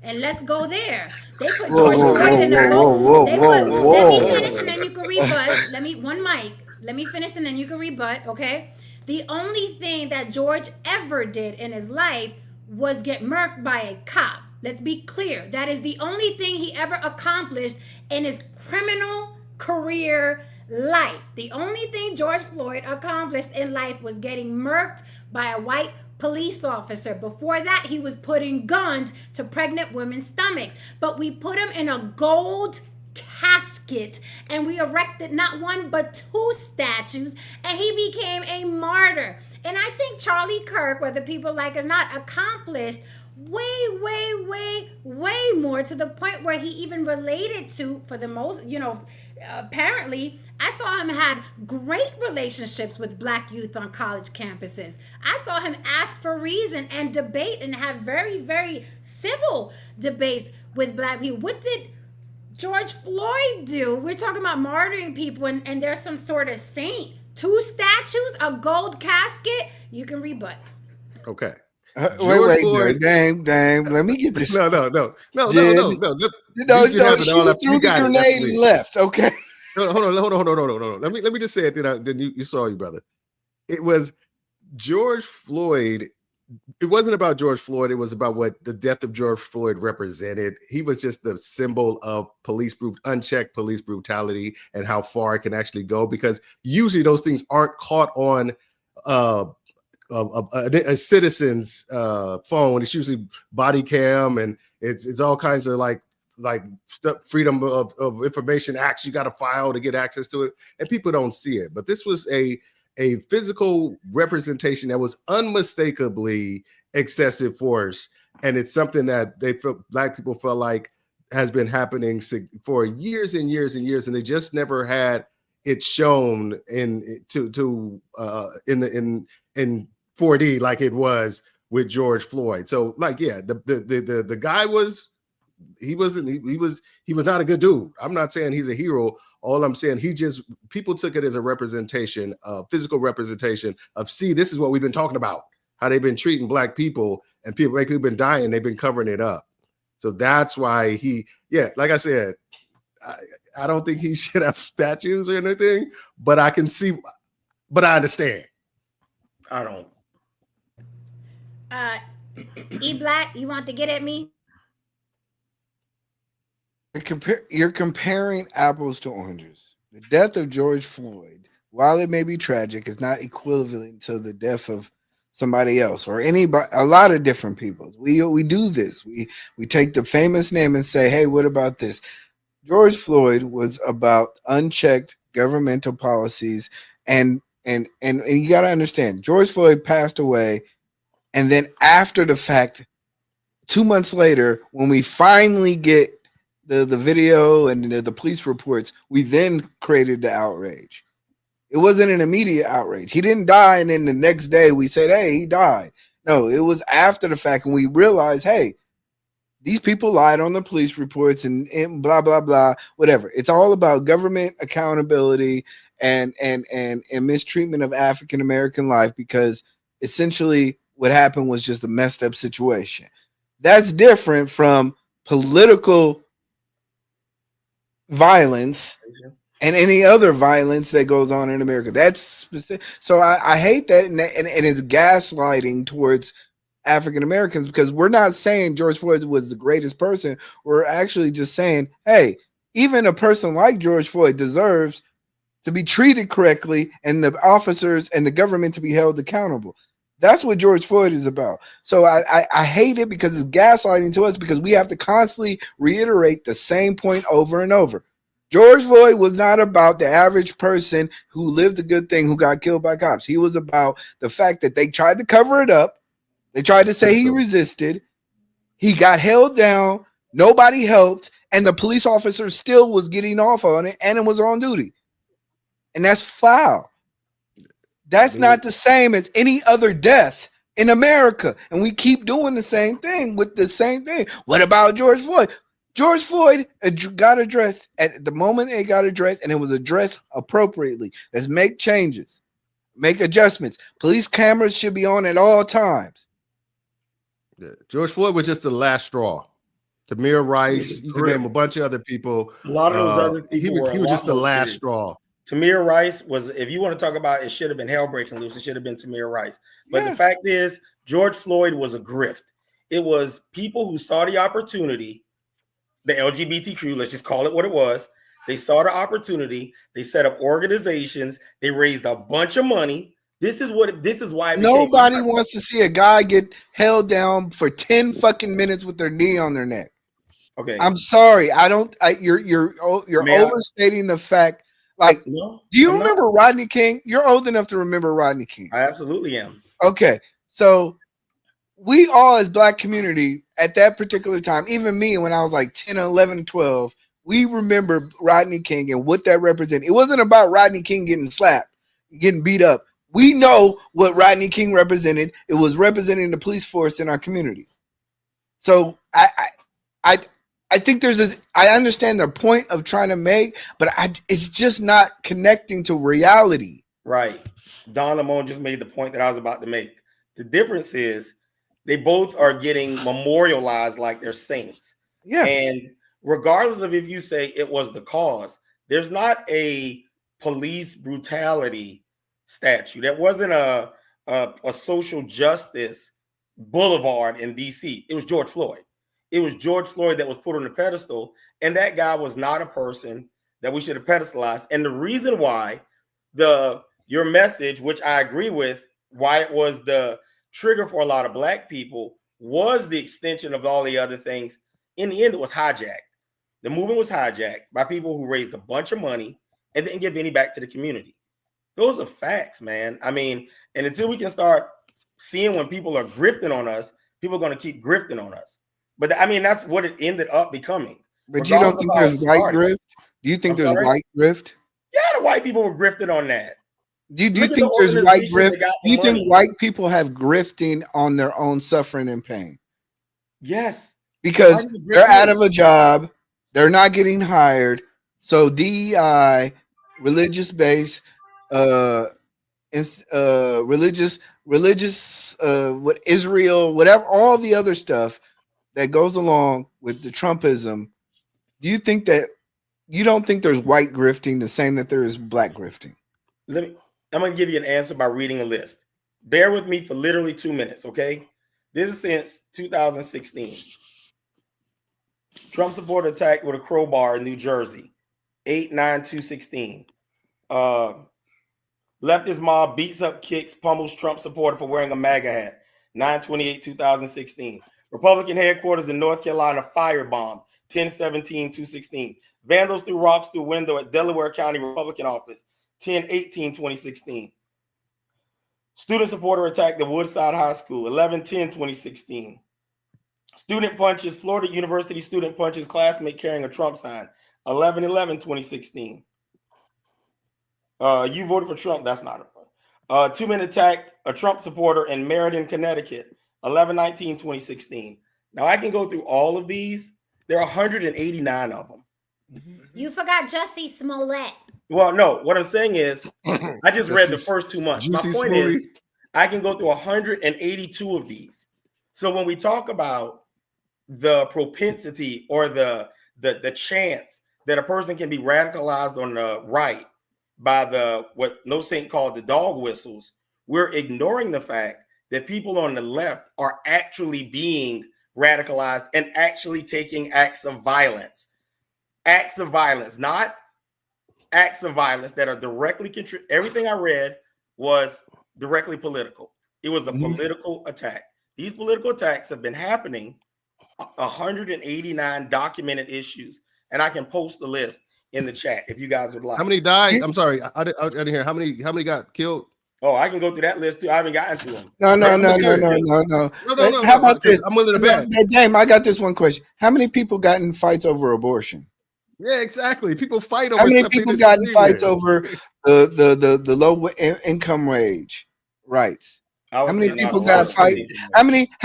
And let's go there. They put George Floyd in a gold. Let me finish and then you can rebut. Let me finish and then you can rebut, okay? The only thing that George ever did in his life was get murked by a cop. Let's be clear. That is the only thing he ever accomplished in his criminal career life. The only thing George Floyd accomplished in life was getting murked by a white police officer. Before that, he was putting guns to pregnant women's stomachs. But we put him in a gold casket and we erected not one but 2 statues, and he became a martyr. And I think Charlie Kirk, whether people like it or not, accomplished way more, to the point where he even related to, for the most, apparently, I saw him have great relationships with black youth on college campuses. I saw him ask for reason and debate and have very, very civil debates with black people. What did George Floyd do? We're talking about martyring people, and there's some sort of saint. 2 statues, a gold casket. You can rebut. Okay. Wait, dang. Let me get this. No. She threw the grenade and left. Okay. Hold on. Let me just say it. Then you saw you, brother. It was George Floyd. It wasn't about George Floyd. It was about what the death of George Floyd represented. He was just the symbol of unchecked police brutality and how far it can actually go. Because usually those things aren't caught on a citizen's phone. It's usually body cam, and it's all kinds of like Freedom of Information Acts you got to file to get access to it, and people don't see it. But this was a physical representation that was unmistakably excessive force, and it's something that black people felt like has been happening for years and years and years, and they just never had it shown in 4D like it was with George Floyd. So the guy was not a good dude. I'm not saying he's a hero. All I'm saying, people took it as a representation, a physical representation of, see, this is what we've been talking about, how they've been treating black people, and black people been dying. They've been covering it up. So that's why like I said, I don't think he should have statues or anything, but I understand. I don't. E-Black, you want to get at me? You're comparing apples to oranges. The death of George Floyd, while it may be tragic, is not equivalent to the death of somebody else or a lot of different people. We do this. We take the famous name and say, hey, what about this? George Floyd was about unchecked governmental policies, and you got to understand, George Floyd passed away, and then after the fact, 2 months later, when we finally get the video and the police reports, we then created the outrage. It wasn't an immediate outrage. He didn't die, and then the next day we said, hey, he died. No, it was after the fact, and we realized, hey, these people lied on the police reports and blah, blah, blah, whatever. It's all about government accountability and mistreatment of African-American life, because essentially what happened was just a messed up situation. That's different from political violence and any other violence that goes on in America. That's specific. So I hate that, and it's gaslighting towards African Americans, because we're not saying George Floyd was the greatest person. We're actually just saying, hey, even a person like George Floyd deserves to be treated correctly, and the officers and the government to be held accountable. That's what George Floyd is about. So I hate it because it's gaslighting to us because we have to constantly reiterate the same point over and over. George Floyd was not about the average person who lived a good thing who got killed by cops. He was about the fact that they tried to cover it up. They tried to say he resisted. He got held down. Nobody helped. And the police officer still was getting off on it and it was on duty. And that's foul. That's not the same as any other death in America. And we keep doing the same thing with the same thing. What about George Floyd? George Floyd got addressed at the moment it got addressed, and it was addressed appropriately. Let's make changes, make adjustments. Police cameras should be on at all times. Yeah. George Floyd was just the last straw. Tamir Rice, you can name a bunch of other people. A lot of those other people he was just the last straw. Tamir Rice was, if you want to talk about it, should have been hell breaking loose. It should have been Tamir Rice. But the fact is, George Floyd was a grift. It was people who saw the opportunity, the LGBT crew, let's just call it what it was. They saw the opportunity. They set up organizations. They raised a bunch of money. This is why nobody wants to see a guy get held down for 10 fucking minutes with their knee on their neck. Okay. I'm sorry. You're overstating the fact. Like, do you remember Rodney King? You're old enough to remember Rodney King. I absolutely am. Okay. So we all as Black community at that particular time, even me when I was like 10, 11, 12, we remember Rodney King and what that represented. It wasn't about Rodney King getting slapped, getting beat up. We know what Rodney King represented. It was representing the police force in our community. So I think I understand the point of trying to make, but it's just not connecting to reality. Right. Don Lemon just made the point that I was about to make. The difference is they both are getting memorialized like they're saints. Yes. And regardless of if you say it was the cause, there's not a police brutality statue. That wasn't a social justice boulevard in DC. It was George Floyd. It was George Floyd that was put on the pedestal, and that guy was not a person that we should have pedestalized. And the reason why your message, which I agree with, why it was the trigger for a lot of Black people, was the extension of all the other things. In the end, it was hijacked. The movement was hijacked by people who raised a bunch of money and didn't give any back to the community. Those are facts, man. I mean, and until we can start seeing when people are grifting on us, people are going to keep grifting on us. But I mean, that's what it ended up becoming. But you don't think there's white grift? Do you think there's white grift? Yeah, the white people were grifting on that. Do you think there's white grift? Do you think white people have grifting on their own suffering and pain? Yes. Because they're out of a job. They're not getting hired. So DEI, religious base, religious, what Israel, whatever, all the other stuff that goes along with the Trumpism. Do you think that you don't think there's white grifting the same that there is Black grifting? I'm going to give you an answer by reading a list. Bear with me for literally 2 minutes, okay? This is since 2016. Trump supporter attacked with a crowbar in New Jersey, 8/9/2016. Leftist mob beats up, kicks, pummels Trump supporter for wearing a MAGA hat, 9/28/2016. Republican headquarters in North Carolina firebombed, 10/17/2016. Vandals threw rocks through window at Delaware County Republican office, 10/18/2016. Student supporter attacked at Woodside High School, 11/10/2016. Student punches, Florida University student punches classmate carrying a Trump sign, 11/11/2016. You voted for Trump. That's not a fun. 2 men attacked a Trump supporter in Meriden, Connecticut, 11/19/2016. Now I can go through all of these. There are 189 of them. You forgot Jussie Smollett. Well, no, what I'm saying is I just read the first 2 months. My point is I can go through 182 of these. So when we talk about the propensity or the chance that a person can be radicalized on the right by what No Saint called the dog whistles, we're ignoring the fact that people on the left are actually being radicalized and actually taking acts of violence. Acts of violence, not acts of violence that are directly everything I read was directly political. It was a political attack. These political attacks have been happening. 189 documented issues, and I can post the list in the chat if you guys would like. How many died? I'm sorry, I didn't hear. How many got killed? Oh, I can go through that list too. I haven't gotten to them. No. How about this? I'm willing to bet. Damn, I got this one question. How many people got in fights over abortion? Yeah, exactly. People fight over. How many people got in fights over the low income wage rights? How many people got fight? How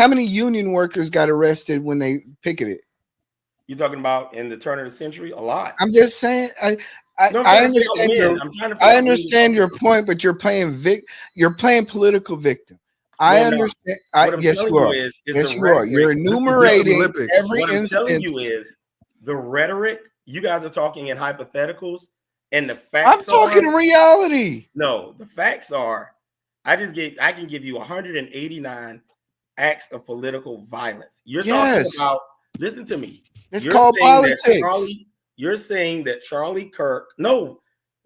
many union workers got arrested when they picketed? You're talking about in the turn of the century? A lot. I'm just saying. I understand your point, but you're playing political victim. I understand. Yes, you are. Yes, you are. You're enumerating every instance. What I'm telling you is the rhetoric. You guys are talking in hypotheticals, and the facts. I'm talking reality. No, the facts are. I can give you 189 acts of political violence. You're talking about. Listen to me. It's called politics. You're saying that Charlie Kirk. No,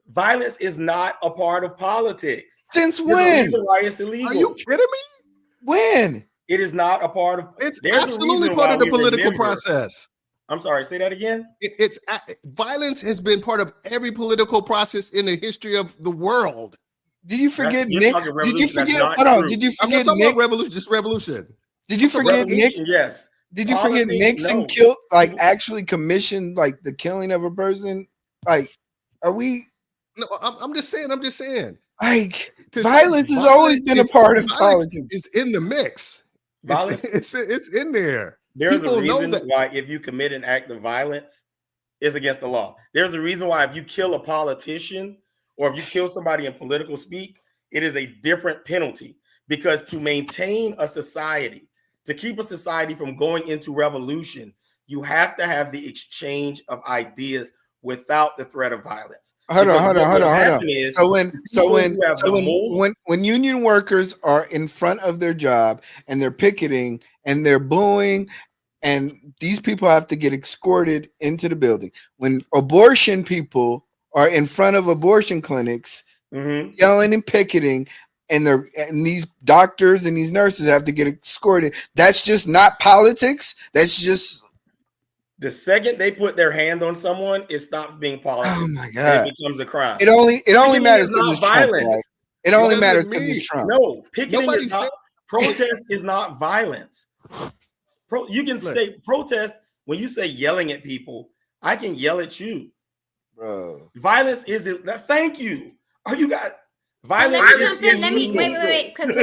violence is not a part of politics. Since when? There's a reason why it's illegal. Are you kidding me? When? It is not a part of. It's absolutely part of the political process. I'm sorry. Say that again. It's violence has been part of every political process in the history of the world. Did you forget Nick? Did you forget? Hold on. Did you forget Nick? Revolution, just revolution. Did you forget Nick? Yes. Did you forget Nixon killed, actually commissioned, the killing of a person? Are we? No, I'm just saying. Violence has always been a part of politics. It's in the mix. It's in there. There's a reason why if you commit an act of violence, it's against the law. There's a reason why if you kill a politician or if you kill somebody in political speak, it is a different penalty. Because to maintain a society, to keep a society from going into revolution, you have to have the exchange of ideas without the threat of violence. Hold on. So when union workers are in front of their job and they're picketing and they're booing, and these people have to get escorted into the building. When abortion people are in front of abortion clinics, yelling and picketing, and these doctors and these nurses have to get escorted. That's just not politics. That's just the second they put their hand on someone, it stops being politics. Oh my God! It becomes a crime. It only matters because it's Trump. Right? It only matters because it's Trump. No, picketing is not. Protest is not violence. You can say protest when you say yelling at people. I can yell at you, bro. Violence isn't that. Thank you. Are you guys? Violence. Let me wait, because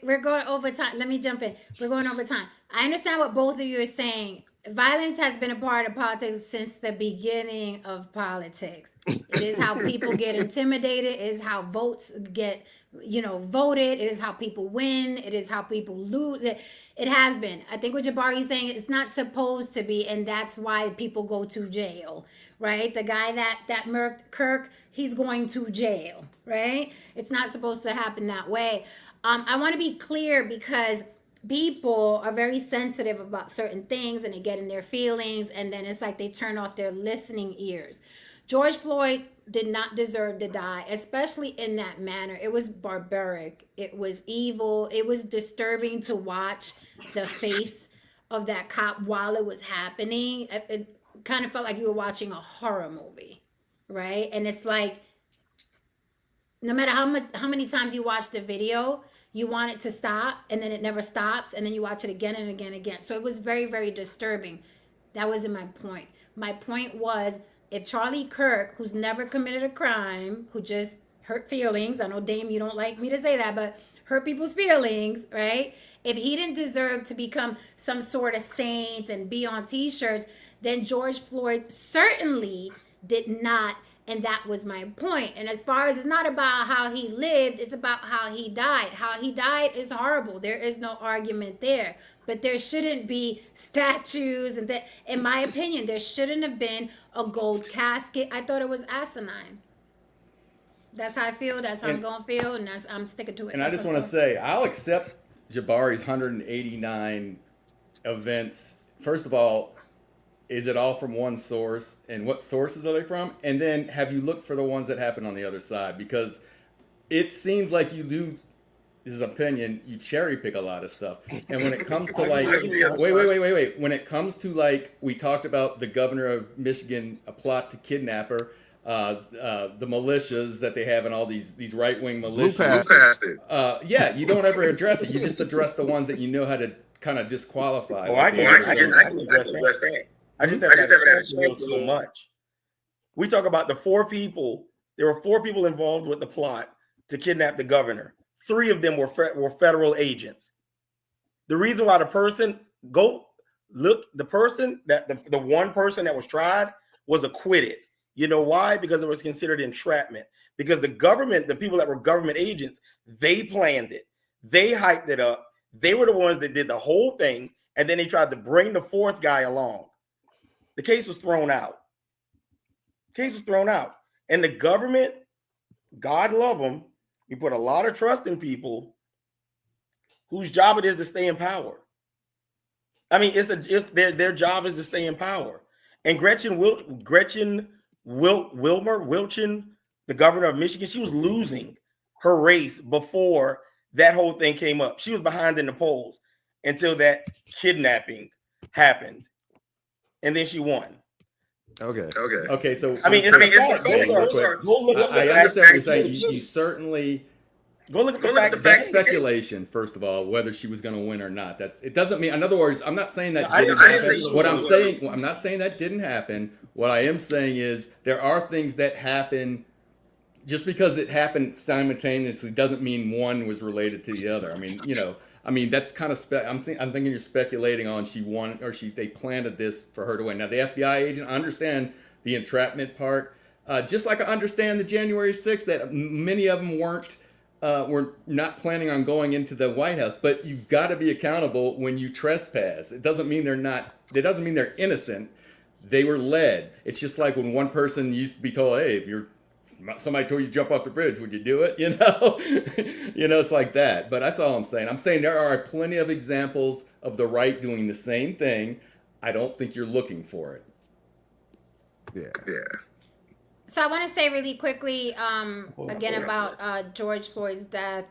we're going over time. Let me jump in. We're going over time. I understand what both of you are saying. Violence has been a part of politics since the beginning of politics. It is how people get intimidated. It is how votes get, voted. It is how people win. It is how people lose. It has been. I think what Jabari is saying, it's not supposed to be, and that's why people go to jail, right? The guy that murked Kirk, he's going to jail, right? It's not supposed to happen that way. I want to be clear because people are very sensitive about certain things and they get in their feelings, and then it's like they turn off their listening ears. George Floyd did not deserve to die, especially in that manner. It was barbaric. It was evil. It was disturbing to watch the face of that cop while it was happening. It kind of felt like you were watching a horror movie, right? And it's like, no matter how many times you watch the video, you want it to stop, and then it never stops, and then you watch it again and again and again. So it was very, very disturbing. That wasn't my point. My point was, if Charlie Kirk, who's never committed a crime, who just hurt feelings, I know, Dame, you don't like me to say that, but hurt people's feelings, right? If he didn't deserve to become some sort of saint and be on t-shirts, then George Floyd certainly did not. And that was my point. And as far as, it's not about how he lived, it's about how he died. How he died is horrible. There is no argument there. But there shouldn't be statues. And that, in my opinion, there shouldn't have been a gold casket. I thought it was asinine. That's how I feel. That's how I'm going to feel. And I'm sticking to it. And I just want to say, I'll accept Jabari's 189 events. First of all, is it all from one source? And what sources are they from? And then have you looked for the ones that happen on the other side? Because it seems like you do his opinion, you cherry pick a lot of stuff. And when it comes to Wait. when it comes to like, we talked about the governor of Michigan, a plot to kidnap her, the militias that they have and all these right-wing militias. Past it. Yeah, you don't ever address it. You just address the ones that you know how to kind of disqualify. I can address that. I just haven't had a chance so much. We talk about the 4 people. There were 4 people involved with the plot to kidnap the governor. 3 of them were federal agents. The reason why the person the one person that was tried was acquitted. You know why? Because it was considered entrapment. Because the government, the people that were government agents, they planned it. They hyped it up. They were the ones that did the whole thing. And then they tried to bring the 4th guy along. The case was thrown out. And the government, God love them, we put a lot of trust in people whose job it is to stay in power. I mean, their job is to stay in power. And Gretchen Wilson, the governor of Michigan, she was losing her race before that whole thing came up. She was behind in the polls until that kidnapping happened. And then she won. Okay. So I mean, go look up. I understand what you're saying. You certainly go look at the fact. That's speculation. First of all, whether she was going to win or not. It doesn't mean. In other words, I'm not saying that didn't happen. What I'm saying, I'm not saying that didn't happen. What I am saying is there are things that happen. Just because it happened simultaneously doesn't mean one was related to the other. I mean, that's kind of I'm thinking you're speculating on she won or they planted this for her to win. Now the FBI agent, I understand the entrapment part, just like I understand the January 6th that many of them were not planning on going into the White House. But you've got to be accountable when you trespass. It doesn't mean they're not. It doesn't mean they're innocent. They were led. It's just like when one person used to be told, "Hey, if somebody told you to jump off the bridge, would you do it?" It's like that. But that's all I'm saying. I'm saying there are plenty of examples of the right doing the same thing. I don't think you're looking for it. Yeah. So I want to say really quickly, again, about George Floyd's death.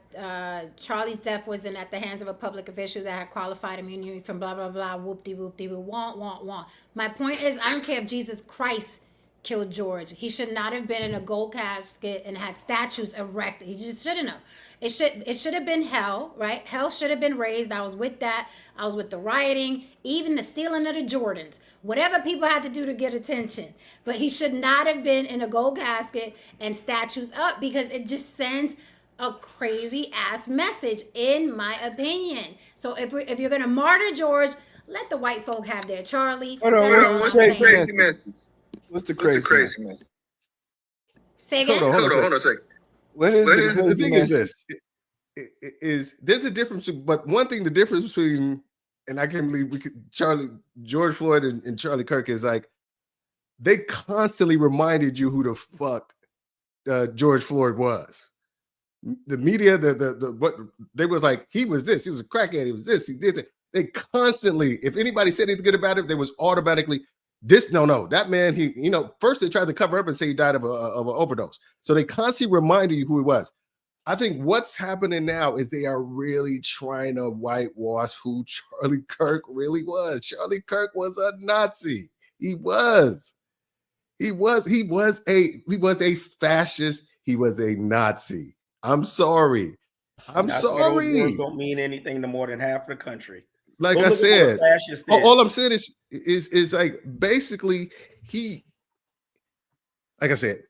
Charlie's death wasn't at the hands of a public official that had qualified immunity from blah, blah, blah, whoop-de-whoop-de-whoop, wah. My point is, I don't care if Jesus Christ killed George. He should not have been in a gold casket and had statues erected. He just shouldn't have. It should have been hell, right? Hell should have been raised. I was with that. I was with the rioting, even the stealing of the Jordans, whatever people had to do to get attention. But he should not have been in a gold casket and statues up, because it just sends a crazy ass message, in my opinion. So if you're gonna martyr George, let the white folk have their Charlie. Hold on, what's the crazy message? What's the crazy message? Say again. Hold on a second. What is the thing message? Is there's a difference, but one thing, the difference between, and I can't believe George Floyd and Charlie Kirk is like, they constantly reminded you who the fuck George Floyd was. The media, what they was like, he was this, he was a crackhead, he was this, he did that. They constantly, if anybody said anything good about it, they was automatically that man, first they tried to cover up and say he died of an overdose. So they constantly reminded you who he was. I think what's happening now is they are really trying to whitewash who Charlie Kirk really was. Charlie Kirk was a Nazi. He was a fascist. He was a Nazi. I'm sorry. Those don't mean anything to more than half the country. Like I said, all I'm saying is like, basically, like I said,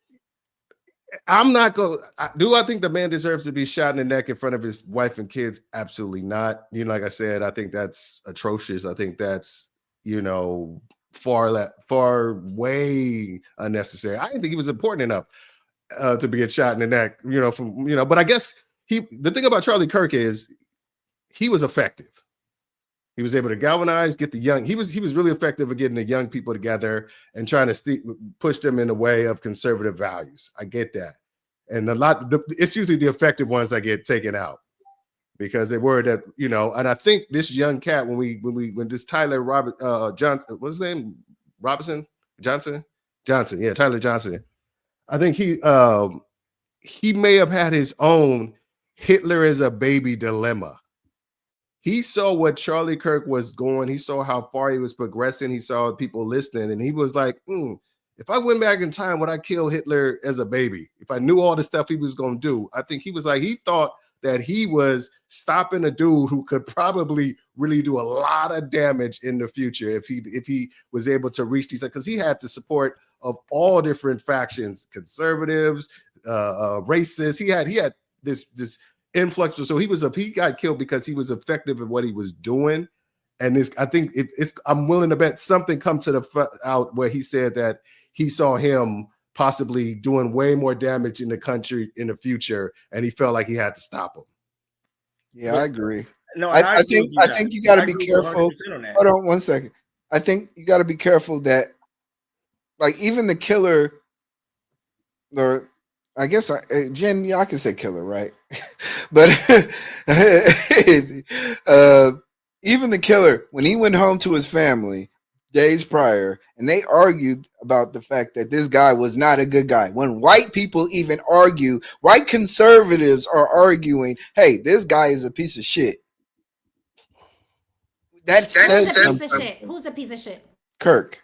I'm not going. Do I think the man deserves to be shot in the neck in front of his wife and kids? Absolutely not. Like I said, I think that's atrocious. I think that's far way unnecessary. I didn't think he was important enough to be shot in the neck. But I guess the thing about Charlie Kirk is he was effective. He was able to galvanize, get the young. He was really effective at getting the young people together and trying to push them in the way of conservative values. I get that, and it's usually the effective ones that get taken out because they were that And I think this young cat, when this Tyler Johnson, what's his name? Johnson, yeah, Tyler Johnson. I think he may have had his own Hitler is a baby dilemma. He saw what Charlie Kirk was going. He saw how far he was progressing. He saw people listening, and he was like, if I went back in time, would I kill Hitler as a baby? If I knew all the stuff he was going to do, I think he was like, he thought that he was stopping a dude who could probably really do a lot of damage in the future if he was able to reach these, because he had the support of all different factions, conservatives, racists. He had this influx. So he got killed because he was effective at what he was doing. And I think I'm willing to bet something come to out where he said that he saw him possibly doing way more damage in the country in the future, and he felt like he had to stop him. Yeah, I agree. No, I think you got to be careful. Hold on 1 second. I think you got to be careful that, like, even the killer, or I guess Jen, I can say killer, right? But even the killer, when he went home to his family days prior, and they argued about the fact that this guy was not a good guy. When white people even argue, white conservatives are arguing, hey, this guy is a piece of shit. Who's a piece of shit? Who's a piece of shit? Kirk.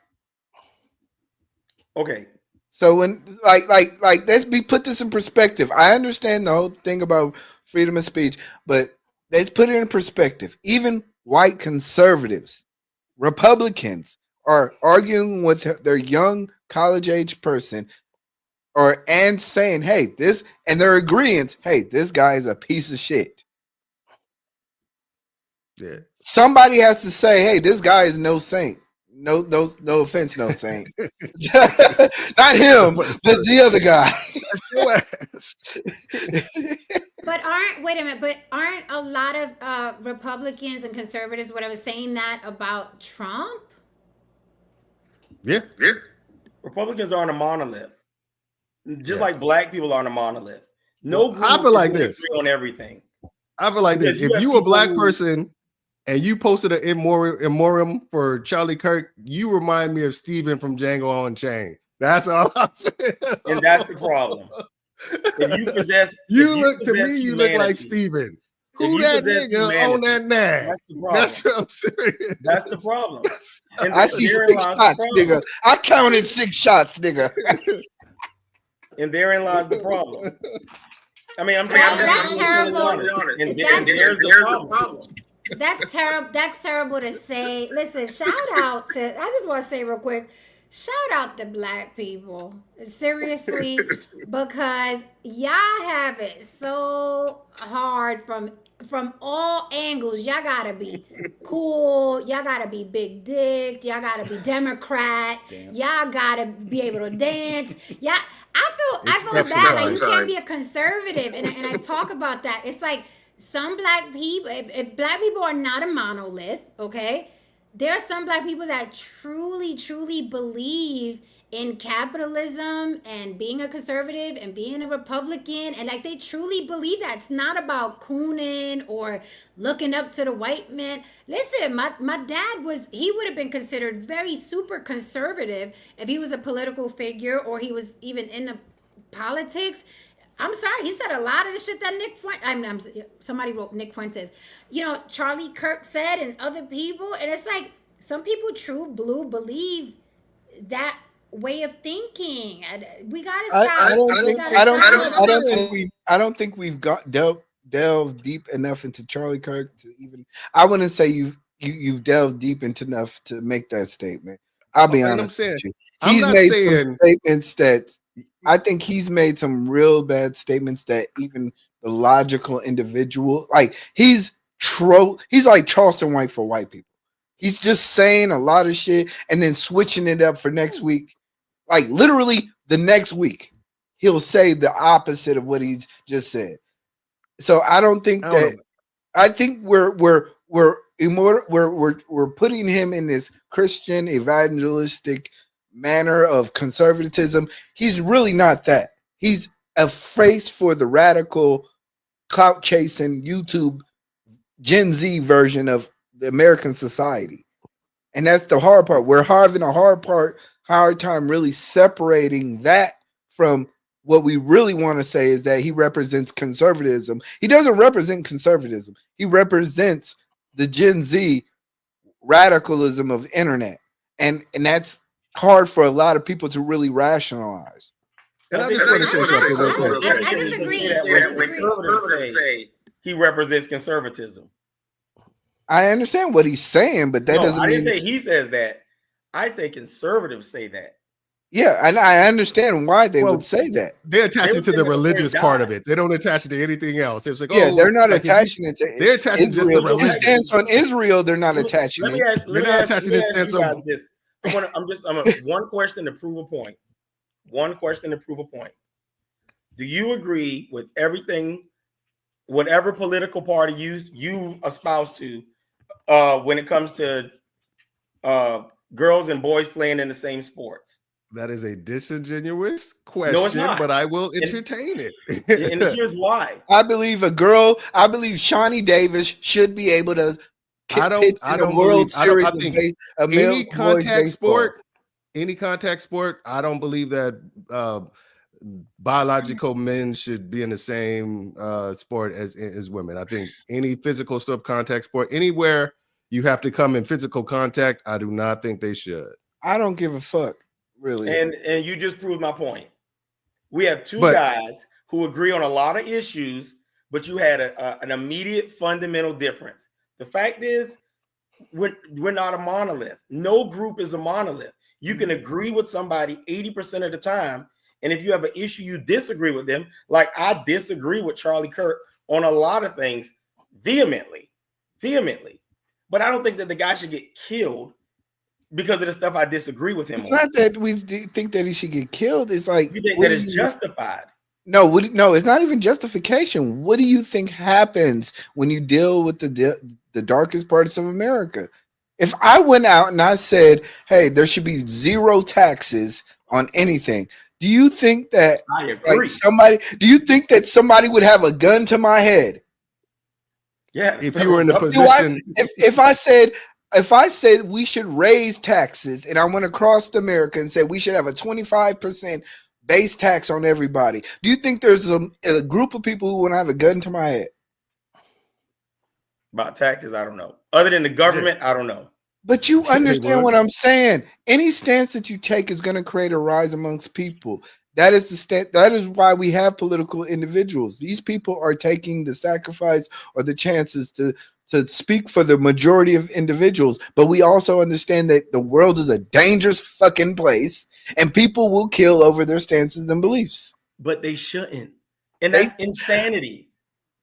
Okay. So when like let's put this in perspective. I understand the whole thing about freedom of speech, but let's put it in perspective. Even white conservatives, Republicans are arguing with their young college-age person and saying, hey, and they're agreeing, hey, this guy is a piece of shit. Yeah. Somebody has to say, hey, this guy is no saint. No offense, no saint. Not him, but the other guy. But aren't a lot of Republicans and conservatives, what I was saying that about Trump? Yeah. Republicans are on a monolith, just like black people are on a monolith. No, I feel like this on everything. I feel like this. If you a black person and you posted an in memoriam for Charlie Kirk, you remind me of Steven from Django Unchained. That's all I'm saying. And that's the problem. If you possess, you look like Steven. Who that nigga on that nag? That's the problem. That's what I'm saying. That's the problem. And I see 6 shots, nigga. I counted 6 shots, nigga. And therein lies the problem. I mean, that's terrible. And there's the problem. That's terrible. That's terrible to say. Listen, shout out to. I just want to say real quick. Shout out to black people, seriously, because y'all have it so hard from all angles. Y'all gotta be cool. Y'all gotta be big dick. Y'all gotta be Democrat. Y'all gotta be able to dance. Yeah, I feel bad. Like, you can't be a conservative, and I talk about that. It's like some black people. If black people are not a monolith, okay. There are some black people that truly, truly believe in capitalism and being a conservative and being a Republican. And like, they truly believe that. It's not about cooning or looking up to the white man. Listen, my dad he would have been considered very super conservative if he was a political figure or he was even in the politics. I'm sorry, he said a lot of the shit that somebody wrote Nick Fuentes. Charlie Kirk said, and other people, and it's like some people true blue believe that way of thinking. We gotta stop. I don't think we've got delved deep enough into Charlie Kirk to even. I wouldn't say you've delved deep into enough to make that statement. I'll be honest with you. He's made some statements that. I think he's made some real bad statements that even the logical individual, like he's like Charleston White for white people. He's just saying a lot of shit and then switching it up for next week. Like literally the next week, he'll say the opposite of what he's just said. So I don't think that. I think we're putting him in this Christian evangelistic manner of conservatism. He's really not that. He's a face for the radical clout chasing YouTube Gen Z version of the American society. And that's the hard part. We're having a hard time really separating that from what we really want to say is that he represents conservatism. He doesn't represent conservatism. He represents the Gen Z radicalism of internet. And that's hard for a lot of people to really rationalize. And I just want to say something real quick. I disagree. Conservatives say he represents conservatism. I understand what he's saying, but that doesn't mean... I didn't say he says that. I say conservatives say that. Yeah, and I understand why they would say that. They attach it to the religious part of it. They don't attach it to anything else. It's like, they're not attaching it to they're attaching Israel. just the His stance on Israel, they're not attaching it. They're not attaching his stance on this. I'm one question to prove a point. One question to prove a point. Do you agree with everything, whatever political party you espouse to, when it comes to girls and boys playing in the same sports? That is a disingenuous question, but I will entertain it. And here's why. I believe Shawnee Davis should be able to I don't World Series. I think any contact sport, I don't believe that biological men should be in the same sport as women. I think any physical stuff, contact sport, anywhere you have to come in physical contact, I do not think they should. I don't give a fuck. Really. And you just proved my point. We have two guys who agree on a lot of issues, but you had an immediate fundamental difference. The fact is, we're not a monolith. No group is a monolith. You can agree with somebody 80% of the time, and if you have an issue, you disagree with them. Like I disagree with Charlie Kirk on a lot of things vehemently. But I don't think that the guy should get killed because of the stuff I disagree with him on. It's not that we think that he should get killed. It's like you think that is justified. No, it's not even justification. What do you think happens when you deal with the darkest parts of America? If I went out and I said, "Hey, there should be zero taxes on anything," do you think that I agree? Do you think that somebody would have a gun to my head? Yeah, if you were in a position, if I said we should raise taxes and I went across America and said we should have a 25% base tax on everybody, do you think there's a group of people who want to have a gun to my head? About taxes, I don't know. Other than the government, I don't know. But you understand what I'm saying. Any stance that you take is going to create a rise amongst people. That is that is why we have political individuals. These people are taking the sacrifice or the chances to speak for the majority of individuals. But we also understand that the world is a dangerous fucking place and people will kill over their stances and beliefs. But they shouldn't. And that's insanity.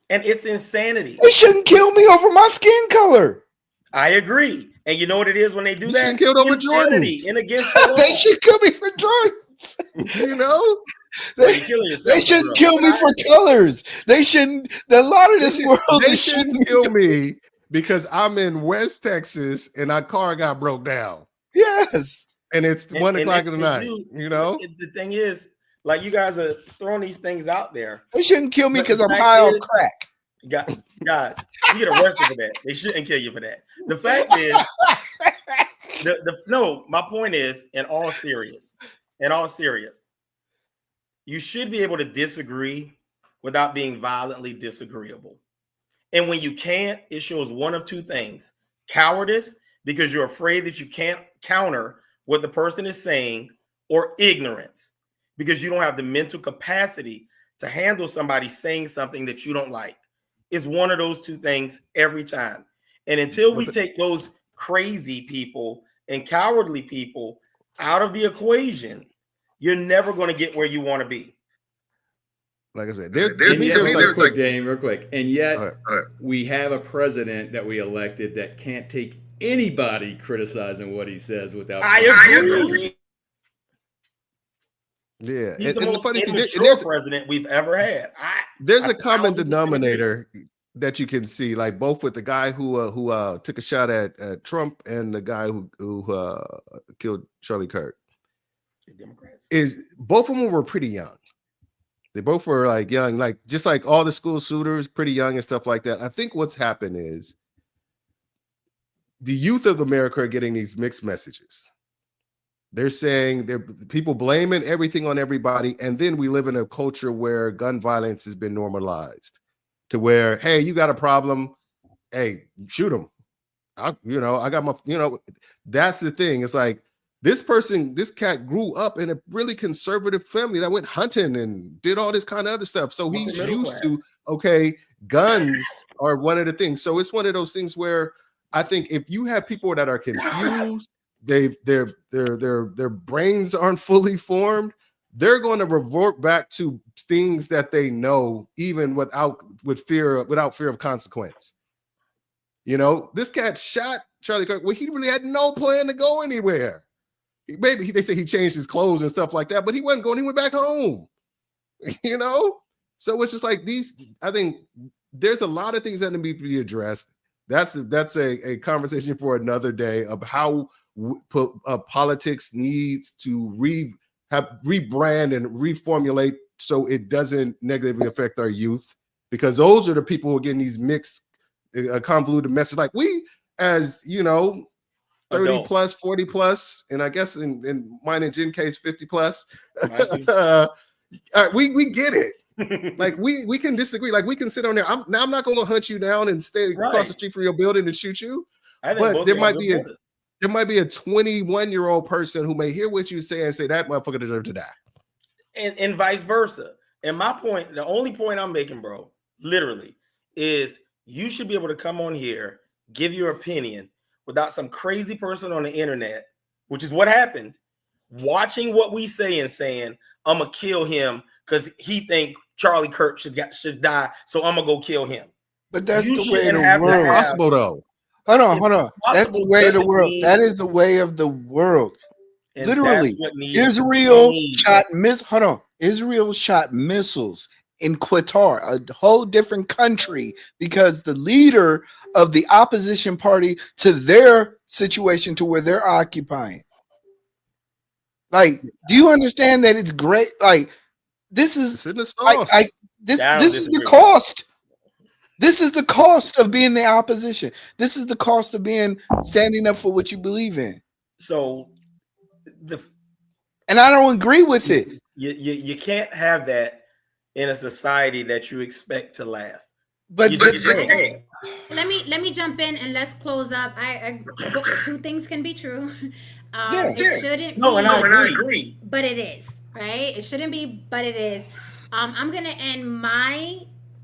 And it's insanity. They shouldn't kill me over my skin color. I agree. And you know what it is when they do that? Killed over Jordan. And against the law. They should kill me for Jordan. You know? They shouldn't kill me for colors. They shouldn't. A lot of this world. They shouldn't kill me because I'm in West Texas and our car got broke down. Yes. And it's 1 o'clock in the night. You know? The thing is, like, you guys are throwing these things out there. They shouldn't kill me because I'm high off crack. Guys, you get arrested for that. They shouldn't kill you for that. The fact is, no, my point is, in all serious, you should be able to disagree without being violently disagreeable. And when you can't, it shows one of two things: cowardice, because you're afraid that you can't counter what the person is saying, or ignorance, because you don't have the mental capacity to handle somebody saying something that you don't like. It's one of those two things every time. And until we take those crazy people and cowardly people out of the equation, you're never going to get where you want to be. Like I said, real quick. And yet we have a president that we elected that can't take anybody criticizing what he says without. I agree. Yeah, he's the most funny immature president we've ever had. There's a common denominator that you can see, like both with the guy who took a shot at Trump and the guy who killed Charlie Kirk. The Democrats. Is both of them were pretty young. They both were like young, like just like all the school shooters, pretty young and stuff like that. I think what's happened is the youth of America are getting these mixed messages. They're saying people blaming everything on everybody, and then we live in a culture where gun violence has been normalized to where, hey, you got a problem, hey, shoot them. I got my, that's the thing. It's like this cat grew up in a really conservative family that went hunting and did all this kind of other stuff. So he's used to, okay, guns are one of the things. So it's one of those things where I think if you have people that are confused, their brains aren't fully formed, they're going to revert back to things that they know, even without fear of consequence. This cat shot Charlie Kirk when he really had no plan to go anywhere. Maybe they say he changed his clothes and stuff like that, but he wasn't going. He went back home. So it's just like I think there's a lot of things that need to be addressed. That's a conversation for another day of how politics needs to rebrand and reformulate so it doesn't negatively affect our youth, because those are the people who are getting these mixed, convoluted messages. Like we, as 30 plus, 40 plus, and I guess in mine and Jen case 50 plus. We get it. Like we can disagree. Like we can sit on there. I'm not going to hunt you down and stay across the street from your building and shoot you. But there might be a 21-year-old person who may hear what you say and say that motherfucker deserves to die. And vice versa. And my point, the only point I'm making, bro, literally, is you should be able to come on here, give your opinion without some crazy person on the internet, which is what happened, watching what we say and saying, I'm going to kill him because he think Charlie Kirk should die, so I'm going to go kill him. But that's the way of the world. It's possible, though. Hold on. That's the way of the world. That is the way of the world. And literally, Israel shot missiles in Qatar, a whole different country, because the leader of the opposition party to their situation, to where they're occupying. Like, do you understand that it's great? Like, this is this is the cost. This is the cost of being the opposition. This is the cost of standing up for what you believe in. So, and I don't agree with it. You can't have that in a society that you expect to last. Let me jump in and let's close up. Two things can be true. It shouldn't be. And I agree. But it is, right? It shouldn't be, but it is. I'm gonna end my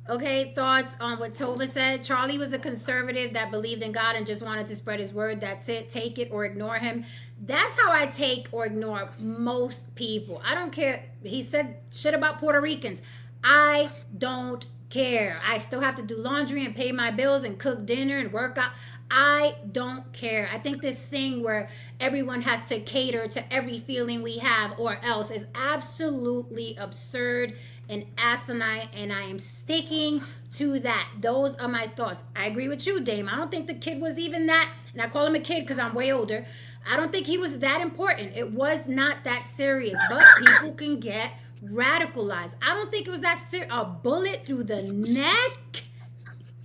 thoughts on what Tova said. Charlie was a conservative that believed in God and just wanted to spread his word. That's it. Take it or ignore him. That's how I take or ignore most people. I don't care. He said shit about Puerto Ricans. I don't care. I still have to do laundry and pay my bills and cook dinner and work out. I don't care. I think this thing where everyone has to cater to every feeling we have or else is absolutely absurd and asinine, and I am sticking to that. Those are my thoughts. I agree with you, Dame. I don't think the kid was even that, and I call him a kid because I'm way older. I don't think he was that important. It was not that serious, but people can get radicalized. I don't think it was that serious. A bullet through the neck,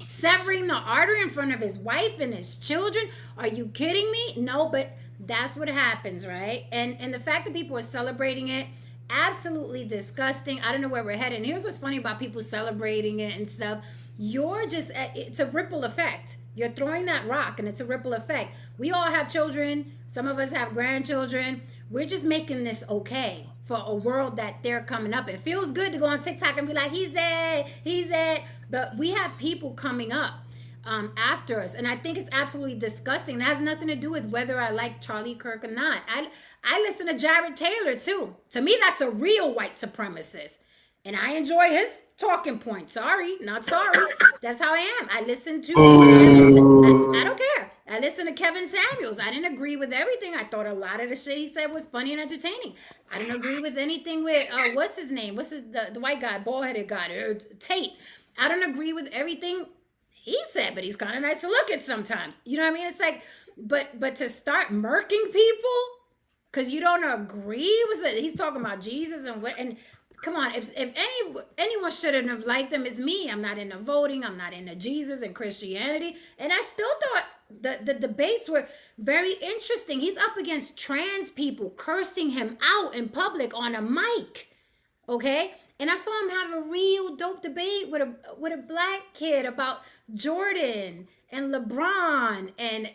severing the artery in front of his wife and his children. Are you kidding me? No, but that's what happens, right? And the fact that people are celebrating it, absolutely disgusting. I don't know where we're headed. And here's what's funny about people celebrating it and stuff. It's a ripple effect. You're throwing that rock and it's a ripple effect. We all have children. Some of us have grandchildren. We're just making this okay for a world that they're coming up. It feels good to go on TikTok and be like, he's dead. But we have people coming up after us. And I think it's absolutely disgusting. It has nothing to do with whether I like Charlie Kirk or not. I listen to Jared Taylor too. To me, that's a real white supremacist. And I enjoy his talking points. Sorry, not sorry. That's how I am. I listen to I don't care. I listen to Kevin Samuels. I didn't agree with everything. I thought a lot of the shit he said was funny and entertaining. I didn't agree with anything with what's his name? The white guy, bald-headed guy, Tate. I don't agree with everything he said, but he's kind of nice to look at sometimes. You know what I mean? It's like, but to start murking people because you don't agree with it. He's talking about Jesus and come on, if anyone shouldn't have liked him, it's me. I'm not into voting. I'm not into Jesus and Christianity. And I still thought the debates were very interesting. He's up against trans people, cursing him out in public on a mic. Okay, and I saw him have a real dope debate with a black kid about Jordan and LeBron and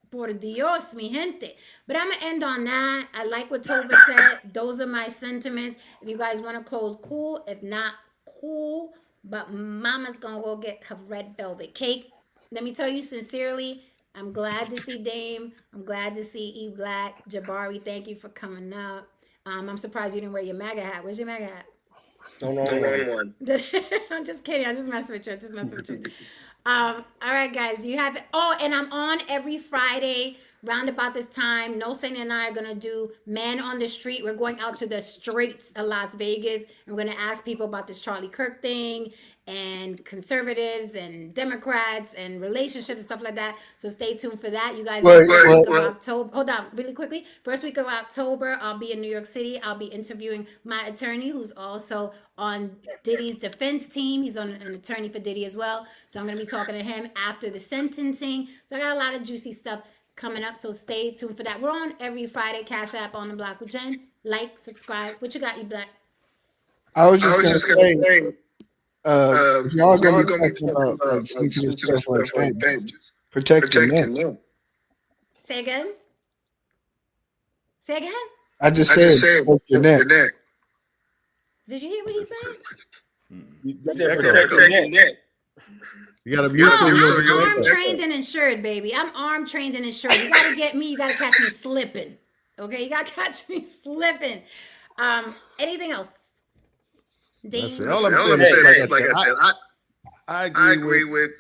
por Dios, mi gente. But I'm gonna end on that. I like what Tova said. Those are my sentiments. If you guys want to close, cool. If not, cool. But Mama's gonna go get her red velvet cake. Let me tell you sincerely, I'm glad to see Dame. I'm glad to see E Black. Jabari, thank you for coming up. I'm surprised you didn't wear your MAGA hat. Where's your MAGA hat? Don't know one. I'm just kidding. I just messing with you. All right, guys. You have it. Oh, and I'm on every Friday round about this time. No Saint and I are gonna do Man on the Street. We're going out to the streets of Las Vegas, and we're gonna ask people about this Charlie Kirk thing and conservatives and Democrats and relationships and stuff like that. So stay tuned for that. You guys, first week of October. Hold on, really quickly. First week of October, I'll be in New York City. I'll be interviewing my attorney, who's also on Diddy's defense team. He's an attorney for Diddy as well. So I'm going to be talking to him after the sentencing. So I got a lot of juicy stuff coming up. So stay tuned for that. We're on every Friday. Cash App on the Block with Jen. Like, subscribe. What you got, you Black? I was just gonna say, y'all gonna be talking about like sensitive stuff like that. Just protect your neck. Say again. Say again. I just said protect your neck. Did you hear what he said? Protect your neck. You got to mute so I'm you armed, trained, and insured, baby. I'm armed, trained, and insured. You got to get me. You got to catch me slipping. Okay, you got to catch me slipping. Anything else? That's it. All I'm saying is, like I said, I agree with.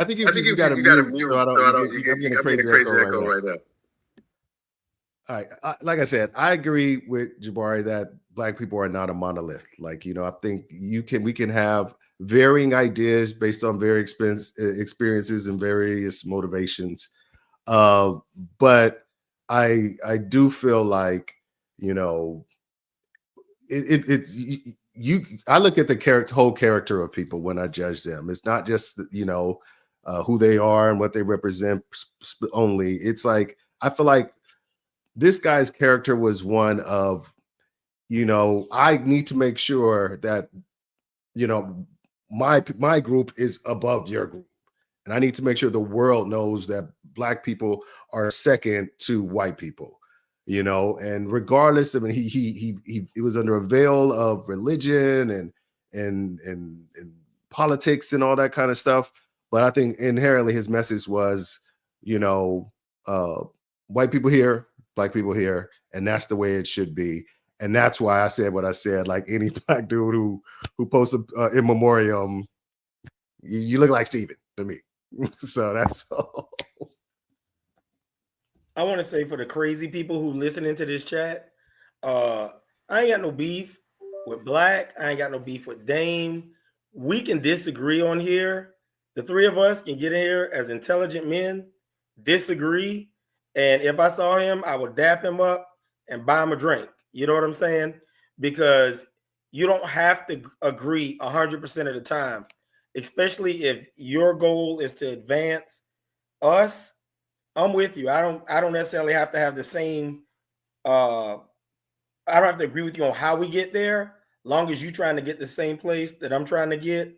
I think you got to mute. So I'm getting a crazy echo right now. All right, like I said, I agree with Jabari that Black people are not a monolith. Like, I think we can have varying ideas based on various experiences and various motivations. But I do feel like, I look at the whole character of people when I judge them. It's not just, who they are and what they represent only. It's like, I feel like this guy's character was one of, I need to make sure that, my group is above your group. And I need to make sure the world knows that Black people are second to white people, and regardless, I mean, he was under a veil of religion and politics and all that kind of stuff. But I think inherently his message was, white people here, Black people here, and that's the way it should be. And that's why I said what I said. Like any Black dude who posts in memoriam, you look like Steven to me. So that's all. I want to say for the crazy people who listening to this chat, I ain't got no beef with Black. I ain't got no beef with Dame. We can disagree on here. The three of us can get in here as intelligent men, disagree. And if I saw him, I would dap him up and buy him a drink. You know what I'm saying? Because you don't have to agree 100% of the time, especially if your goal is to advance us. I'm with you. I don't necessarily have to have the same. I don't have to agree with you on how we get there. Long as you're trying to get the same place that I'm trying to get,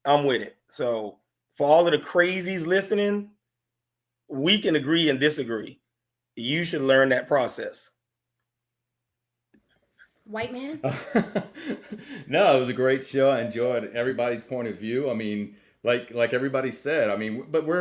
I'm with it. So for all of the crazies listening, we can agree and disagree. You should learn that process. White man? No, it was a great show. I enjoyed everybody's point of view. I mean, like everybody said, I mean, but we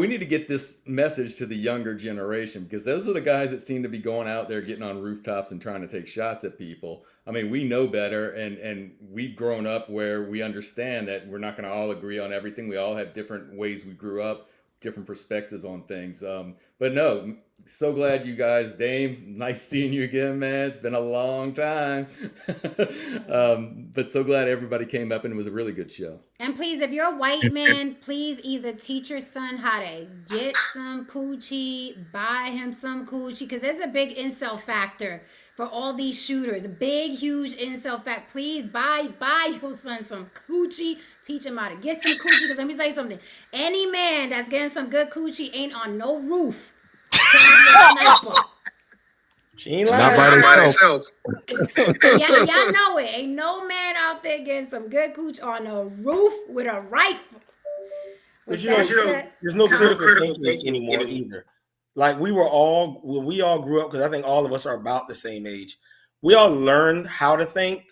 need to get this message to the younger generation, because those are the guys that seem to be going out there getting on rooftops and trying to take shots at people. I mean, we know better, and we've grown up where we understand that we're not going to all agree on everything. We all have different ways we grew up, different perspectives on things. But no, So glad you guys, Dame. Nice seeing you again, man. It's been a long time. But so glad everybody came up and it was a really good show. And please, if you're a white man, please either teach your son how to get some coochie, buy him some coochie, because there's a big incel factor for all these shooters. A big, huge incel fact. Please buy your son some coochie. Teach him how to get some coochie. Because let me say something. Any man that's getting some good coochie ain't on no roof. She ain't Not lying. by herself. Y'all know it. Ain't no man out there getting some good cooch on a roof with a rifle. But you know, there's no critical thinking anymore either. Like when we all grew up, because I think all of us are about the same age. We all learned how to think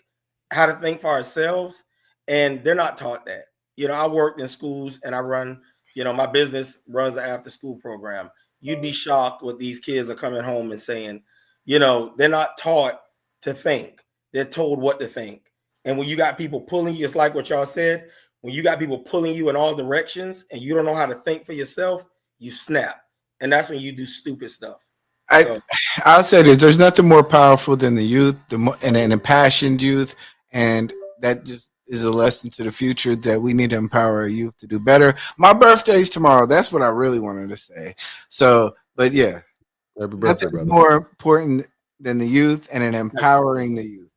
for ourselves, and they're not taught that. You know, I worked in schools and I run, my business runs an after school program. You'd be shocked what these kids are coming home and saying. They're not taught to think. They're told what to think. And when you got people pulling you, it's like what y'all said, when you got people pulling you in all directions and you don't know how to think for yourself, you snap. And that's when you do stupid stuff. I'll say this, there's nothing more powerful than the youth, and an impassioned youth. And that just is a lesson to the future that we need to empower our youth to do better. My birthday's tomorrow. That's what I really wanted to say. So, but yeah. Happy birthday, brother. More important than the youth and empowering the youth.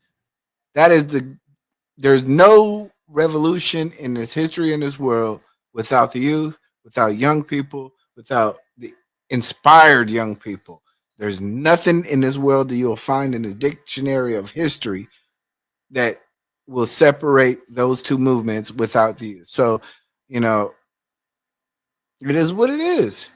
There's no revolution in this history in this world without the youth, without young people, without the inspired young people. There's nothing in this world that you'll find in the dictionary of history that will separate those two movements without the youth. So, it is what it is.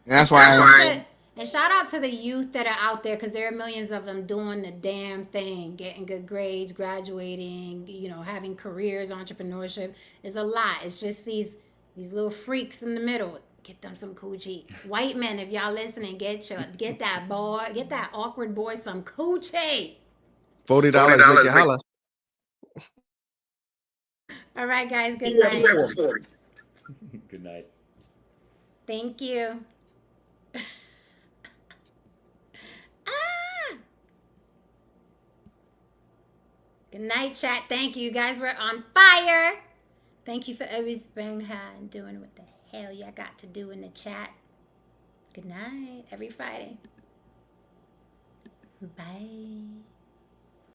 And that's why and shout out to the youth that are out there, because there are millions of them doing the damn thing, getting good grades, graduating, having careers, entrepreneurship. Is a lot. It's just these little freaks in the middle. Get them some coochie. White men, if y'all listening, get that awkward boy some coochie. $40 make you holla. All right, guys. Good night. Good night. Thank you. Good night, chat. Thank you. You guys were on fire. Thank you for always being high and doing what the hell y'all got to do in the chat. Good night. Every Friday. Bye.